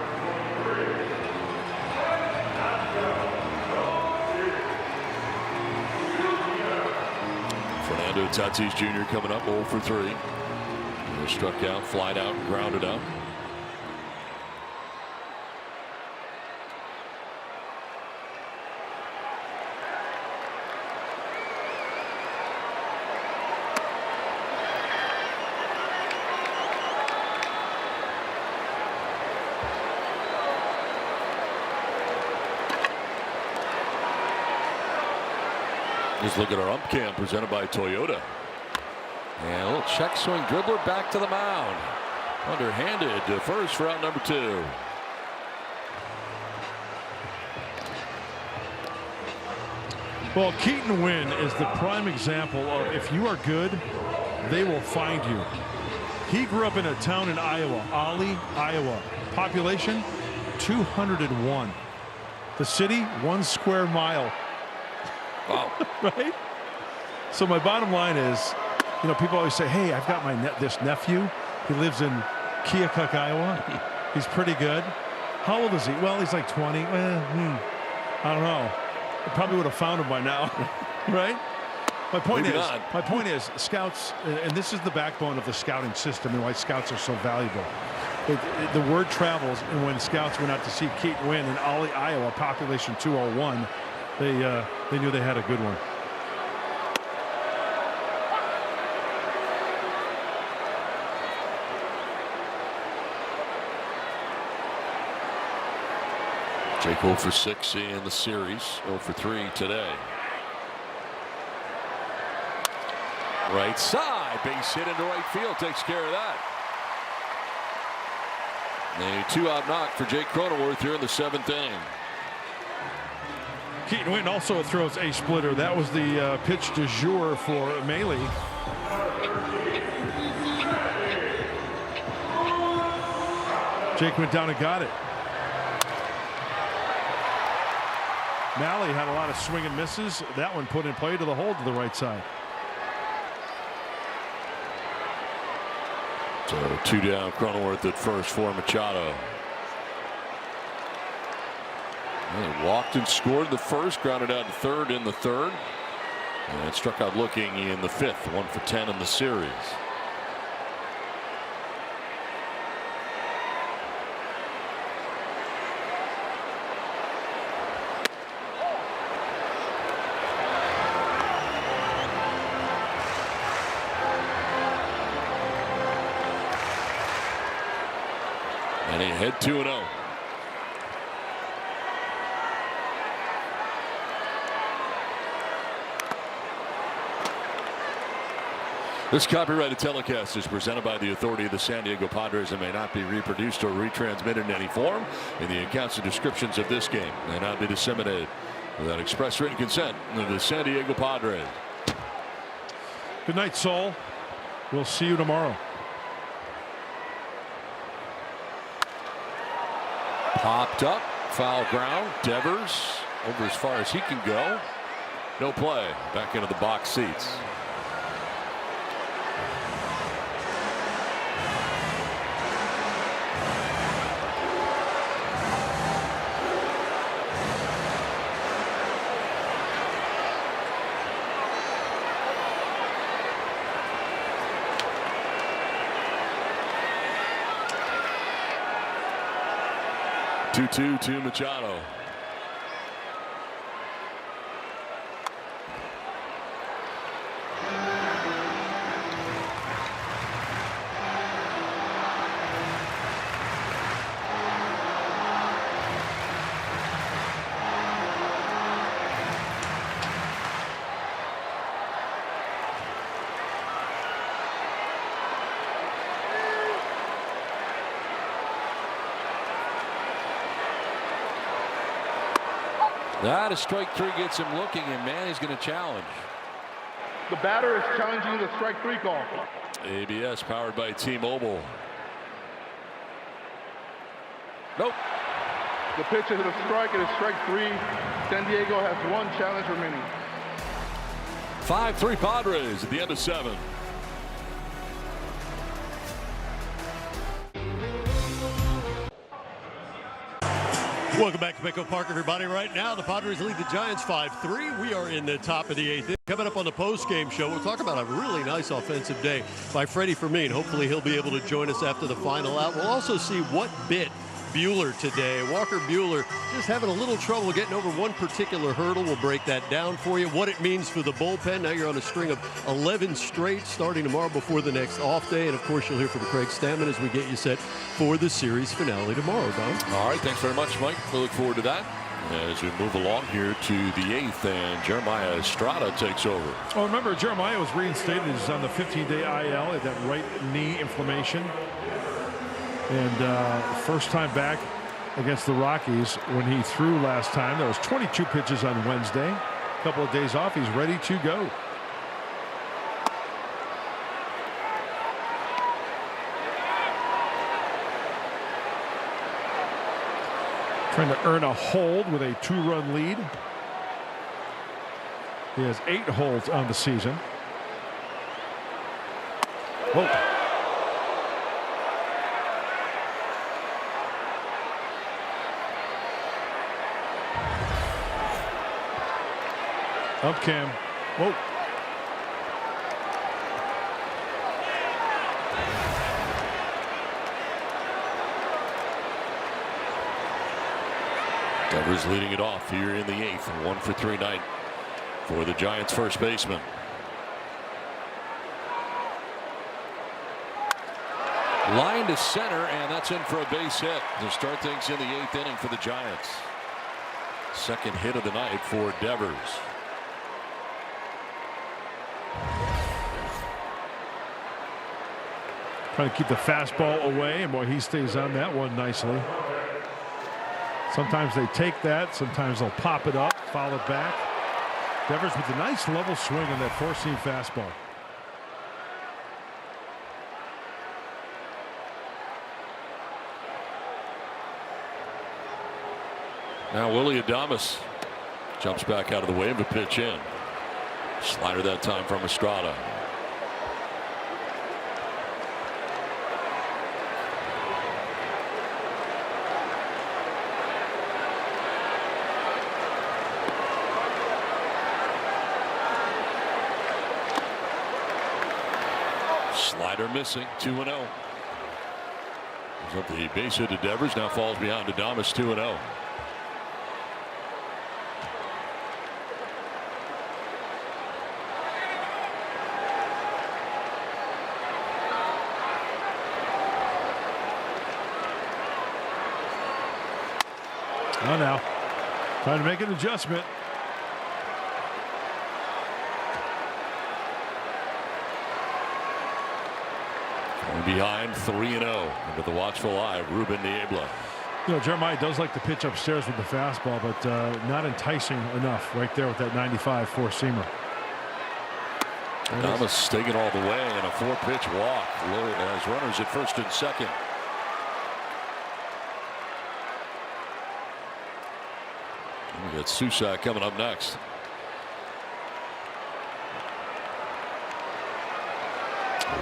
Fernando Tatis Jr. coming up 0 for 3. Struck out, flied out, grounded out. Just look at our ump cam presented by Toyota. And a little check swing dribbler back to the mound. Underhanded to first for out number 2. Well, Keaton Wynn is the prime example of if you are good, they will find you. He grew up in a town in Iowa, Ollie, Iowa. Population 201. The city 1 square mile. Wow. Right? So my bottom line is, you know, people always say, hey, I've got this nephew. He lives in Keokuk, Iowa. He's pretty good. How old is he? Well, he's like 20. I don't know. I probably would have found him by now. Right? My point is, scouts, and this is the backbone of the scouting system and why scouts are so valuable. The word travels, and when scouts went out to see Keaton Wynn in Ollie, Iowa, population 201, they knew they had a good one. Jake 0 for 6 in the series, 0 for 3 today. Right side, base hit into right field, takes care of that. A 2-out knock for Jake Cronenworth here in the 7th inning. Keaton Wynn also throws a splitter. That was the pitch du jour for Maley. Jake went down and got it. Maley had a lot of swing and misses. That one put in play to the hole to the right side. So 2 down, Cronenworth at first for Machado. He walked and scored the first, grounded out to third in the 3rd, and struck out looking in the 5th, 1 for 10 in the series. And he hit 2-0. This copyrighted telecast is presented by the authority of the San Diego Padres and may not be reproduced or retransmitted in any form. And the accounts and descriptions of this game may not be disseminated without express written consent of the San Diego Padres. Good night, Saul. We'll see you tomorrow. Popped up, foul ground. Devers over as far as he can go. No play. Back into the box seats. Two to Machado. That is strike three, gets him looking, and Manny's going to challenge. The batter is challenging the strike three call. ABS powered by T-Mobile. Nope. The pitch is a strike. It is strike three. San Diego has one challenge remaining. 5-3 Padres at the end of 7. Welcome back to Petco Park, everybody. Right now, the Padres lead the Giants 5-3. We are in the top of the 8th. Coming up on the post-game show, we'll talk about a really nice offensive day by Freddie Fermin. Hopefully, he'll be able to join us after the final out. We'll also see what bit Buehler today. Walker Buehler just having a little trouble getting over one particular hurdle. We'll break that down for you. What it means for the bullpen. Now you're on a string of 11 straight starting tomorrow before the next off day. And, of course, you'll hear from Craig Stammen as we get you set for the series finale tomorrow, Don. All right. Thanks very much, Mike. We look forward to that as we move along here to the 8th. And Jeremiah Estrada takes over. Oh, remember, Jeremiah was reinstated. He's on the 15-day IL. He had that right knee inflammation. And first time back against the Rockies when he threw last time. There was 22 pitches on Wednesday. A couple of days off. He's ready to go. Trying to earn a hold with a 2-run lead. He has 8 holds on the season. Whoa. Up Cam. Whoa. Devers leading it off here in the 8th. 1-for-3 night for the Giants first baseman. Line to center, and that's in for a base hit to start things in the 8th inning for the Giants. Second hit of the night for Devers. Trying to keep the fastball away, and boy, he stays on that one nicely. Sometimes they take that, sometimes they'll pop it up, foul it back. Devers with a nice level swing on that four-seam fastball. Now Willie Adames jumps back out of the way of a pitch in. Slider that time from Estrada. Slider missing. 2-0. Goes up the base hit to Devers. Now falls behind Adames. 2-0. Oh, now trying to make an adjustment. Behind 3-0 under the watchful eye of Ruben Niebla. You know, Jeremiah does like to pitch upstairs with the fastball, but not enticing enough right there with that 95 four-seamer. Thomas taking all the way and a 4-pitch walk as runners at first and second. We got Susak coming up next.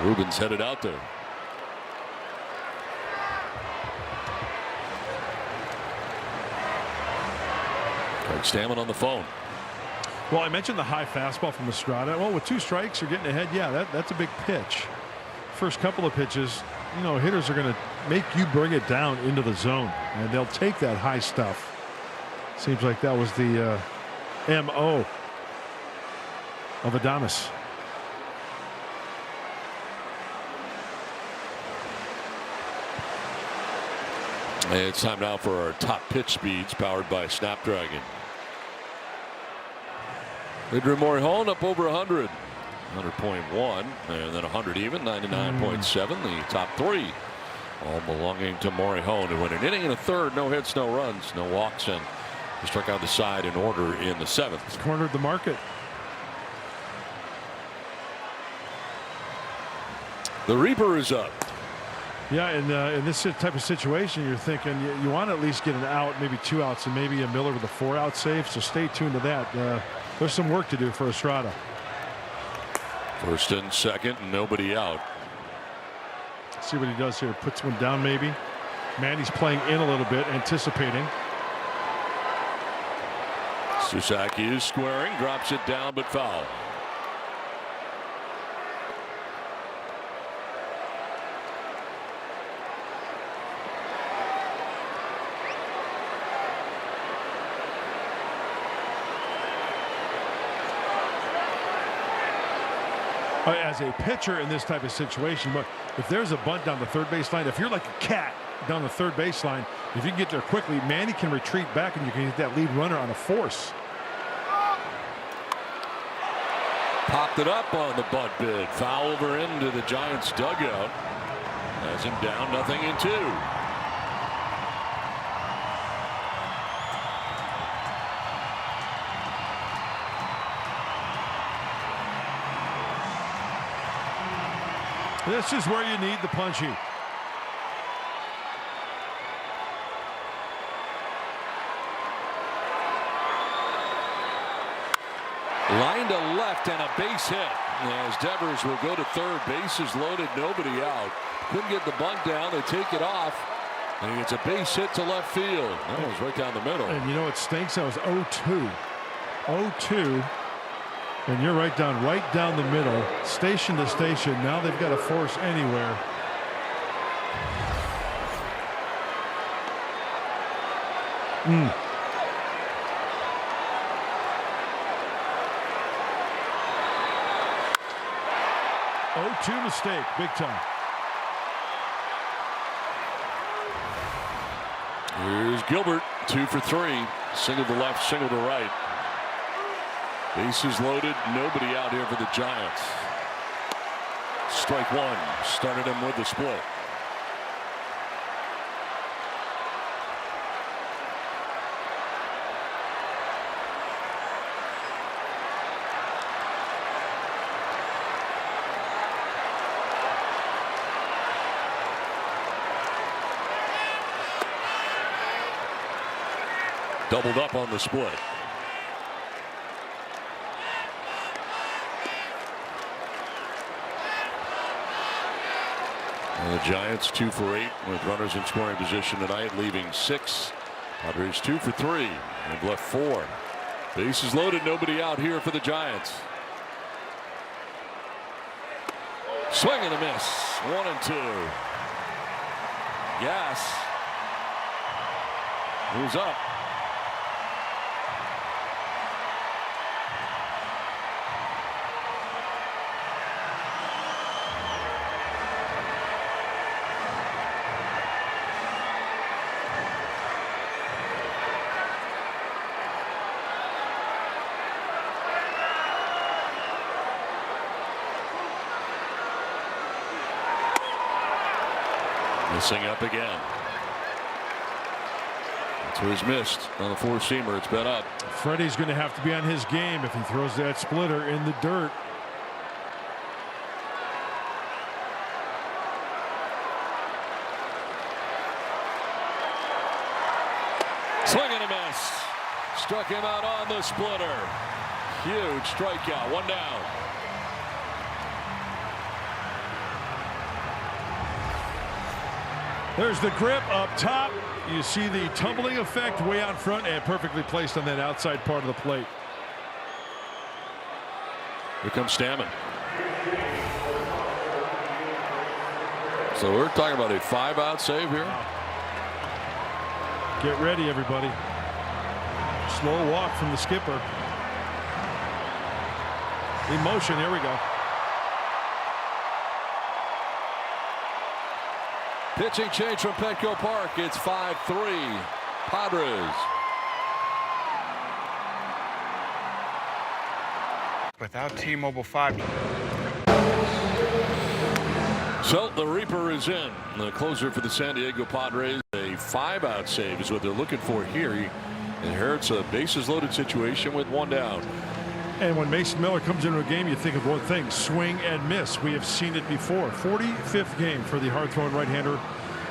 Ruben's headed out there. Craig Stammen on the phone. Well, I mentioned the high fastball from Estrada. Well, with 2 strikes, you're getting ahead. Yeah, that's a big pitch. First couple of pitches, you know, hitters are going to make you bring it down into the zone, and they'll take that high stuff. Seems like that was the MO of Adames. It's time now for our top pitch speeds powered by Snapdragon. Adrian Morejon up over 100. 100.1 and then 100 even, 99.7. The top 3 all belonging to Morejon, who went an inning and a third, no hits, no runs, no walks, and he struck out the side in order in the 7th. He's cornered the market. The Reaper is up. Yeah, and in this type of situation, you're thinking you want to at least get an out, maybe 2 outs, and maybe a Miller with a 4-out save. So stay tuned to that. There's some work to do for Estrada. First and second, nobody out. See what he does here. Puts one down maybe. Manny's playing in a little bit, anticipating. Susak is squaring, drops it down, but foul. As a pitcher in this type of situation, but if there's a bunt down the third base line, if you're like a cat down the third base line, if you can get there quickly, Manny can retreat back and you can get that lead runner on a force. Popped it up on the bunt bid. Foul over into the Giants dugout. Has him down 0-2. This is where you need the punchy. Line to left and a base hit. As Devers will go to third. Bases loaded, nobody out. Couldn't get the bunt down. They take it off. And it's a base hit to left field. That was right down the middle. And you know what stinks? That was 0-2. 0-2. And you're right down the middle, station to station. Now they've got to force anywhere. Mm. 0-2 mistake, big time. Here's Gilbert, 2 for 3. Single to left, single to right. Bases loaded, nobody out here for the Giants. Strike 1, started him with the split. Doubled up on the split. And the Giants 2 for 8 with runners in scoring position tonight, leaving 6. Padres 2 for 3. They've left 4. Bases loaded, nobody out here for the Giants. Swing and a miss. 1-2. Gas moves up. Missing up again. That's where he's missed on the four-seamer. It's been up. Freddie's going to have to be on his game if he throws that splitter in the dirt. Swing and a miss. Struck him out on the splitter. Huge strikeout. One down. There's the grip up top. You see the tumbling effect way out front and perfectly placed on that outside part of the plate. Here comes Stammen. So we're talking about a 5-out save here. Get ready, everybody. Slow walk from the skipper. Emotion. Here we go. Pitching change from Petco Park. It's 5-3 Padres. Without T-Mobile 5G. So the Reaper is in. The closer for the San Diego Padres. A 5-out save is what they're looking for here. He inherits a bases loaded situation with one down. And when Mason Miller comes into a game, you think of one thing: swing and miss. We have seen it before. 45th game for the hard-throwing right-hander.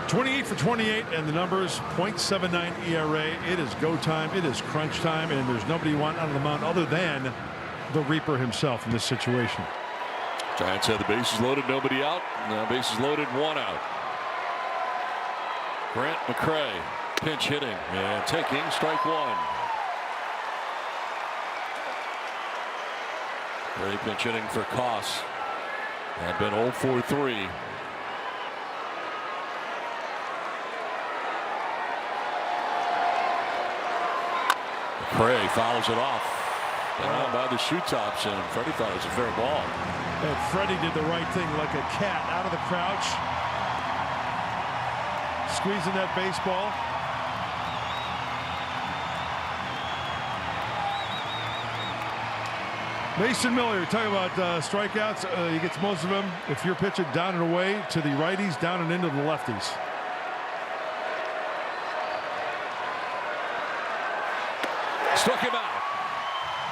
28 for 28, and the numbers: .79 ERA. It is go time. It is crunch time, and there's nobody you want out of the mound other than the Reaper himself in this situation. Giants had the bases loaded, nobody out. Now bases loaded, one out. Grant McCray pinch hitting and taking strike one. Gray pinch hitting for Koss. Had been 0 for 3. McCray fouls it off. Down by the shoe tops, and Freddie thought it was a fair ball. And Freddie did the right thing, like a cat out of the crouch, squeezing that baseball. Mason Miller, you're talking about strikeouts. He gets most of them if you're pitching down and away to the righties, down and into the lefties. Struck him out.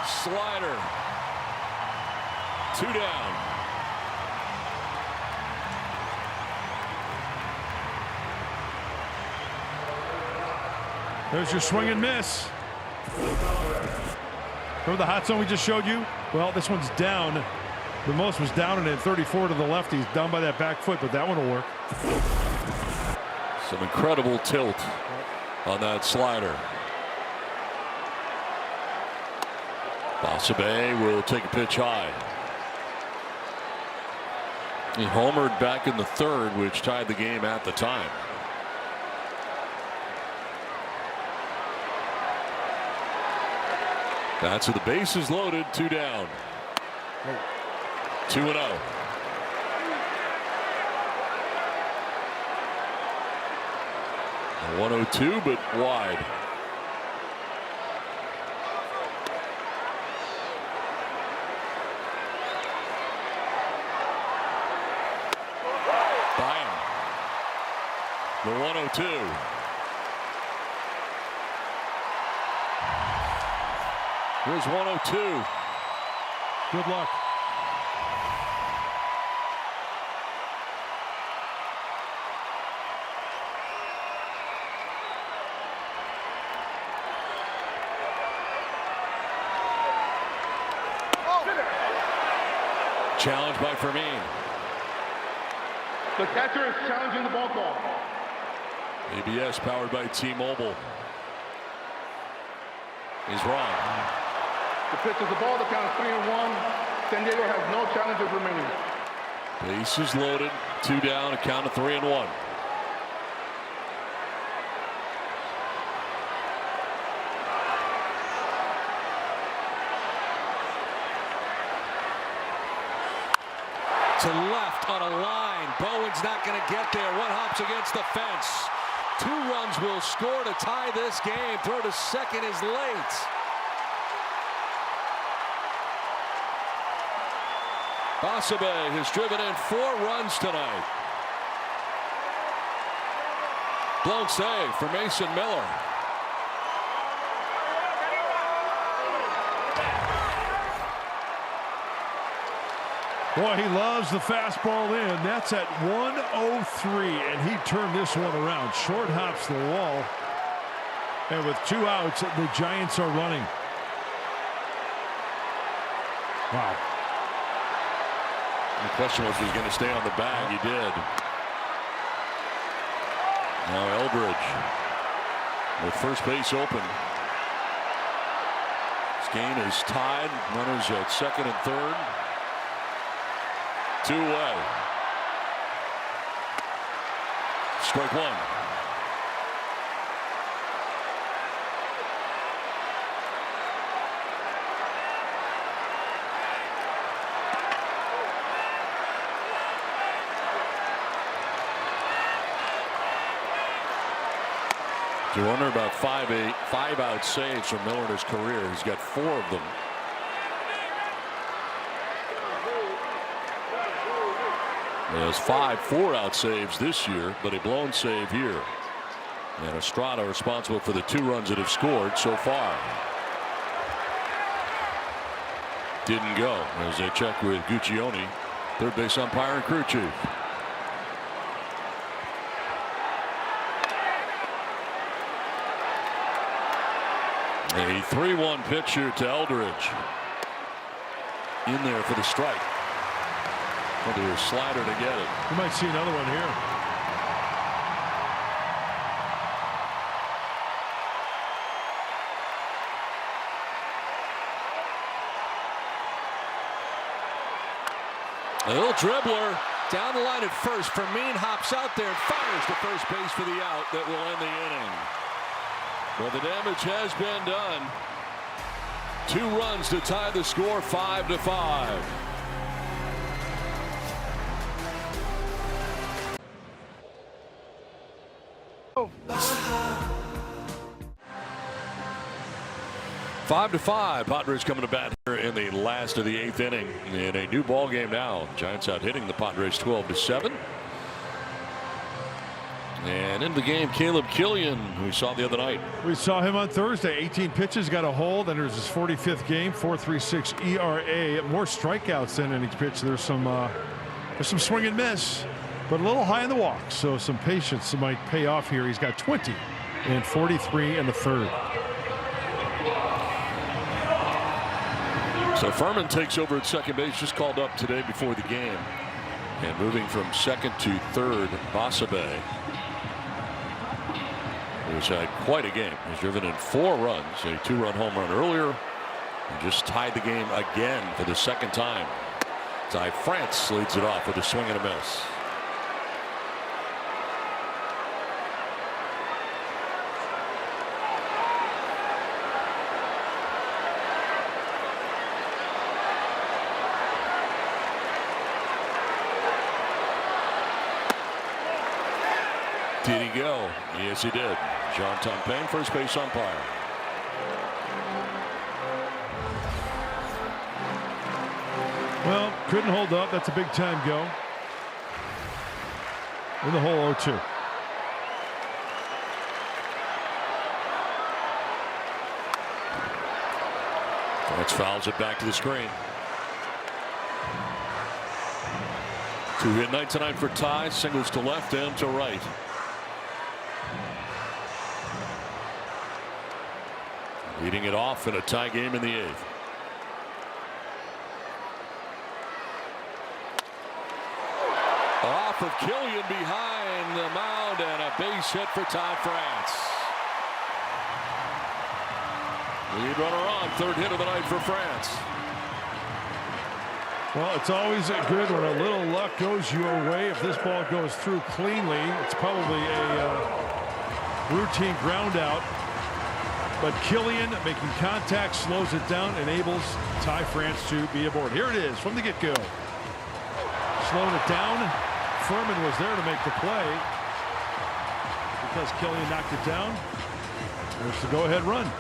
Slider. 2 down. There's your swing and miss. Remember the hot zone we just showed you? Well, this one's down. The most was down and at 34 to the lefties, down by that back foot, but that one will work. Some incredible tilt on that slider. Basabe will take a pitch high. He homered back in the third, which tied the game at the time. That's with the bases loaded, 2 down. 2-0. A 102, but wide. By him. The 102. Here's 102. Good luck. Challenged by Fermin. The catcher is challenging the ball call. ABS powered by T-Mobile. He's wrong. The pitch is the ball. The count is 3-1. San Diego has no challenges remaining. Bases loaded, 2 down, a count of 3-1. To left on a line. Bowen's not going to get there. One hops against the fence. 2 runs will score to tie this game. Throw to second is late. Basabe has driven in 4 runs tonight. Blown save for Mason Miller. Boy, he loves the fastball in. That's at 103, and he turned this one around. Short hops the wall. And with 2 outs, the Giants are running. Wow. The question was if he was going to stay on the bag. He did. Now Eldridge with first base open. This game is tied. Runners at second and third. 2 away. Strike one. You wonder about 5-out saves from Miller in his career. He's got 4 of them. He has 5 4-out saves this year, but a blown save here. And Estrada responsible for the 2 runs that have scored so far. Didn't go as they check with Guccione, third base umpire and crew chief. A 3-1 pitch here to Eldridge. In there for the strike. We'll do a slider to get it. You might see another one here. A little dribbler down the line at first. Fermin hops out there and fires to first base for the out that will end the inning. Well, the damage has been done. 2 runs to tie the score 5-5. Oh. 5-5. Padres coming to bat here in the last of the 8th inning in a new ball game now. Giants out hitting the Padres 12-7. And into the game, Caleb Killian, who we saw the other night. We saw him on Thursday. 18 pitches, got a hold, and there's his 45th game, 4.36 ERA. More strikeouts than any pitch. There's some swing and miss, but a little high in the walk. So some patience might pay off here. He's got 20 and 43 in the 3rd. So Furman takes over at second base, just called up today before the game. And moving from second to 3rd, Basabe, who's had quite a game. He's driven in 4 runs, a 2-run home run earlier, and just tied the game again for the 2nd time. Ty France leads it off with a swing and a miss. Did he go? Yes, he did. John Tompane, first base umpire. Well, couldn't hold up. That's a big time go. In the hole 0-2. That's fouls it back to the screen. 2-hit night tonight for Ty. Singles to left and to right. Leading it off in a tie game in the 8th. Off of Killian behind the mound and a base hit for Ty France. Lead runner on, 3rd hit of the night for France. Well, it's always good when a little luck goes your way. If this ball goes through cleanly, it's probably a routine ground out. But Killian making contact, slows it down, enables Ty France to be aboard. Here it is from the get-go. Slowing it down. Furman was there to make the play. Because Killian knocked it down, there's the go-ahead run.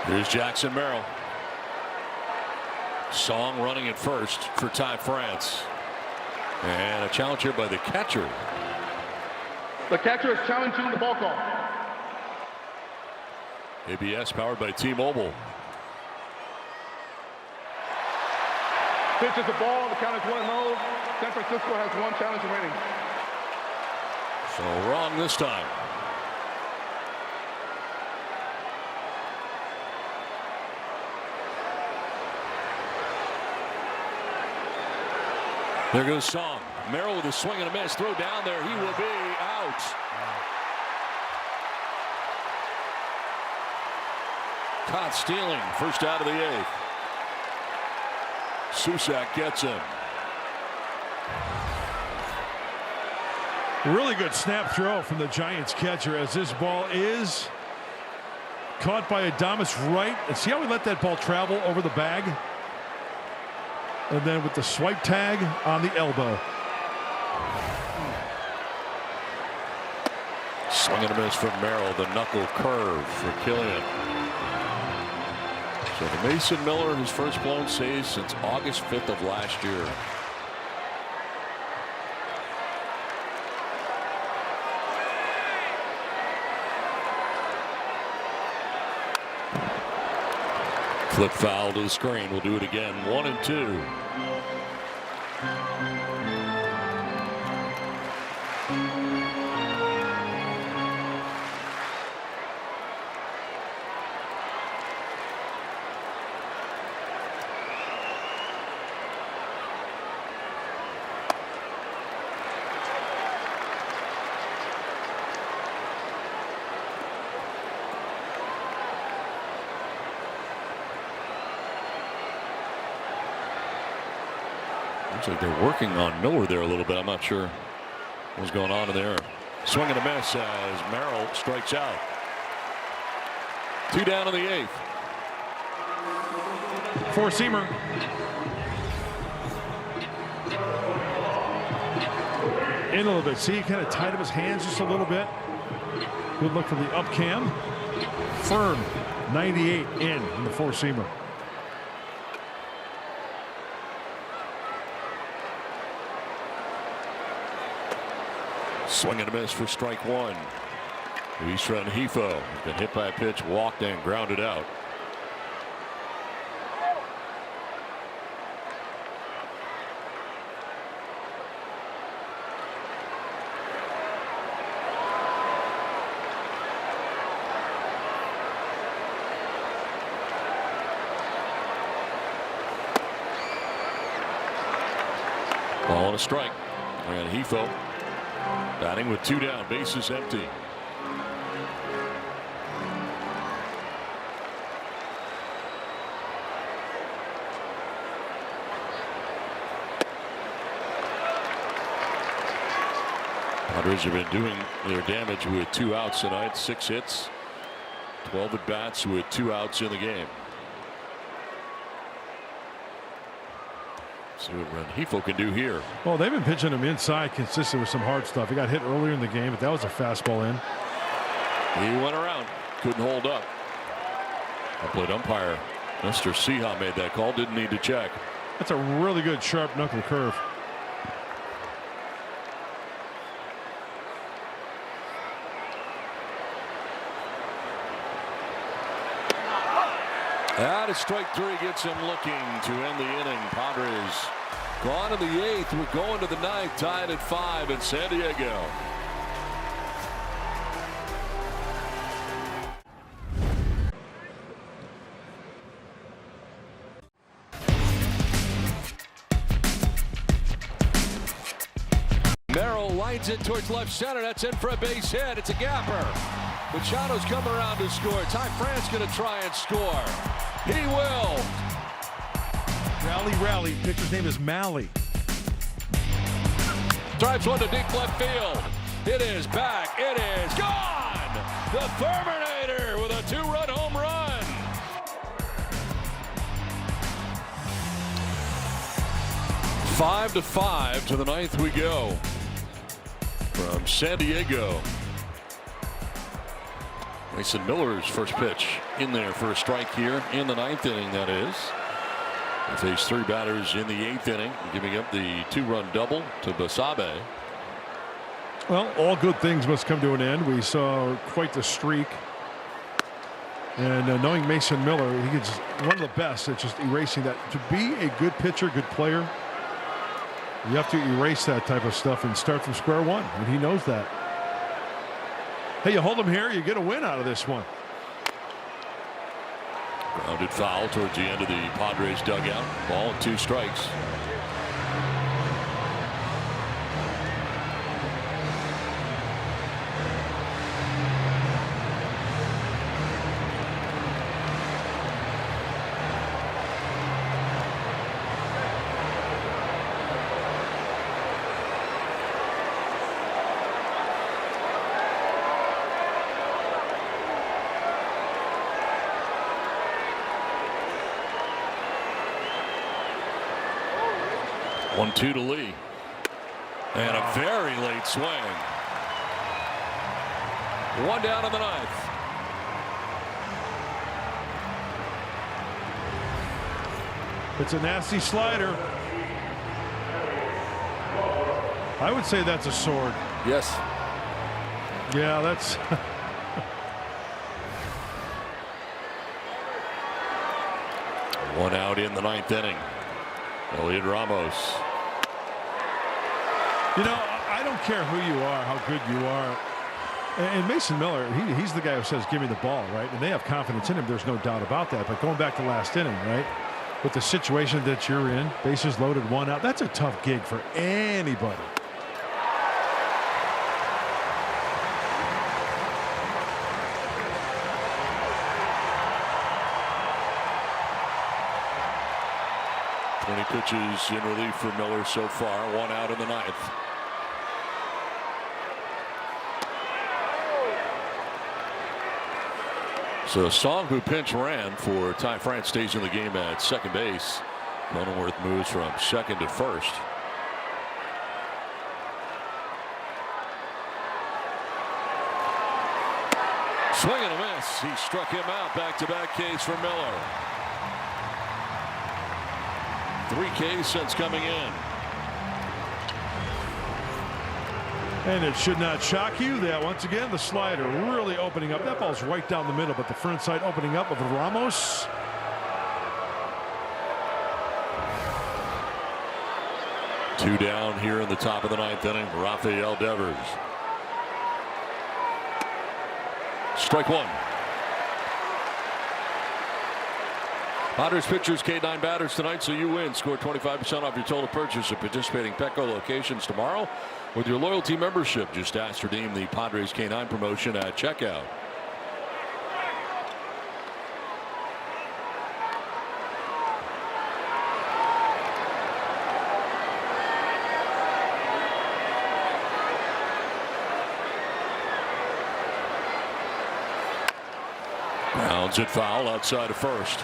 Here's Jackson Merrill. Song running at first for Ty France. And a challenge here by the catcher. The catcher is challenging the ball call. ABS powered by T-Mobile. Pitches the ball. The count is 1-0. San Francisco has 1 challenge remaining. So wrong this time. There goes Song. Merrill with a swing and a miss. Throw down there. He will be out. Caught stealing. First out of the 8th. Susak gets him. Really good snap throw from the Giants catcher as this ball is caught by Adames right. And see how he let that ball travel over the bag? And then with the swipe tag on the elbow. Swing and a miss from Merrill. The knuckle curve for Killian. So the Mason Miller, his first blown save since August 5th of last year. Flip foul to the screen. We'll do it again. 1-2. Looks like they're working on Miller there a little bit. I'm not sure what's going on in there. Swing and a miss as Merrill strikes out. 2 down in the 8th. Four-seamer. In a little bit. See, he kind of tied up his hands just a little bit. Good look from the up cam. Firm. 98 in the four-seamer. Swing and a miss for strike 1. Luis Rengifo has been hit by a pitch, walked and grounded out. Ball and a strike. Rengifo batting with 2 down, bases empty. Padres have been doing their damage with 2 outs tonight. 6 hits, 12 at bats with 2 outs in the game. See what Rengifo can do here. Well, they've been pitching him inside consistent with some hard stuff. He got hit earlier in the game, but that was a fastball in. He went around, couldn't hold up. Upplate umpire Mr. Seha made that call, didn't need to check. That's a really good sharp knuckle curve. And a strike 3 gets him looking to end the inning. Padres gone to the 8th. We're going to the 9th, tied at 5 in San Diego. Merrill lines it towards left center. That's in for a base hit. It's a gapper. Machado's come around to score. Ty France going to try and score. He will. Rally. Pitcher's name is Malley. Drives one to deep left field. It is back. It is gone. The Terminator with a 2-run home run. Five to 5 to the 9th we go. From San Diego. Mason Miller's first pitch in there for a strike here in the 9th inning, that is. They faced 3 batters in the 8th inning, giving up the 2-run double to Basabe. Well, all good things must come to an end. We saw quite the streak. And knowing Mason Miller, he's one of the best at just erasing that. To be a good pitcher, good player, you have to erase that type of stuff and start from square one. And he knows that. Hey, you hold him here, you get a win out of this one. Grounded foul towards the end of the Padres dugout. Ball and 2 strikes. One-two to Lee. And a very late swing. 1 down in the 9th. It's a nasty slider. I would say that's a sword. Yes. Yeah, that's. One out in the 9th inning. Elliot Ramos. You know, I don't care who you are, how good you are. And Mason Miller, he's the guy who says, give me the ball, right? And they have confidence in him. There's no doubt about that. But going back to last inning, right? With the situation that you're in, bases loaded, 1 out, that's a tough gig for anybody. Pitches in relief for Miller so far. 1 out in the 9th. So Song, who pinch ran for Ty France, stays in the game at second base. Cronenworth moves from second to first. Swing and a miss. He struck him out. Back-to-back Ks for Miller. 3 Ks since coming in. And it should not shock you that once again the slider really opening up. That ball's right down the middle, but the front side opening up of Ramos. Two down here in the top of the 9th inning. Rafael Devers. Strike 1. Padres pitchers, K9 batters tonight, so you win. Score 25% off your total purchase at participating Petco locations tomorrow with your loyalty membership. Just ask to redeem the Padres K9 promotion at checkout. Grounds it foul outside of first.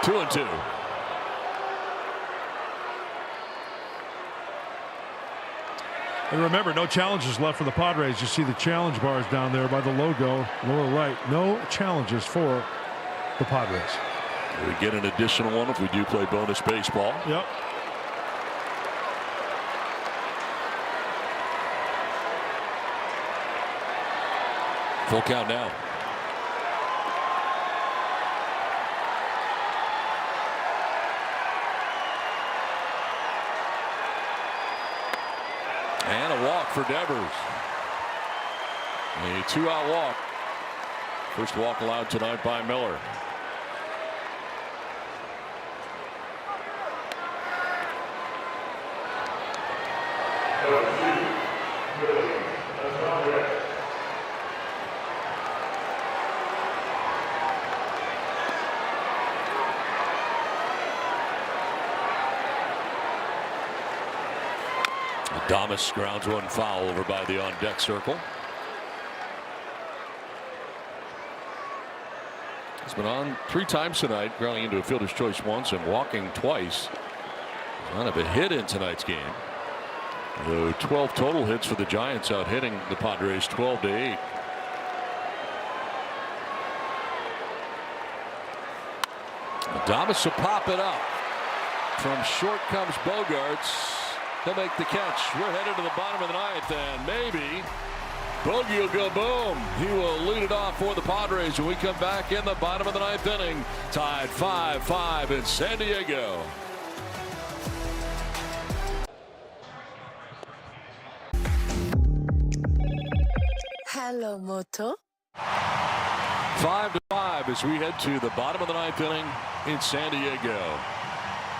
Two and two. And remember, no challenges left for the Padres. You see the challenge bars down there by the logo, lower right. No challenges for the Padres. We get an additional one if we do play bonus baseball. Yep. Full count now. And a walk for Devers. A 2-out walk. First walk allowed tonight by Miller. Adames grounds one foul over by the on-deck circle. He's been on 3 times tonight, grounding into a fielder's choice once and walking twice. Kind of a hit in tonight's game. 12 total hits for the Giants, out hitting the Padres 12-8. Adames will pop it up. From short comes Bogaerts. He'll make the catch. We're headed to the bottom of the 9th, and maybe Bogey will go boom. He will lead it off for the Padres when we come back in the bottom of the 9th inning. Tied 5-5 in San Diego. Hello, Moto. 5-5 as we head to the bottom of the 9th inning in San Diego.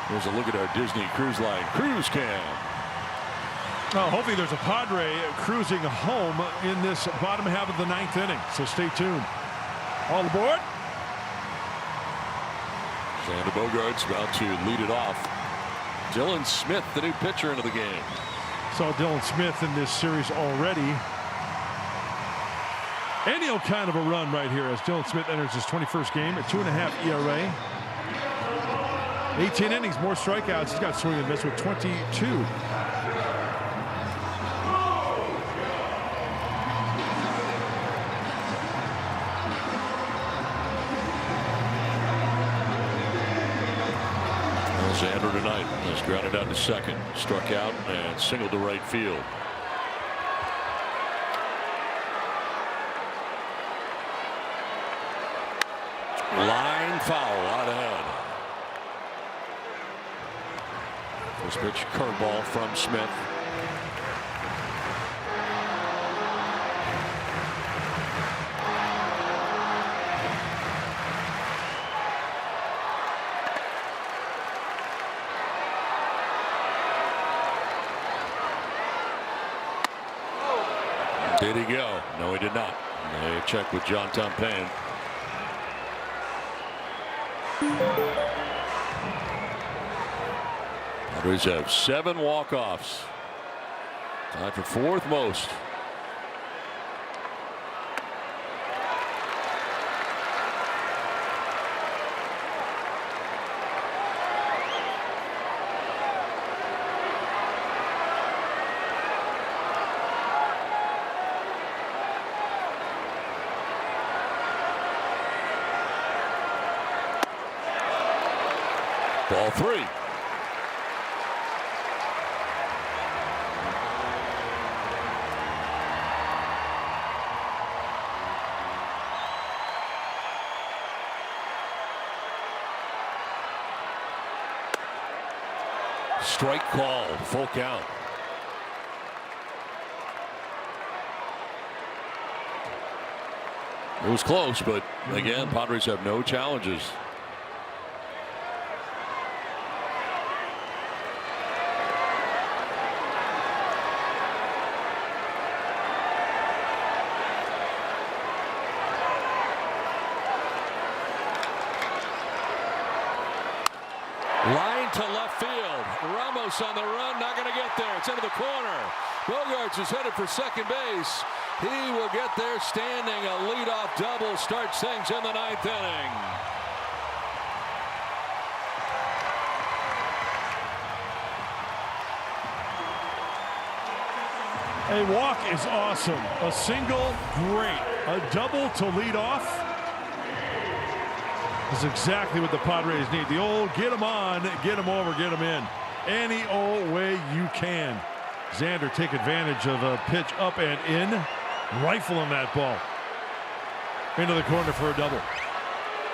Here's a look at our Disney Cruise Line Cruise Cam. Well, hopefully there's a Padre cruising home in this bottom half of the 9th inning. So stay tuned. All aboard. Xander Bogaerts about to lead it off. Dylan Smith, the new pitcher, into the game. Saw Dylan Smith in this series already. Any kind of a run right here as Dylan Smith enters his 21st game at 2.5 ERA. 18 innings, more strikeouts. He's got swing and miss with 22. Xander tonight has grounded out to second, struck out, and singled to right field. Line foul out ahead. First pitch, curveball from Smith. Did he go? No, he did not. They check with John Tompane. Padres have 7 walk-offs. Tied for 4th most. Ball 3. Strike called, full count. It was close, but again, Padres have no challenges. Line to left field. Ramos on the run, not going to get there. It's into the corner. Bogaerts is headed for second base. He will get there standing. A leadoff double starts things in the 9th inning. A walk is awesome. A single, great. A double to lead off is exactly what the Padres need. The old get them on, get them over, get them in. Any old way you can. Xander take advantage of a pitch up and in. Rifling that ball into the corner for a double.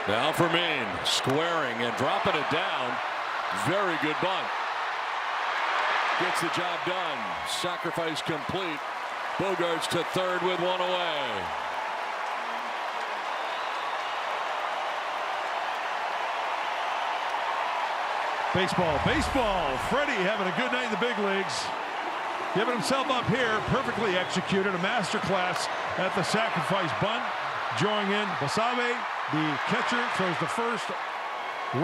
Now for Maine, squaring and dropping it down. Very good bunt. Gets the job done. Sacrifice complete. Bogaerts to third with 1 away. Baseball, baseball. Freddie having a good night in the big leagues. Giving himself up here, perfectly executed, a master class at the sacrifice bunt. Drawing in Basabe, the catcher, throws the first,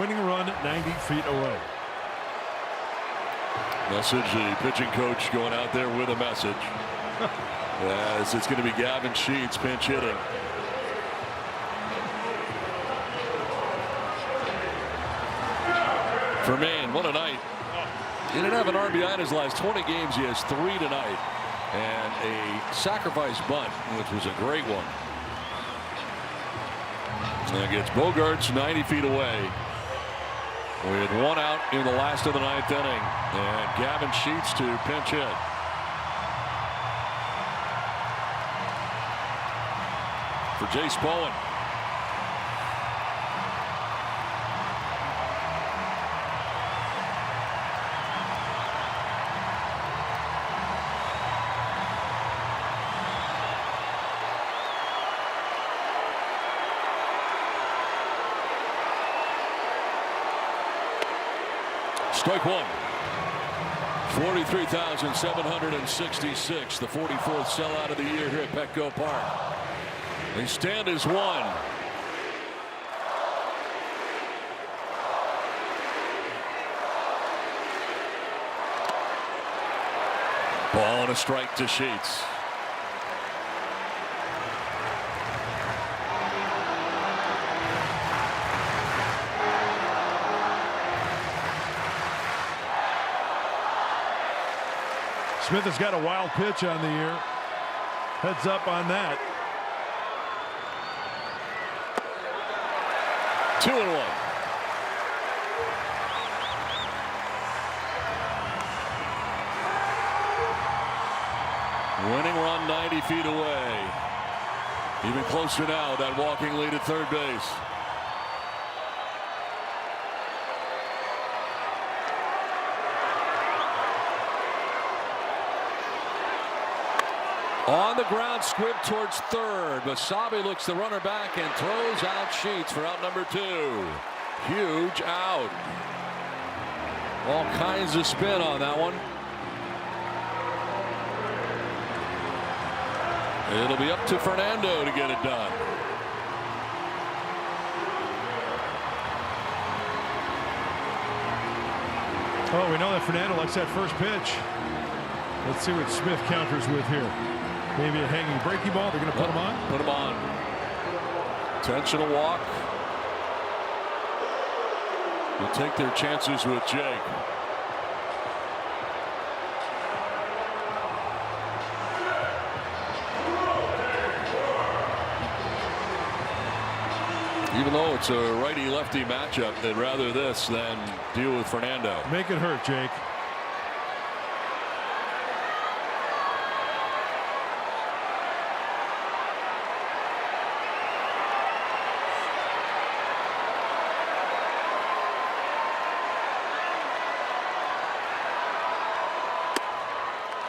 winning run 90 feet away. Message, the pitching coach going out there with a message. As it's going to be Gavin Sheets pinch hitting. for Maine. What a night. He didn't have an RBI in his last 20 games. He has 3 tonight. And a sacrifice bunt, which was a great one. And gets Bogarts 90 feet away. We had 1 out in the last of the 9th inning. And Gavin Sheets to pinch hit. For Jace Bowen. Strike 1. 43,766. The 44th sellout of the year here at Petco Park. They stand as 1. Ball and a strike to Sheets. Smith has got a wild pitch on the year. Heads up on that. 2-1. Winning run 90 feet away. Even closer now, that walking lead at third base. On the ground, squib towards third. Basabe looks the runner back and throws out Sheets for out number 2. Huge out. All kinds of spin on that one. It'll be up to Fernando to get it done. Oh, we know that Fernando likes that first pitch. Let's see what Smith counters with here. Maybe a hanging breaky ball. They're going to put him on. Put him on. Intentional walk. They'll take their chances with Jake. Even though it's a righty-lefty matchup, they'd rather this than deal with Fernando. Make it hurt, Jake.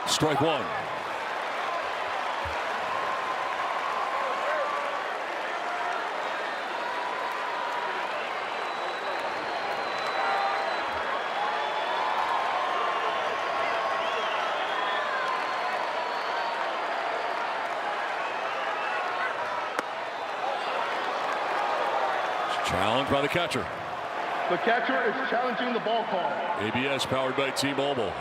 Strike 1. Challenged by the catcher. The catcher is challenging the ball call. ABS powered by T-Mobile.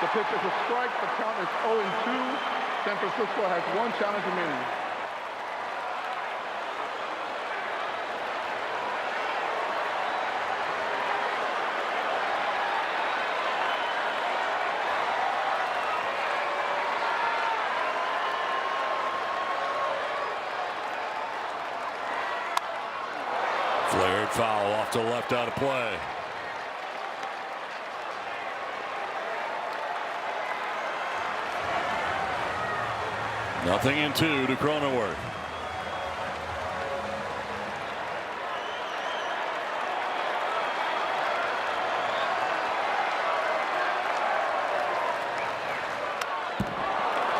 The pitch is a strike. The count is 0-2. San Francisco has 1 challenge remaining. Flared foul off to the left, out of play. Nothing in 2 to Cronenworth.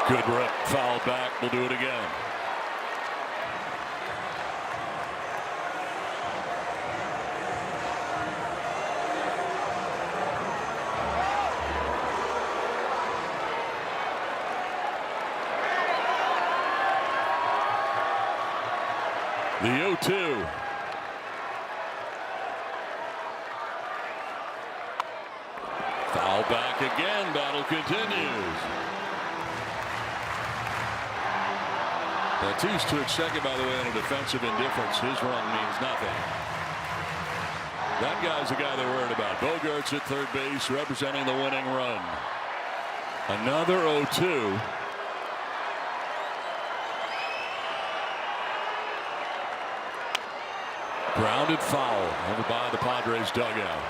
Good rip, fouled back. We'll do it again. The 0-2. Foul back again. Battle continues. Tatis took second, by the way, on a defensive indifference. His run means nothing. That guy's the guy they're worried about. Bogarts at third base, representing the winning run. Another 0-2. Grounded foul over by the Padres dugout.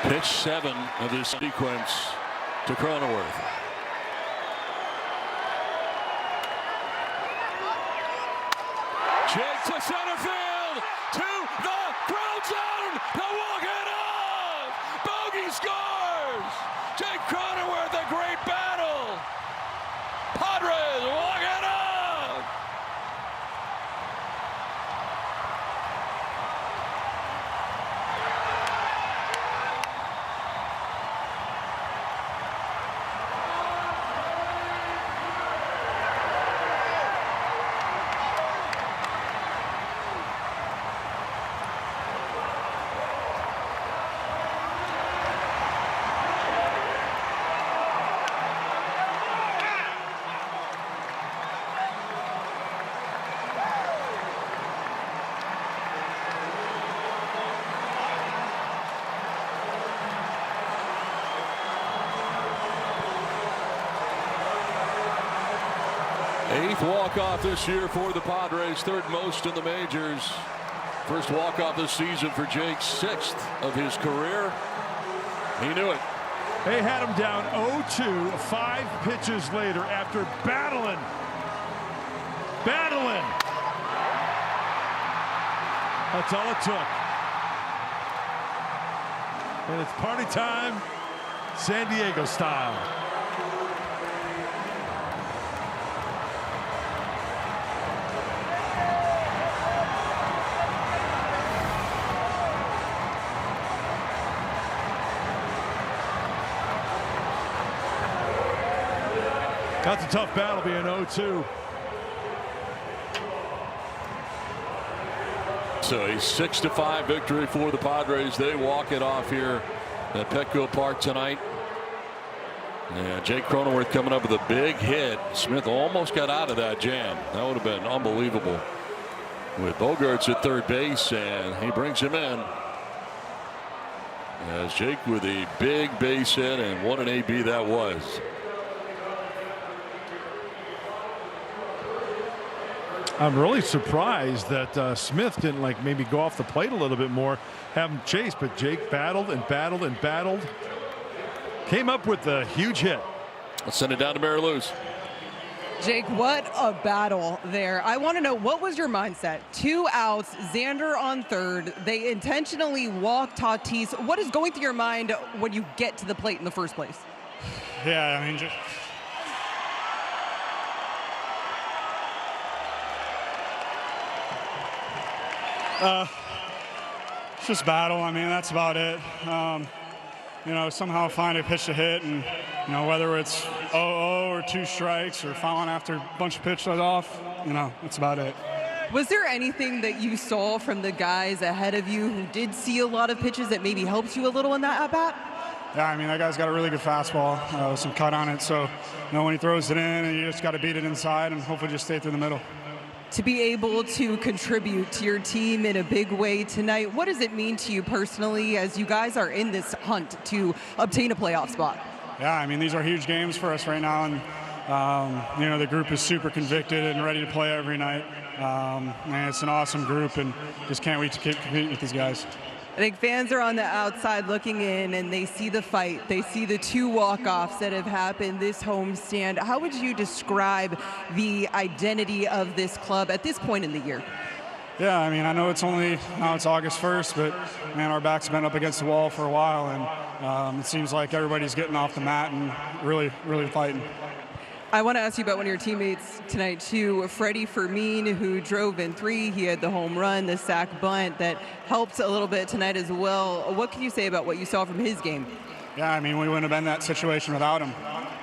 Pitch 7 of this sequence to Cronenworth. Jake to center field, to the ground zone, to walk it off. Bogey scores. Jake Cronenworth, a great battle. Padres walk it off. Eighth walk-off this year for the Padres, third most in the majors. First walk-off this season for Jake, sixth of his career. He knew it. They had him down 0-2 5 pitches later after battling. That's all it took. And it's party time, San Diego style. That's a tough battle being 0-2. So a 6-5 victory for the Padres. They walk it off here at Petco Park tonight. And Jake Cronenworth coming up with a big hit. Smith almost got out of that jam. That would have been unbelievable. With Bogarts at third base, and he brings him in. As Jake with a big base hit, and what an AB that was. I'm really surprised that Smith didn't maybe go off the plate a little bit more, have him chase, but Jake battled and battled and battled. Came up with a huge hit. Let's send it down to Mary Lou's. Jake, what a battle there. I want to know, what was your mindset? 2 outs, Xander on third. They intentionally walked Tatis. What is going through your mind when you get to the plate in the first place? Yeah, I mean, it's just battle. I mean, that's about it. You know, somehow find a pitch to hit, and you know, whether it's 0-0 or 2 strikes or fouling after a bunch of pitches off, you know, that's about it. Was there anything that you saw from the guys ahead of you who did see a lot of pitches that maybe helped you a little in that at-bat? Yeah, I mean, that guy's got a really good fastball with some cut on it. So, you know, when he throws it in, and you just got to beat it inside and hopefully just stay through the middle. To be able to contribute to your team in a big way tonight, what does it mean to you personally as you guys are in this hunt to obtain a playoff spot? Yeah, I mean, these are huge games for us right now, and you know, the group is super convicted and ready to play every night. And it's an awesome group, and just can't wait to compete with these guys. I think fans are on the outside looking in, and they see the fight. They see the 2 walk-offs that have happened this homestand. How would you describe the identity of this club at this point in the year? Yeah, I mean, I know it's August 1st, but man, our back's been up against the wall for a while, and it seems like everybody's getting off the mat and really, really fighting. I want to ask you about one of your teammates tonight, too, Freddie Fermin, who drove in 3. He had the home run, the sac bunt that helped a little bit tonight as well. What can you say about what you saw from his game? Yeah, I mean, we wouldn't have been in that situation without him.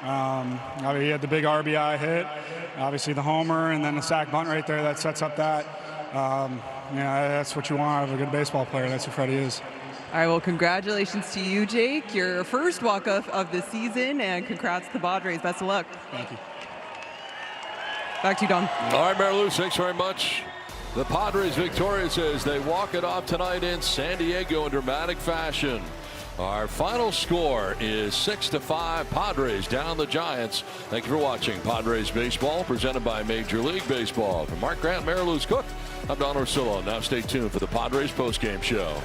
I mean, he had the big RBI hit, obviously the homer, and then the sac bunt right there that sets up that. that's what you want out of a good baseball player. That's what Freddie is. All right, well, congratulations to you, Jake. Your first walk-off of the season, and congrats to the Padres. Best of luck. Thank you. Back to you, Don. All right, Mary Lou, thanks very much. The Padres victorious as they walk it off tonight in San Diego in dramatic fashion. Our final score is 6-5. Padres down the Giants. Thank you for watching Padres Baseball, presented by Major League Baseball. For Mark Grant, Mary Lou's Cook, I'm Don Orsillo. Now stay tuned for the Padres postgame show.